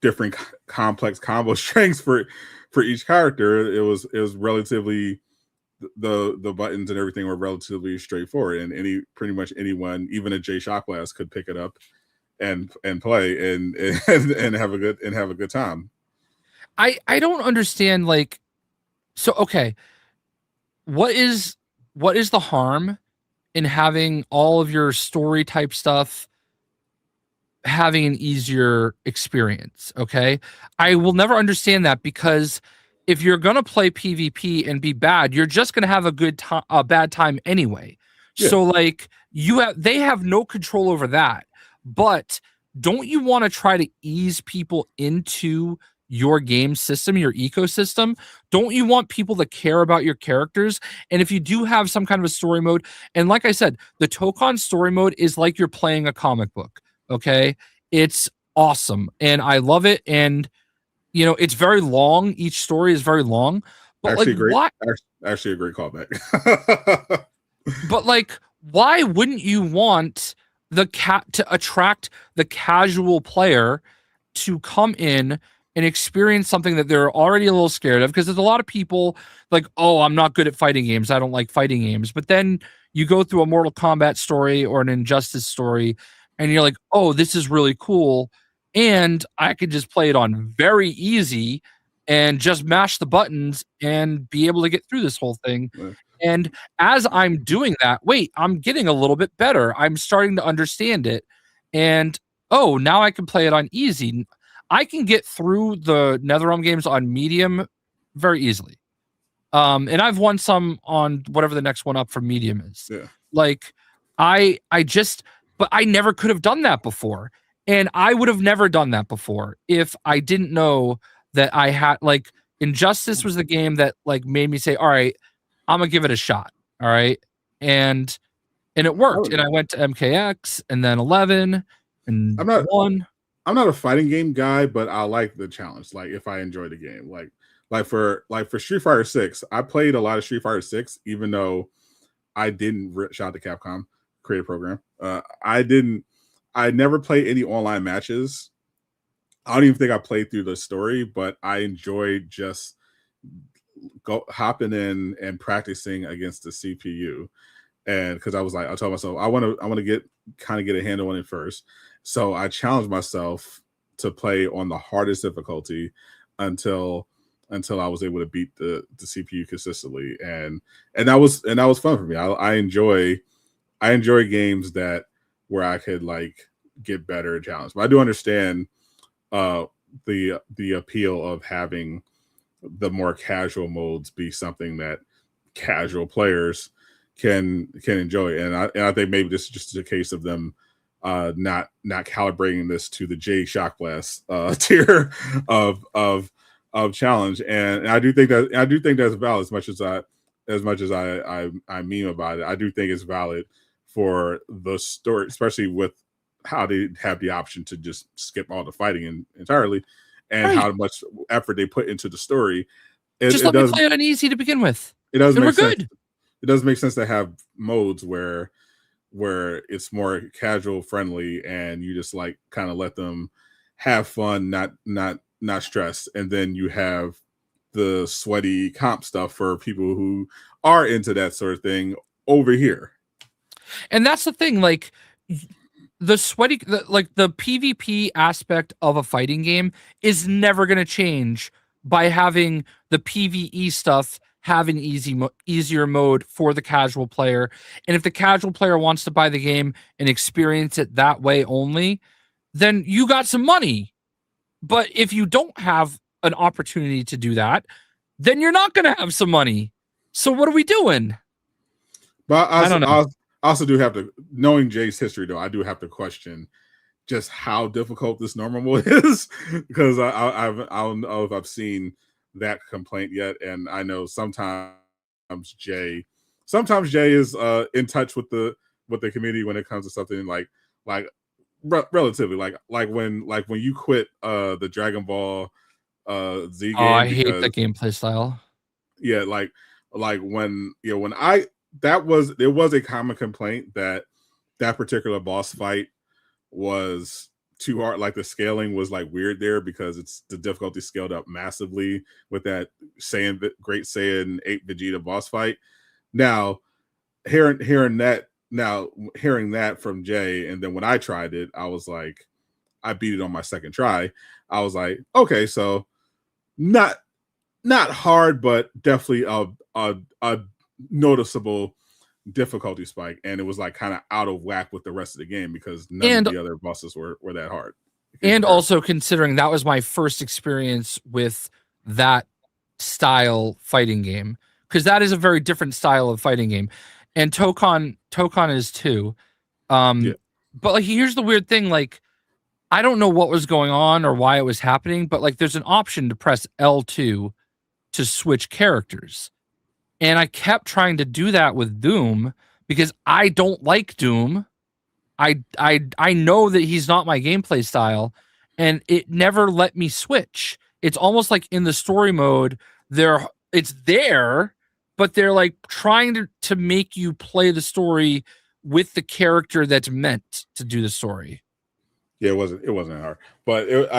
different complex combo strings for each character. It was relatively the buttons and everything were relatively straightforward, and pretty much anyone, even a jayshokckblast, could pick it up and play and have a good time. I don't understand, like, so okay, what is the harm in having all of your story type stuff having an easier experience? Okay, I will never understand that, because if you're gonna play PvP and be bad, you're just gonna have a bad time anyway. Yeah. So like they have no control over that. But don't you want to try to ease people into your game system, your ecosystem? Don't you want people to care about your characters? And if you do have some kind of a story mode, and like I said, the Tokon story mode is like you're playing a comic book. Okay. It's awesome. And I love it. And it's very long. Each story is very long. But like Actually, great. why Actually, a great callback. but like why wouldn't you want the cat to attract the casual player to come in and experience something that they're already a little scared of? Because there's a lot of people like, oh, I'm not good at fighting games. I don't like fighting games. But then you go through a Mortal Kombat story or an Injustice story, and you're like, oh, this is really cool. And I could just play it on very easy and just mash the buttons and be able to get through this whole thing. And as I'm doing that, wait, I'm getting a little bit better. I'm starting to understand it. And oh, now I can play it on easy. I can get through the NetherRealm games on medium very easily. And I've won some on whatever the next one up from medium is. Yeah. Like but I never could have done that before. And I would have never done that before if I didn't know that I had like Injustice was the game that like made me say, all right, I'm gonna give it a shot. All right. And it worked. And I went to MKX and then 11 and I'm not 1. I'm not a fighting game guy, but I like the challenge. Like if I enjoy the game, like for Street Fighter 6, I played a lot of Street Fighter 6, even though I didn't shout out to Capcom creative program. I never played any online matches. I don't even think I played through the story, but I enjoyed just hopping in and practicing against the CPU. And because I told myself I want to get a handle on it first. So I challenged myself to play on the hardest difficulty until I was able to beat the CPU consistently, and that was fun for me. I enjoy games where I could like get better and challenge. But I do understand the appeal of having the more casual modes be something that casual players can enjoy, and I think maybe this is just a case of them not calibrating this to the jayshokckblast tier of challenge, and I do think that's valid as much as I meme about it. I do think it's valid for the story, especially with how they have the option to just skip all the fighting entirely, and how much effort they put into the story. Just let me play it on easy to begin with. It does make sense. Good. It does make sense to have modes where it's more casual friendly, and you just like kind of let them have fun, not stress, and then you have the sweaty comp stuff for people who are into that sort of thing over here. And that's the thing, like the PvP aspect of a fighting game is never going to change by having the PvE stuff have an easier mode for the casual player. And if the casual player wants to buy the game and experience it that way only, then you got some money. But if you don't have an opportunity to do that, then you're not going to have some money. So what are we doing? But I don't know. I also do have to, knowing Jay's history though, I do have to question just how difficult this normal mode is, because I don't know if I've seen that complaint yet, and I know sometimes Jay is in touch with the community when it comes to something like relatively like when you quit the Dragon Ball Z game. I hate the gameplay style. Yeah, there was a common complaint that particular boss fight was too hard. Like the scaling was like weird there because the difficulty scaled up massively with that Great Saiyan 8 Vegeta boss fight. Now hearing that from Jay, and then when I tried it, I was like, I beat it on my second try. I was like, okay, so not hard, but definitely a noticeable difficulty spike, and it was like kind of out of whack with the rest of the game because none of the other bosses were that hard. And also considering that was my first experience with that style fighting game, because that is a very different style of fighting game, and Tokon is too. But like, here's the weird thing, like I don't know what was going on or why it was happening, but like there's an option to press L2 to switch characters. And I kept trying to do that with Doom because I don't like Doom. I know that he's not my gameplay style, and it never let me switch. It's almost like in the story mode, it's there, but they're like trying to make you play the story with the character that's meant to do the story. Yeah, it wasn't hard, but it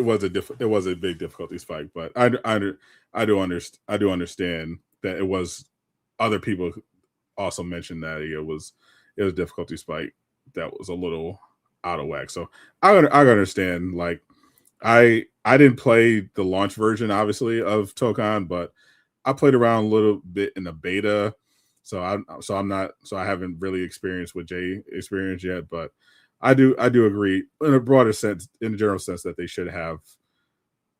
was it was a big difficulty spike. But I do understand that it was other people also mentioned that it was a difficulty spike that was a little out of whack. So I understand. Like I didn't play the launch version obviously of Tokon, but I played around a little bit in the beta. So I haven't really experienced what Jay experienced yet, but I do agree in a broader sense, in a general sense, that they should have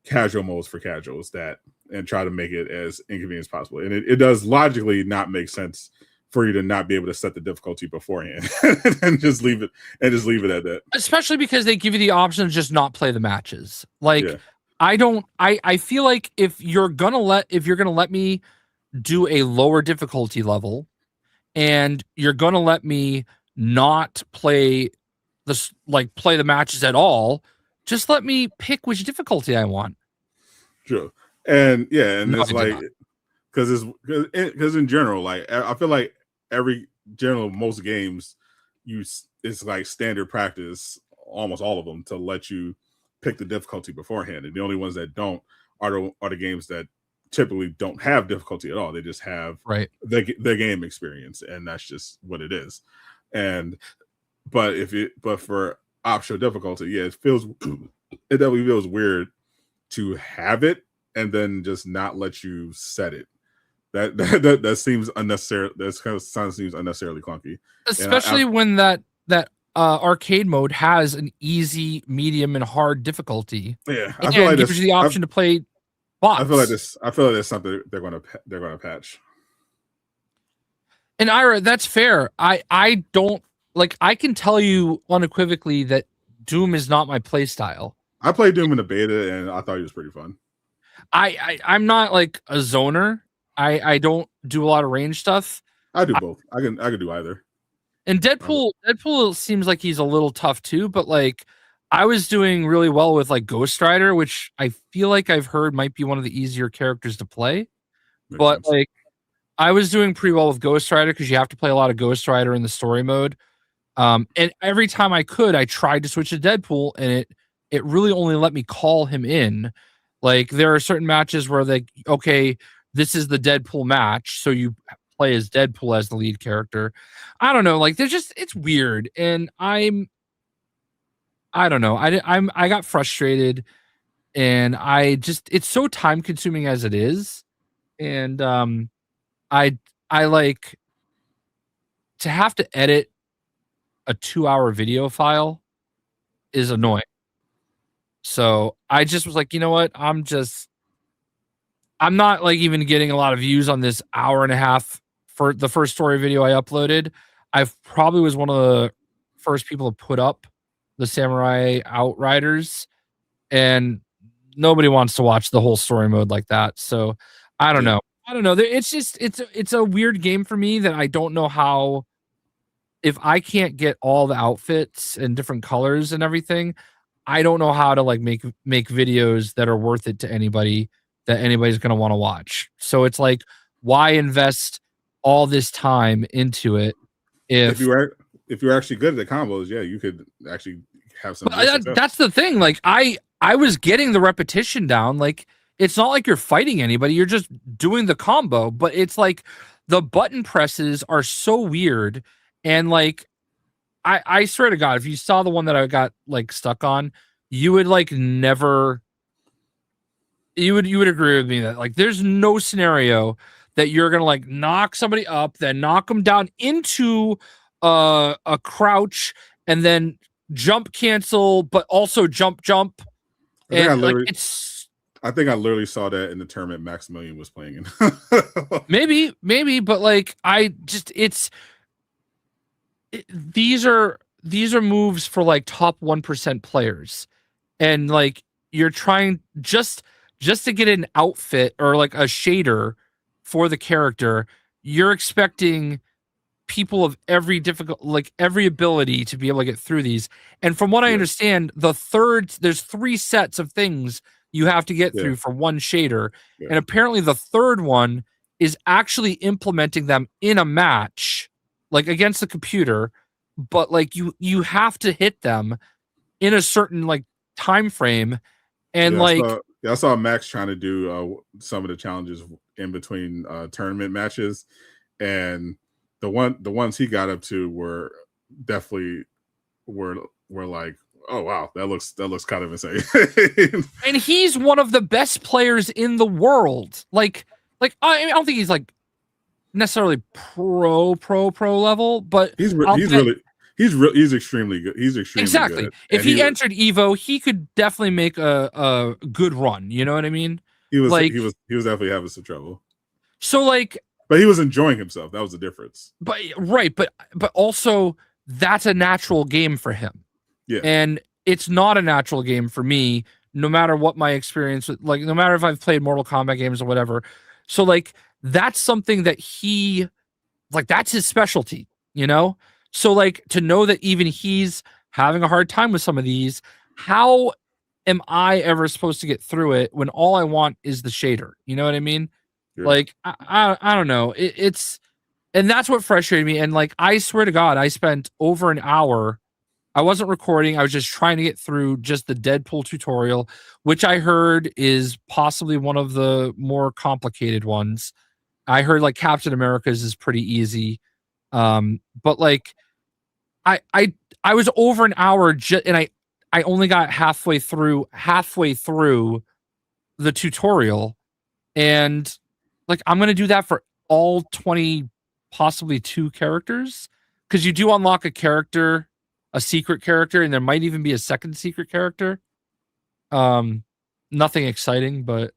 casual modes for casuals that and try to make it as inconvenient as possible. And it does logically not make sense for you to not be able to set the difficulty beforehand and just leave it at that. Especially because they give you the option to just not play the matches. Like Yeah. I feel like if you're gonna let me do a lower difficulty level and you're gonna let me not play play the matches at all, just let me pick which difficulty I want. True. And yeah, and No, it's I did like not. because in general, like I feel like most games it's like standard practice, almost all of them, to let you pick the difficulty beforehand. And the only ones that don't are the games that typically don't have difficulty at all. They just have Right. the game experience, and that's just what it is. And but for optional difficulty, yeah, it definitely feels weird to have it and then just not let you set it. That seems unnecessary. That kind of seems unnecessarily clunky, Especially when that arcade mode has an easy, medium, and hard difficulty, yeah, I feel and like gives you the option to play bots. I feel like there's something they're gonna patch. And Ira, that's fair. I don't like. I can tell you unequivocally that Doom is not my play style. I played Doom in the beta and I thought it was pretty fun. I'm not like a zoner. I don't do a lot of range stuff. I do both. I can do either. And Deadpool seems like he's a little tough too, but like I was doing really well with like Ghost Rider, which I feel like I've heard might be one of the easier characters to play. Makes But sense. like I was doing pretty well with Ghost Rider because you have to play a lot of Ghost Rider in the story mode. And every time I could, I tried to switch to Deadpool, and it really only let me call him in. Like there are certain matches where okay, this is the Deadpool match, so you play as Deadpool as the lead character. I don't know, like it's weird, and I don't know. I got frustrated, and it's so time consuming as it is, and I like to have to edit a 2-hour video file is annoying. So I just was like, you know what? I'm not like even getting a lot of views on this hour and a half for the first story video I uploaded. I probably was one of the first people to put up the Samurai Outriders, and nobody wants to watch the whole story mode like that. So I don't know. It's just it's a weird game for me that I don't know how. If I can't get all the outfits and different colors and everything, I don't know how to like make videos that are worth it to anybody that anybody's going to want to watch. So it's like, why invest all this time into it If you're actually good at the combos, yeah, you could actually have some. That's the thing. Like I was getting the repetition down. Like it's not like you're fighting anybody. You're just doing the combo, but it's like the button presses are so weird. And like, I swear to God, if you saw the one that I got like stuck on, you would like never. You would agree with me that like there's no scenario that you're gonna like knock somebody up, then knock them down into a crouch, and then jump cancel, but also jump. And like it's. I think I literally saw that in the tournament Maximilian was playing in. maybe, but like I just these are these are moves for like top 1% players, and like you're trying just to get an outfit or like a shader for the character. You're expecting people of every ability to be able to get through these. And from what I Yeah, understand, there's 3 sets of things you have to get yeah, through for one shader, yeah. and apparently the third one is actually implementing them in a match, like against the computer, but like you have to hit them in a certain like time frame, and Yeah, like I saw Max trying to do some of the challenges in between tournament matches, and the ones he got up to were definitely were were like, oh wow, that looks kind of insane. and he's one of the best players in the world. Like I don't think he's like necessarily pro level, but I'll He's bet really he's extremely good. He's extremely exactly. good, If and he entered Evo, he could definitely make a good run. You know what I mean? Like he was definitely having some trouble, so like but he was enjoying himself. That was the difference. but right, but also that's a natural game for him. Yeah, And it's not a natural game for me, no matter what my experience with, like no matter if I've played Mortal Kombat games or whatever. So like that's something that he like that's his specialty, you know? So like to know that even he's having a hard time with some of these, how am I ever supposed to get through it when all I want is the shader? You know what I mean? yeah. Like I don't know. It's and that's what frustrated me. And like I swear to God, I spent over an hour. I wasn't recording. I was just trying to get through just the Deadpool tutorial, which I heard is possibly one of the more complicated ones. I heard like Captain America's is pretty easy. But like I I I was over an hour and I only got halfway through the tutorial, and like I'm gonna do that for all 20, possibly 2 characters, because you do unlock a secret character, and there might even be a second secret character. Um, Nothing exciting, but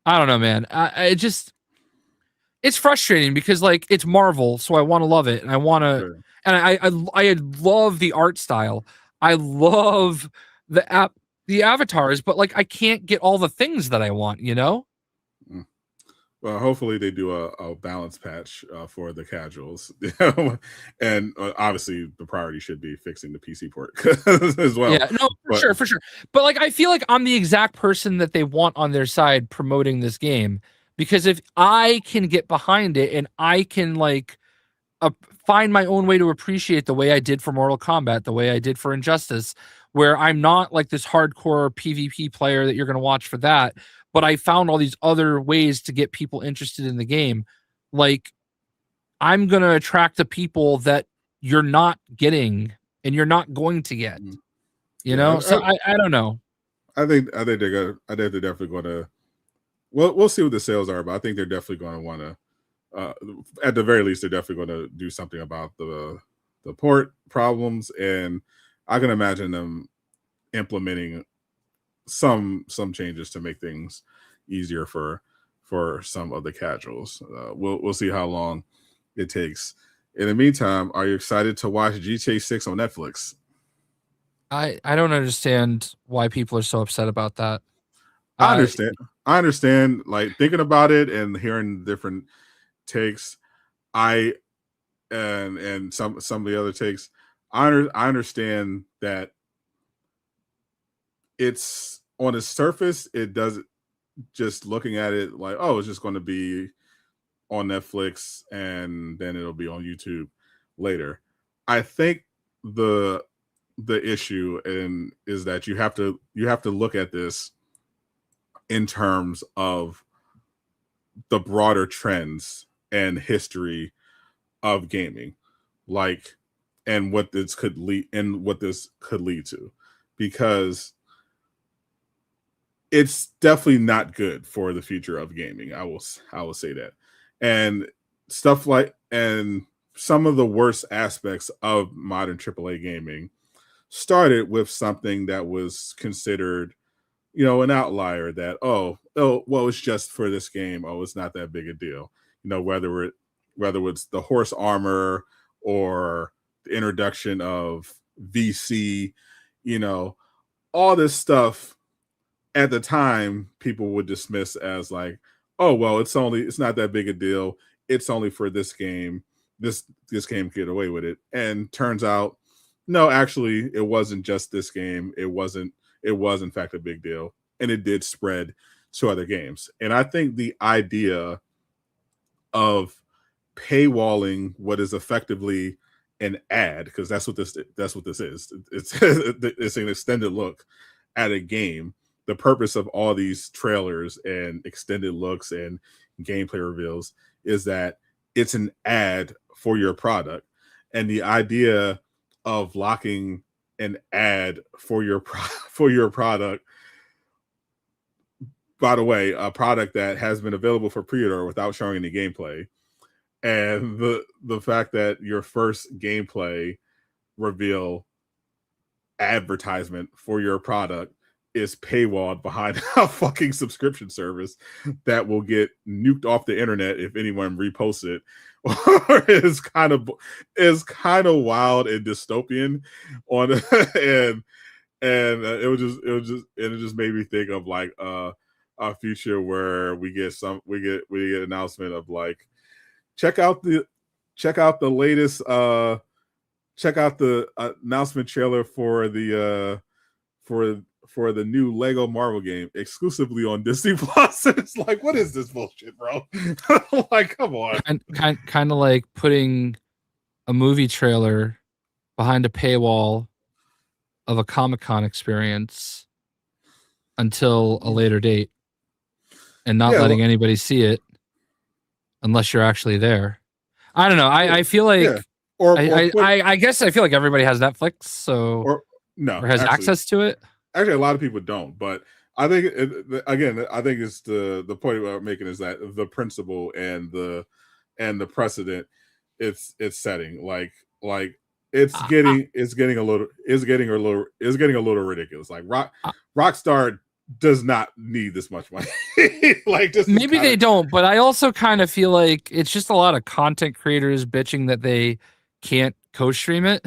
I don't know, man. I just it's frustrating because like it's Marvel, so I want to love it, and I want to, Sure. and I love the art style. I love the avatars, but like I can't get all the things that I want, you know? Mm. Well, hopefully they do a balance patch for the casuals, and obviously the priority should be fixing the PC port as well. Yeah, no, But for sure. But like I feel like I'm the exact person that they want on their side promoting this game, because if I can get behind it and I can like uh, find my own way to appreciate the way I did for Mortal Kombat, the way I did for Injustice, where I'm not like this hardcore PvP player that you're going to watch for that, but I found all these other ways to get people interested in the game. Like I'm going to attract the people that you're not getting and you're not going to get, mm, you yeah, know? So I don't know. I think they're gonna I think they're definitely going to. Well, we'll see what the sales are, but I think they're definitely going to want to. Uh, at the very least, they're definitely going to do something about the port problems, and I can imagine them implementing some changes to make things easier for some of the casuals. We'll see how long it takes. In the meantime, are you excited to watch GTA 6 on Netflix? I don't understand why people are so upset about that. I Uh understand. I understand. Like thinking about it and hearing different takes. I and some of the other takes. I understand that it's on the surface. It does just looking at it like, oh, it's just going to be on Netflix and then it'll be on YouTube later. I think the issue and is that you have to look at this in terms of the broader trends and history of gaming, like and what this could lead to, because it's definitely not good for the future of gaming. I will say that, and stuff like and some of the worst aspects of modern AAA gaming started with something that was considered, an outlier that well, it's just for this game. Oh, it's not that big a deal. Whether it's the horse armor or the introduction of VC, you know, all this stuff at the time people would dismiss as like, oh well, it's not that big a deal. It's only for this game. This game get away with it. And turns out, no, actually, it wasn't just this game. It was in fact a big deal. And it did spread to other games. And I think the idea of paywalling what is effectively an ad, because that's what this is. It's an extended look at a game. The purpose of all these trailers and extended looks and gameplay reveals is that it's an ad for your product. And the idea of locking an ad for your product, by the way, a product that has been available for pre-order without showing any gameplay, and the fact that your first gameplay reveal advertisement for your product is paywalled behind a fucking subscription service that will get nuked off the internet if anyone reposts it, is kind of wild and dystopian on and it just made me think of like a future where we get announcement of like, check out the latest check out the announcement trailer for the new Lego Marvel game exclusively on Disney Plus. And it's like, what is this bullshit, bro? Like, come on. And kind of like putting a movie trailer behind a paywall of a Comic-Con experience until a later date and not letting anybody see it unless you're actually there. I don't know. I feel like I guess I feel like everybody has Netflix, so or has access to it. Actually, a lot of people don't, but I think I think it's the point I'm making is that the principle and the precedent it's setting like it's getting a little ridiculous. Like Rockstar does not need this much money. Like, this maybe they don't, but I also kind of feel like it's just a lot of content creators bitching that they can't co-stream it,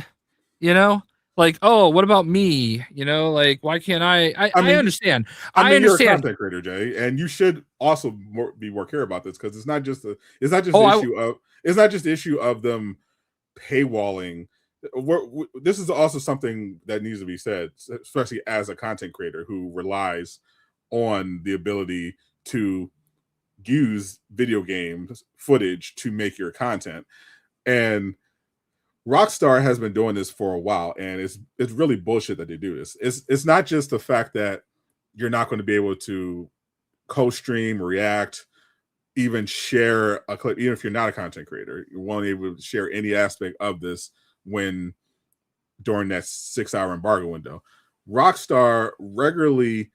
you know? Like, oh, what about me? You know, like, why can't I understand. I understand. You're a content creator, Jay, and you should also be more care about this, because it's not just the issue of them paywalling. This is also something that needs to be said, especially as a content creator who relies on the ability to use video games footage to make your content. And Rockstar has been doing this for a while, and it's really bullshit that they do this. It's not just the fact that you're not going to be able to co-stream, react, even share a clip, even if you're not a content creator. You won't be able to share any aspect of this during that 6-hour embargo window. Rockstar regularly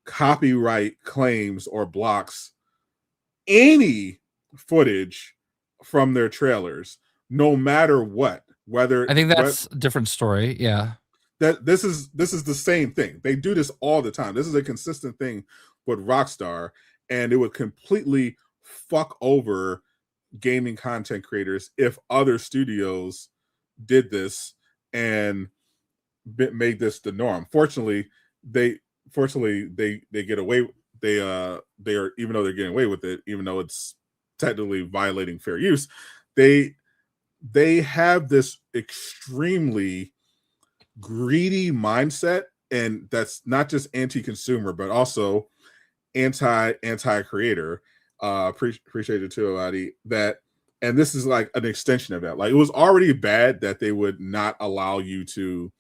copyright claims or blocks any footage from their trailers, no matter what. Whether I think that's a different story. Yeah. That this is the same thing. They do this all the time. This is a consistent thing with Rockstar, and it would completely fuck over gaming content creators if other studios did this and made this the norm. Fortunately, they get away. They are, even though they're getting away with it, even though it's technically violating fair use, they have this extremely greedy mindset, and that's not just anti-consumer but also anti-creator. Appreciate it too, Adi. And this is like an extension of that. Like, it was already bad that they would not allow you to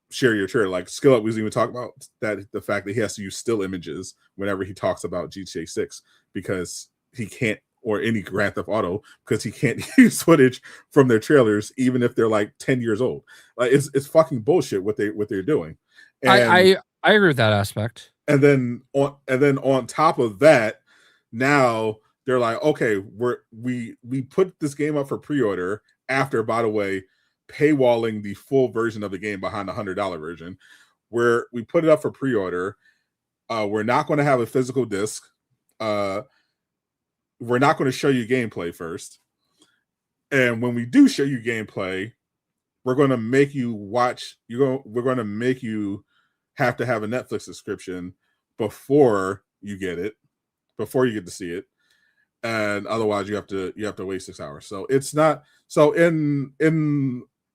share your trailer. Like, Skill Up was even talking about that, the fact that he has to use still images whenever he talks about GTA 6 because he can't, or any Grand Theft Auto, because he can't use footage from their trailers even if they're like 10 years old. Like, it's fucking bullshit what they're doing. And I agree with that aspect. And then on top of that, now they're like, okay, we put this game up for pre-order after, by the way, paywalling the full version of the game behind the $100 version, where we put it up for pre-order. We're not going to have a physical disc. We're not going to show you gameplay first. And when we do show you gameplay, we're going to make you watch. We're going to make you have to have a Netflix subscription before you get it, before you get to see it, and otherwise you have to wait 6 hours. So it's not so in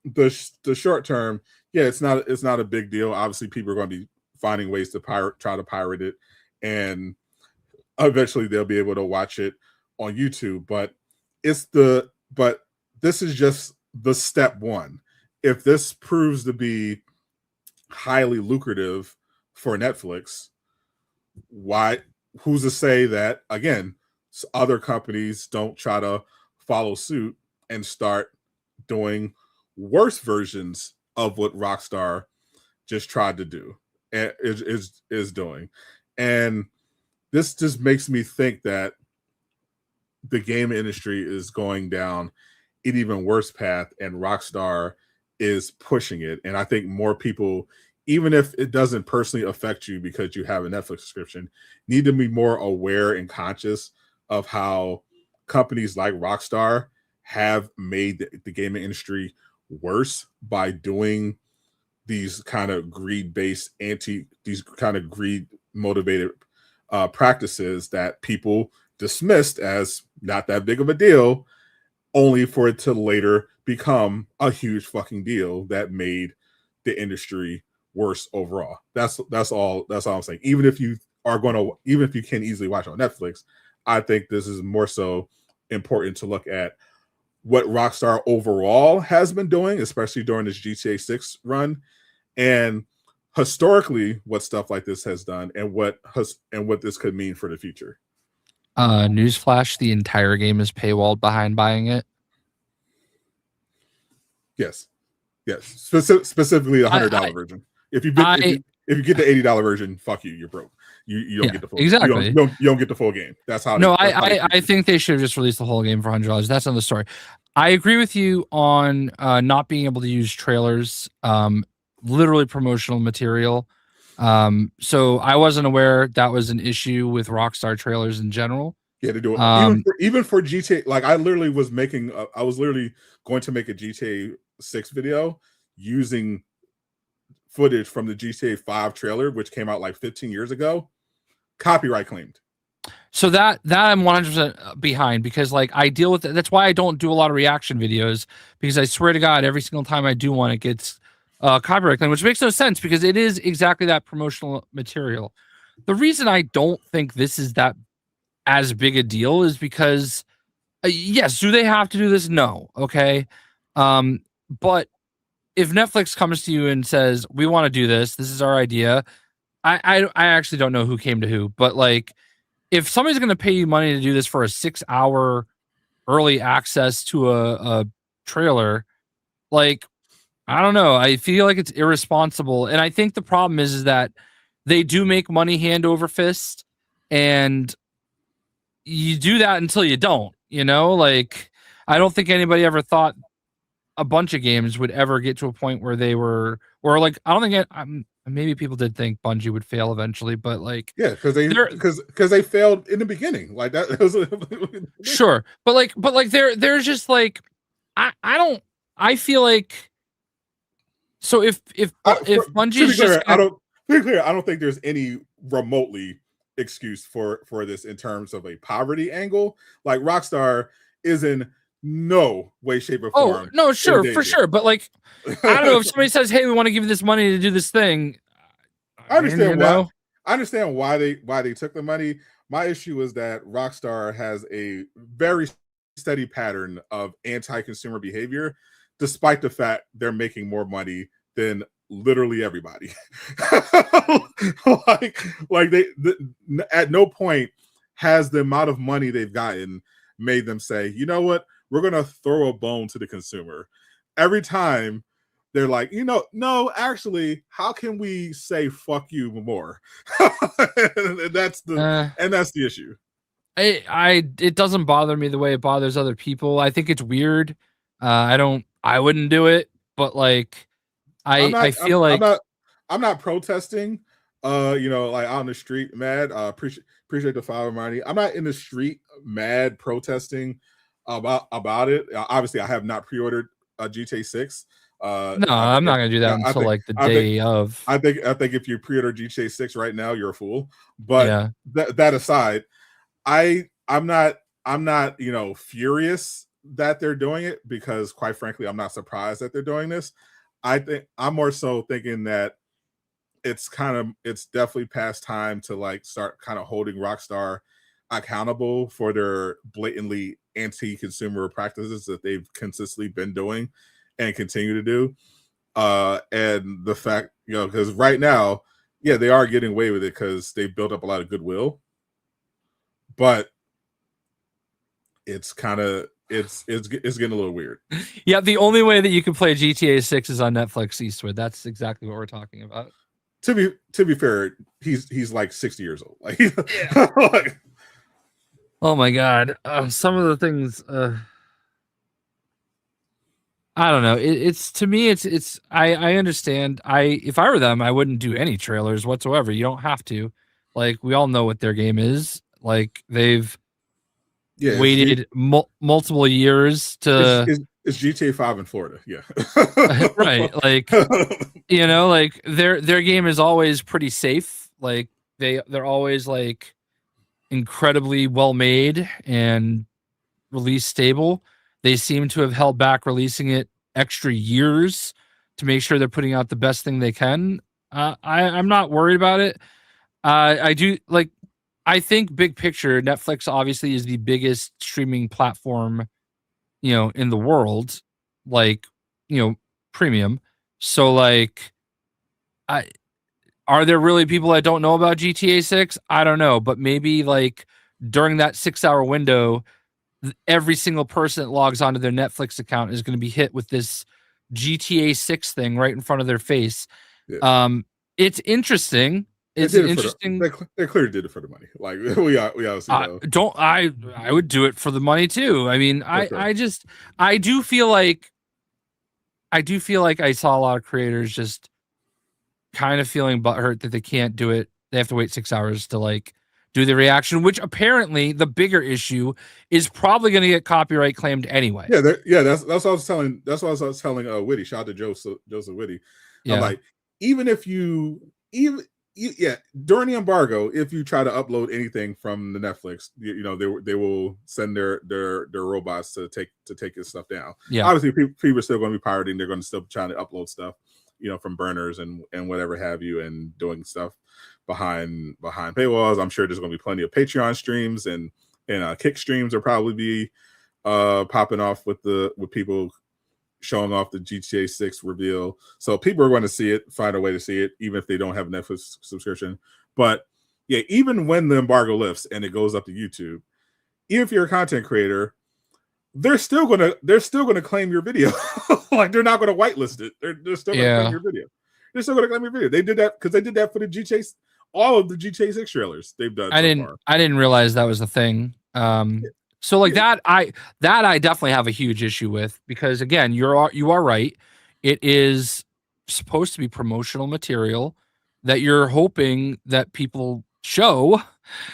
the short term. Yeah, it's not a big deal. Obviously, people are going to be finding ways to try to pirate it, and eventually they'll be able to watch it on YouTube. But this is just the step one. If this proves to be highly lucrative for Netflix, why? Who's to say that again? Other companies don't try to follow suit and start doing worse versions of what Rockstar just tried to do and is doing, and this just makes me think that the game industry is going down an even worse path, and Rockstar is pushing it. And I think more people, even if it doesn't personally affect you because you have a Netflix subscription, need to be more aware and conscious of how companies like Rockstar have made the gaming industry worse by doing these kind of greed-based these kind of greed motivated practices that people dismissed as not that big of a deal, only for it to later become a huge fucking deal that made the industry worse overall. That's all I'm saying. Even if you can easily watch on Netflix, I think this is more so important to look at what Rockstar overall has been doing, especially during this GTA 6 run, and historically what stuff like this has done, and what this could mean for the future. Newsflash: the entire game is paywalled behind buying it. Yes. Specifically the $100 version. If you get the $80 version, fuck you, you're broke. You don't get the full exactly. You don't get the full game. That's how. I think they should have just released the whole game for $100. That's another story. I agree with you on not being able to use trailers, literally promotional material. So I wasn't aware that was an issue with Rockstar trailers in general. Yeah, to do it even for GTA. Like I was literally going to make a GTA 6 video using footage from the GTA 5 trailer, which came out like 15 years ago, copyright claimed. So that I'm 100% behind, because like I deal with it. That's why I don't do a lot of reaction videos, because I swear to God, every single time I do one, it gets copyright claim, which makes no sense because it is exactly that promotional material. The reason I don't think this is that as big a deal is because yes, do they have to do this? No. Okay. But if Netflix comes to you and says, we want to do this, this is our idea. I actually don't know who came to who, but like, if somebody's going to pay you money to do this for a 6-hour early access to a trailer, like, I don't know. I feel like it's irresponsible. And I think the problem is that they do make money hand over fist, and you do that until you don't, like, I don't think anybody ever thought a bunch of games would ever get to a point where they were, or like, I don't think maybe people did think Bungie would fail eventually, but like, yeah, because they failed in the beginning, like that was sure, but like there's just like, I feel like, so if Bungie is just I don't think there's any remotely excuse for this in terms of a poverty angle. Like Rockstar is in no way, shape, or form. Oh no, sure, for sure. But like, I don't know, if somebody says, "Hey, we want to give you this money to do this thing," I understand why. I understand why they took the money. My issue is that Rockstar has a very steady pattern of anti-consumer behavior, despite the fact they're making more money than literally everybody. like they at no point has the amount of money they've gotten made them say, you know what, we're gonna throw a bone to the consumer. Every time they're like, no, actually, how can we say fuck you more? and that's the issue. It doesn't bother me the way it bothers other people. I think it's weird. I wouldn't do it, but like, I feel like I'm not protesting. Like on the street mad. Appreciate the $5 money. I'm not in the street mad protesting about it. Obviously, I have not pre-ordered GTA 6. No, I I'm think not gonna do that I until think like the I think day of. I think if you pre-order GTA 6 right now, you're a fool. But Yeah. that aside, I'm not furious that they're doing it, because quite frankly, I'm not surprised that they're doing this. I think I'm more so thinking that it's definitely past time to like start kind of holding Rockstar accountable for their blatantly anti-consumer practices that they've consistently been doing and continue to do. And the fact, because right now, yeah, they are getting away with it because they built up a lot of goodwill, but it's kind of it's getting a little weird. Yeah, the only way that you can play GTA 6 is on Netflix Eastwood. That's exactly what we're talking about. To be fair, he's like 60 years old. Like, yeah. like, oh my god, some of the things. I don't know. It's to me, it's. I understand. If I were them, I wouldn't do any trailers whatsoever. You don't have to. Like we all know what their game is. Like they've yeah, waited multiple years to it's GTA 5 in Florida. Yeah, right. Like like their game is always pretty safe. Like they're always like incredibly well made and release stable. They seem to have held back releasing it extra years to make sure they're putting out the best thing they can. I'm not worried about it. I do like. I think big picture, Netflix obviously is the biggest streaming platform, in the world, like, premium. So like, I are there really people that don't know about GTA 6? I don't know, but maybe like during that 6 hour window, every single person that logs onto their Netflix account is going to be hit with this GTA 6 thing right in front of their face. yeah. It's interesting. They It's did an it interesting. they clearly did it for the money. Like we obviously know. Don't I would do it for the money too. I mean, For sure. I do feel like I saw a lot of creators just kind of feeling butthurt that they can't do it. They have to wait 6 hours to like do the reaction, which apparently the bigger issue is probably going to get copyright claimed anyway. Yeah, that's what I was telling. That's what I was telling Witty. Shout out to Joseph Witty. I'm Yeah. like, even if yeah, during the embargo, if you try to upload anything from the Netflix, they will send their robots to take this stuff down. Yeah. Obviously, people are still going to be pirating. They're going to still try to upload stuff, from burners and whatever have you, and doing stuff behind paywalls. I'm sure there's going to be plenty of Patreon streams and Kick streams will probably be popping off with people showing off the GTA 6 reveal. So people are going to see it, find a way to see it, even if they don't have a Netflix subscription. But yeah, even when the embargo lifts and it goes up to YouTube, even if you're a content creator, they're still gonna claim your video. Like they're not gonna whitelist it. They're still gonna claim your video. They're still gonna claim your video. They did that because they did that for the GTA, all of the GTA 6 trailers they've done so far. I didn't realize that was a thing. So like that I definitely have a huge issue with, because again, you are right. It is supposed to be promotional material that you're hoping that people show.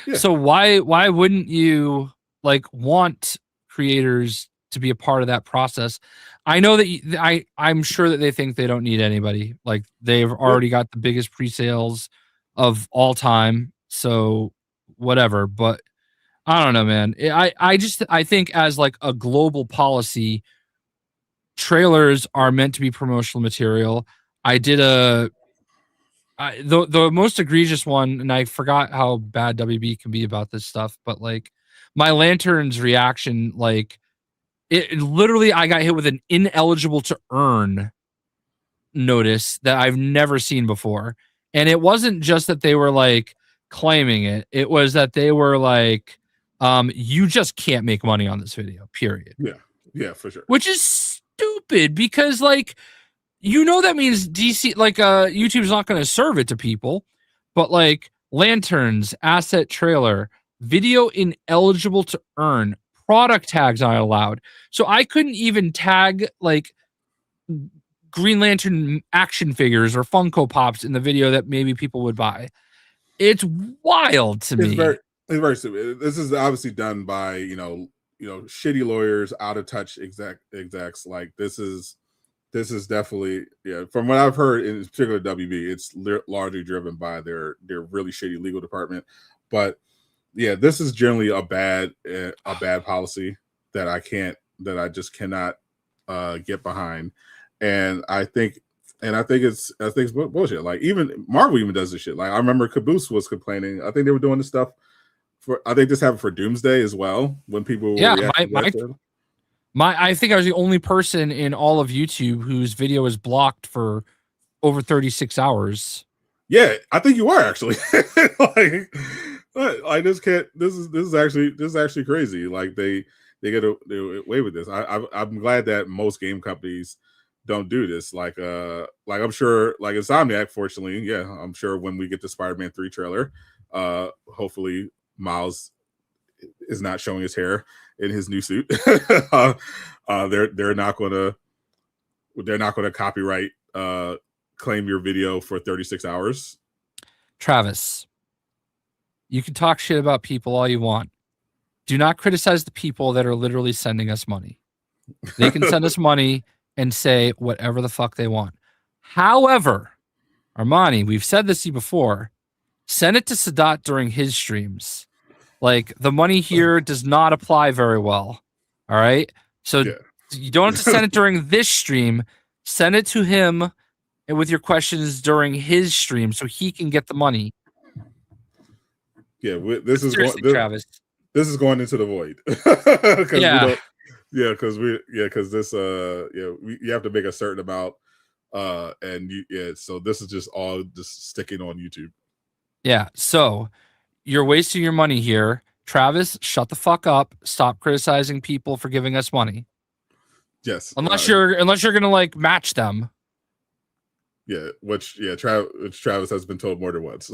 Yeah. So why wouldn't you like want creators to be a part of that process? I know that I'm sure that they think they don't need anybody. Like they've already got the biggest pre-sales of all time. So whatever, but I don't know, man. I think as like a global policy, trailers are meant to be promotional material. I did the most egregious one, and I forgot how bad WB can be about this stuff, but like my Lantern's reaction, like it literally, I got hit with an ineligible to earn notice that I've never seen before. And it wasn't just that they were like claiming it, it was that they were like, you just can't make money on this video, period. Yeah, for sure. Which is stupid, because like, that means DC, like YouTube's not going to serve it to people, but like Lanterns, asset trailer, video ineligible to earn, product tags not allowed. So I couldn't even tag like Green Lantern action figures or Funko Pops in the video that maybe people would buy. It's wild to me. It's very stupid. This is obviously done by shitty lawyers, out of touch execs. Like this is this is definitely from what I've heard in particular WB, it's largely driven by their really shady legal department. But yeah, this is generally a bad policy that I just cannot get behind, and I think it's bullshit. Like even Marvel even does this shit. Like I remember Caboose was complaining. I think they were doing this stuff I think this happened for Doomsday as well when people were Yeah, reacting to that. I think I was the only person in all of YouTube whose video was blocked for over 36 hours. Yeah, I think you are actually. like this can't. This is actually crazy. Like they get away with this. I'm glad that most game companies don't do this. Like I'm sure like Insomniac. Fortunately, yeah, I'm sure when we get the Spider-Man 3 trailer, hopefully Miles is not showing his hair in his new suit. They're not gonna copyright claim your video for 36 hours. Travis, you can talk shit about people all you want. Do not criticize the people that are literally sending us money. They can send us money and say whatever the fuck they want. However, Armani, we've said this to you before, send it to Sadot during his streams. Like the money here does not apply very well. All right. So you don't have to send it during this stream. Send it to him and with your questions during his stream so he can get the money. Yeah, this is Travis. This is going into the void. Yeah. Because this you have to make a certain amount so this is just all just sticking on YouTube. Yeah. So you're wasting your money here. Travis, shut the fuck up. Stop criticizing people for giving us money. Yes. Unless you're gonna like match them. Yeah, which Travis has been told more than once.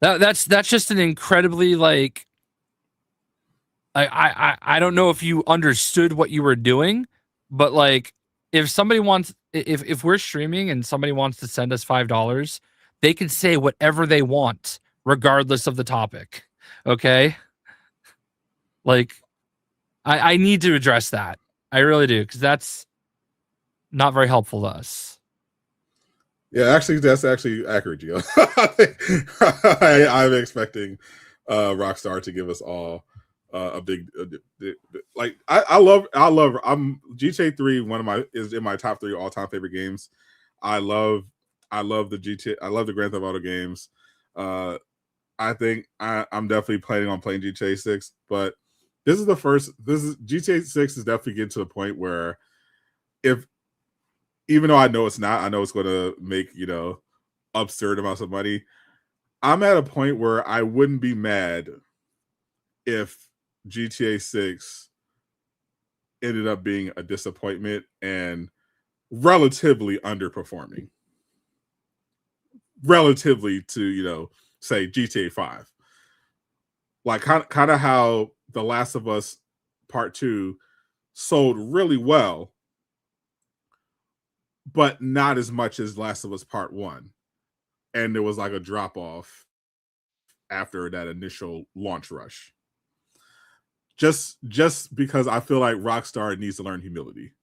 That's just an incredibly like I don't know if you understood what you were doing, but like if somebody wants if we're streaming and somebody wants to send us $5, they can say whatever they want regardless of the topic. Okay? Like I need to address that. I really do, because that's not very helpful to us. Yeah, actually, that's actually accurate, Gio. I'm expecting Rockstar to give us all a big like. I love. I'm GTA 3. Is in my top 3 all time favorite games. I love the GTA. I love the Grand Theft Auto games. I think I'm definitely planning on playing GTA 6, but this is GTA 6 is definitely getting to the point where even though I know it's not, I know it's going to make, absurd amounts of money. I'm at a point where I wouldn't be mad if GTA 6 ended up being a disappointment and relatively underperforming. Relatively to, say GTA 5. Like kind of how The Last of Us Part 2 sold really well, but not as much as Last of Us Part 1. And there was like a drop off after that initial launch rush. Just because I feel like Rockstar needs to learn humility.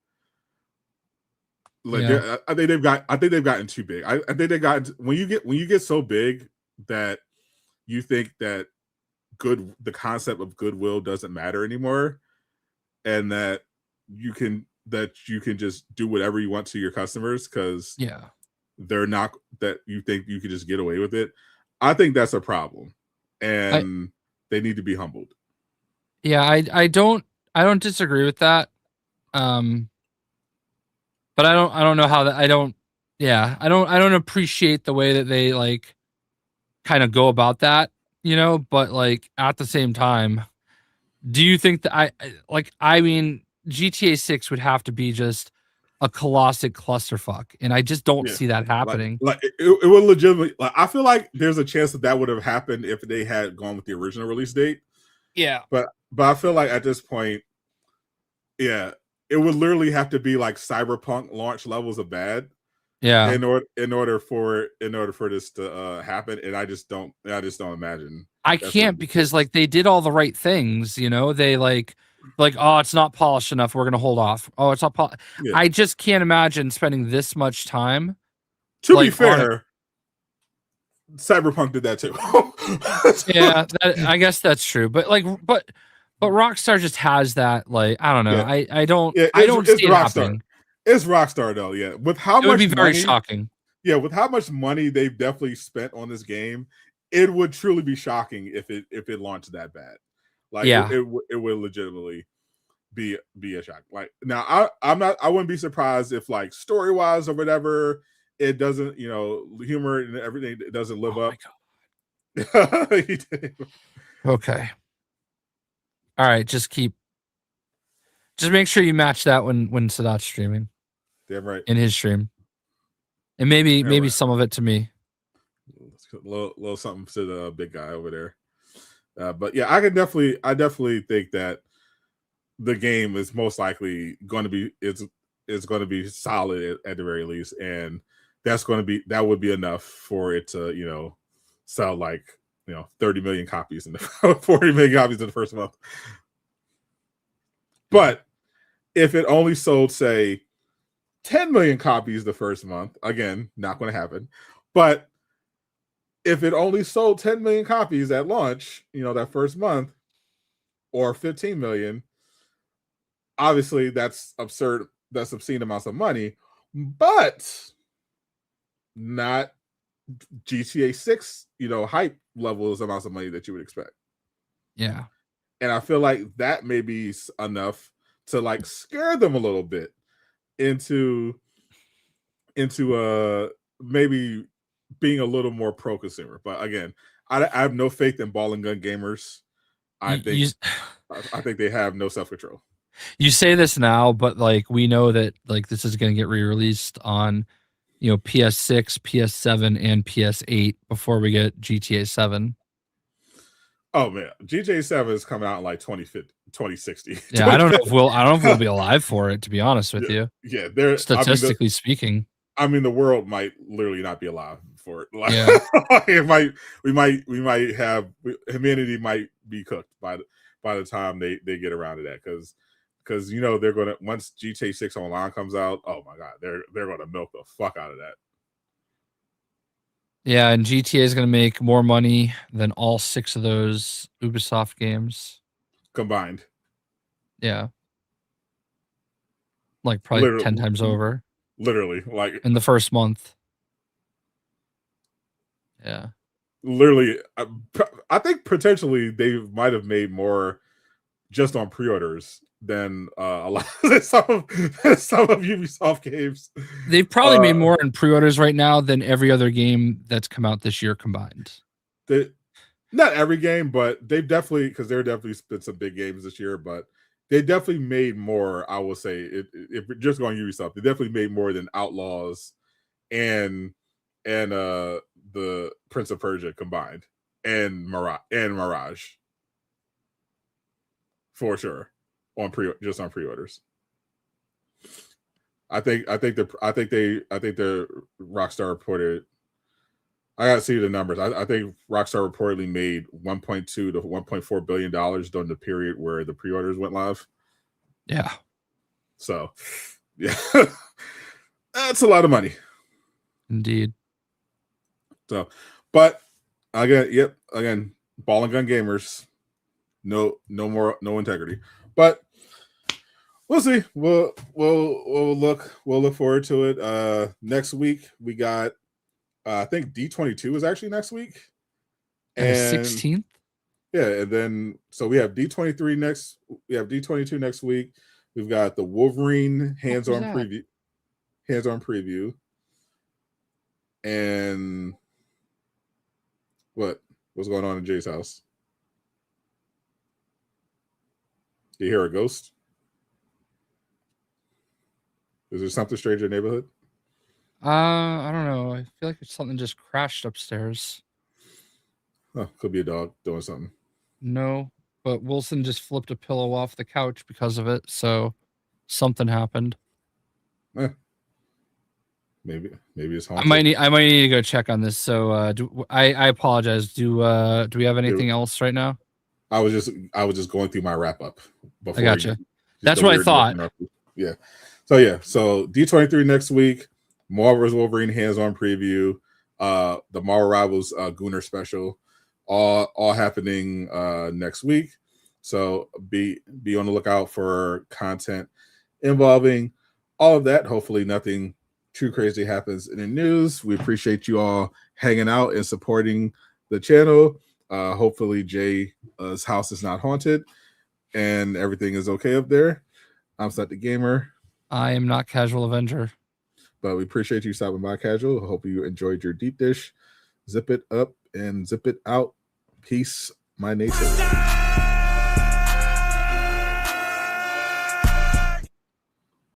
Like I think they've gotten too big. I think they got when you get so big that you think that the concept of goodwill doesn't matter anymore, and that you can just do whatever you want to your customers because they're not, that you think you can just get away with it. I think that's a problem, and they need to be humbled. Yeah, I don't disagree with that. But I don't know how that I don't appreciate the way that they like kind of go about that, but like at the same time, do you think that I mean GTA 6 would have to be just a colossal clusterfuck, and I just don't see that happening. Like it would legitimately, like I feel like there's a chance that would have happened if they had gone with the original release date. Yeah. But I feel like at this point, it would literally have to be like Cyberpunk launch levels of bad. Yeah. In order for this to happen, and I just don't imagine. I can't, because like they did all the right things, they like Like, oh, it's not polished enough. We're gonna hold off. Oh, it's not polished. Yeah. I just can't imagine spending this much time To be like on it. fair, Cyberpunk did that too. Yeah, I guess that's true. But Rockstar just has that. Like, I don't know. Yeah, yeah, I don't it's see it Rockstar. happening. It's Rockstar though. Yeah, with how It would be much very money, shocking. yeah, with how much money they've definitely spent on this game, it would truly be shocking if it launched that bad. Like Yeah. it would legitimately be a shock. Like now, I wouldn't be surprised if like story wise or whatever, it doesn't, humor and everything, it doesn't live Oh up. my god. Okay. All right. Just make sure you match that when Sadot's streaming. Damn right. In his stream, and maybe Right. some of it to me. Little something to the big guy over there. But yeah, I definitely think that the game is most likely going to be it's going to be solid at the very least, and that would be enough for it to sell like 30 million copies in the 40 million copies in the first month. But if it only sold say 10 million copies the first month, again, not going to happen. But if it only sold 10 million copies at launch, that first month, or 15 million, obviously that's absurd. That's obscene amounts of money, but not GTA 6, hype levels amounts of money that you would expect. Yeah. And I feel like that may be enough to like scare them a little bit into maybe being a little more pro consumer. But again, I have no faith in ball and gun gamers. I think they have no self control. You say this now, but like we know that like this is going to get re-released on PS6, PS7, and PS8 before we get GTA 7. Oh man, GTA 7 is coming out in like 2060. Yeah, I don't know if we'll be alive for it, to be honest with you. Yeah, there. Statistically speaking. I mean, the world might literally not be alive for it. Like, yeah. Humanity might be cooked by the time they get around to that, because they're gonna, once GTA 6 Online comes out, oh my god, they're gonna milk the fuck out of that. Yeah, and GTA is gonna make more money than all 6 of those Ubisoft games combined. Yeah, like probably literally, 10 times over. Literally, like in the first month. Yeah. Literally, I think potentially they might have made more just on pre-orders than a lot of some of Ubisoft games. They've probably made more in pre-orders right now than every other game that's come out this year combined. Not every game, but they've definitely, because there definitely been some big games this year, but they definitely made more. I will say, if we're just going Ubisoft, they definitely made more than Outlaws and the Prince of Persia combined, and Mirage, for sure, on pre-orders. I think the Rockstar reported. I gotta see the numbers. I think Rockstar reportedly made $1.2 to $1.4 billion during the period where the pre-orders went live. Yeah. So, yeah, that's a lot of money. Indeed. So, but again, ball and gun gamers, no integrity. But we'll see. We'll look forward to it. Next week we got. I think D22 is actually next week, and 16th. Yeah, and then so we have D23 next. We have D22 next week. We've got the Wolverine hands-on preview, and what's going on in Jay's house? Do you hear a ghost? Is there something strange in the neighborhood? I don't know. I feel like something just crashed upstairs. Oh, could be a dog doing something. No, but Wilson just flipped a pillow off the couch because of it, so something happened. Maybe it's haunted. I might need to go check on this. So I apologize. Do we have anything else right now? I was just going through my wrap up before. I gotcha. That's what I thought. Yeah. So D23 next week. Marvel's Wolverine hands-on preview. The Marvel Rivals Gooner special. All happening next week. So be on the lookout for content involving all of that. Hopefully nothing too crazy happens in the news. We appreciate you all hanging out and supporting the channel. Hopefully Jay's house is not haunted and everything is okay up there. I'm Seth the Gamer. I am not Casual Avenger. But we appreciate you stopping by, Casual. I hope you enjoyed your deep dish. Zip it up and zip it out. Peace, my nation.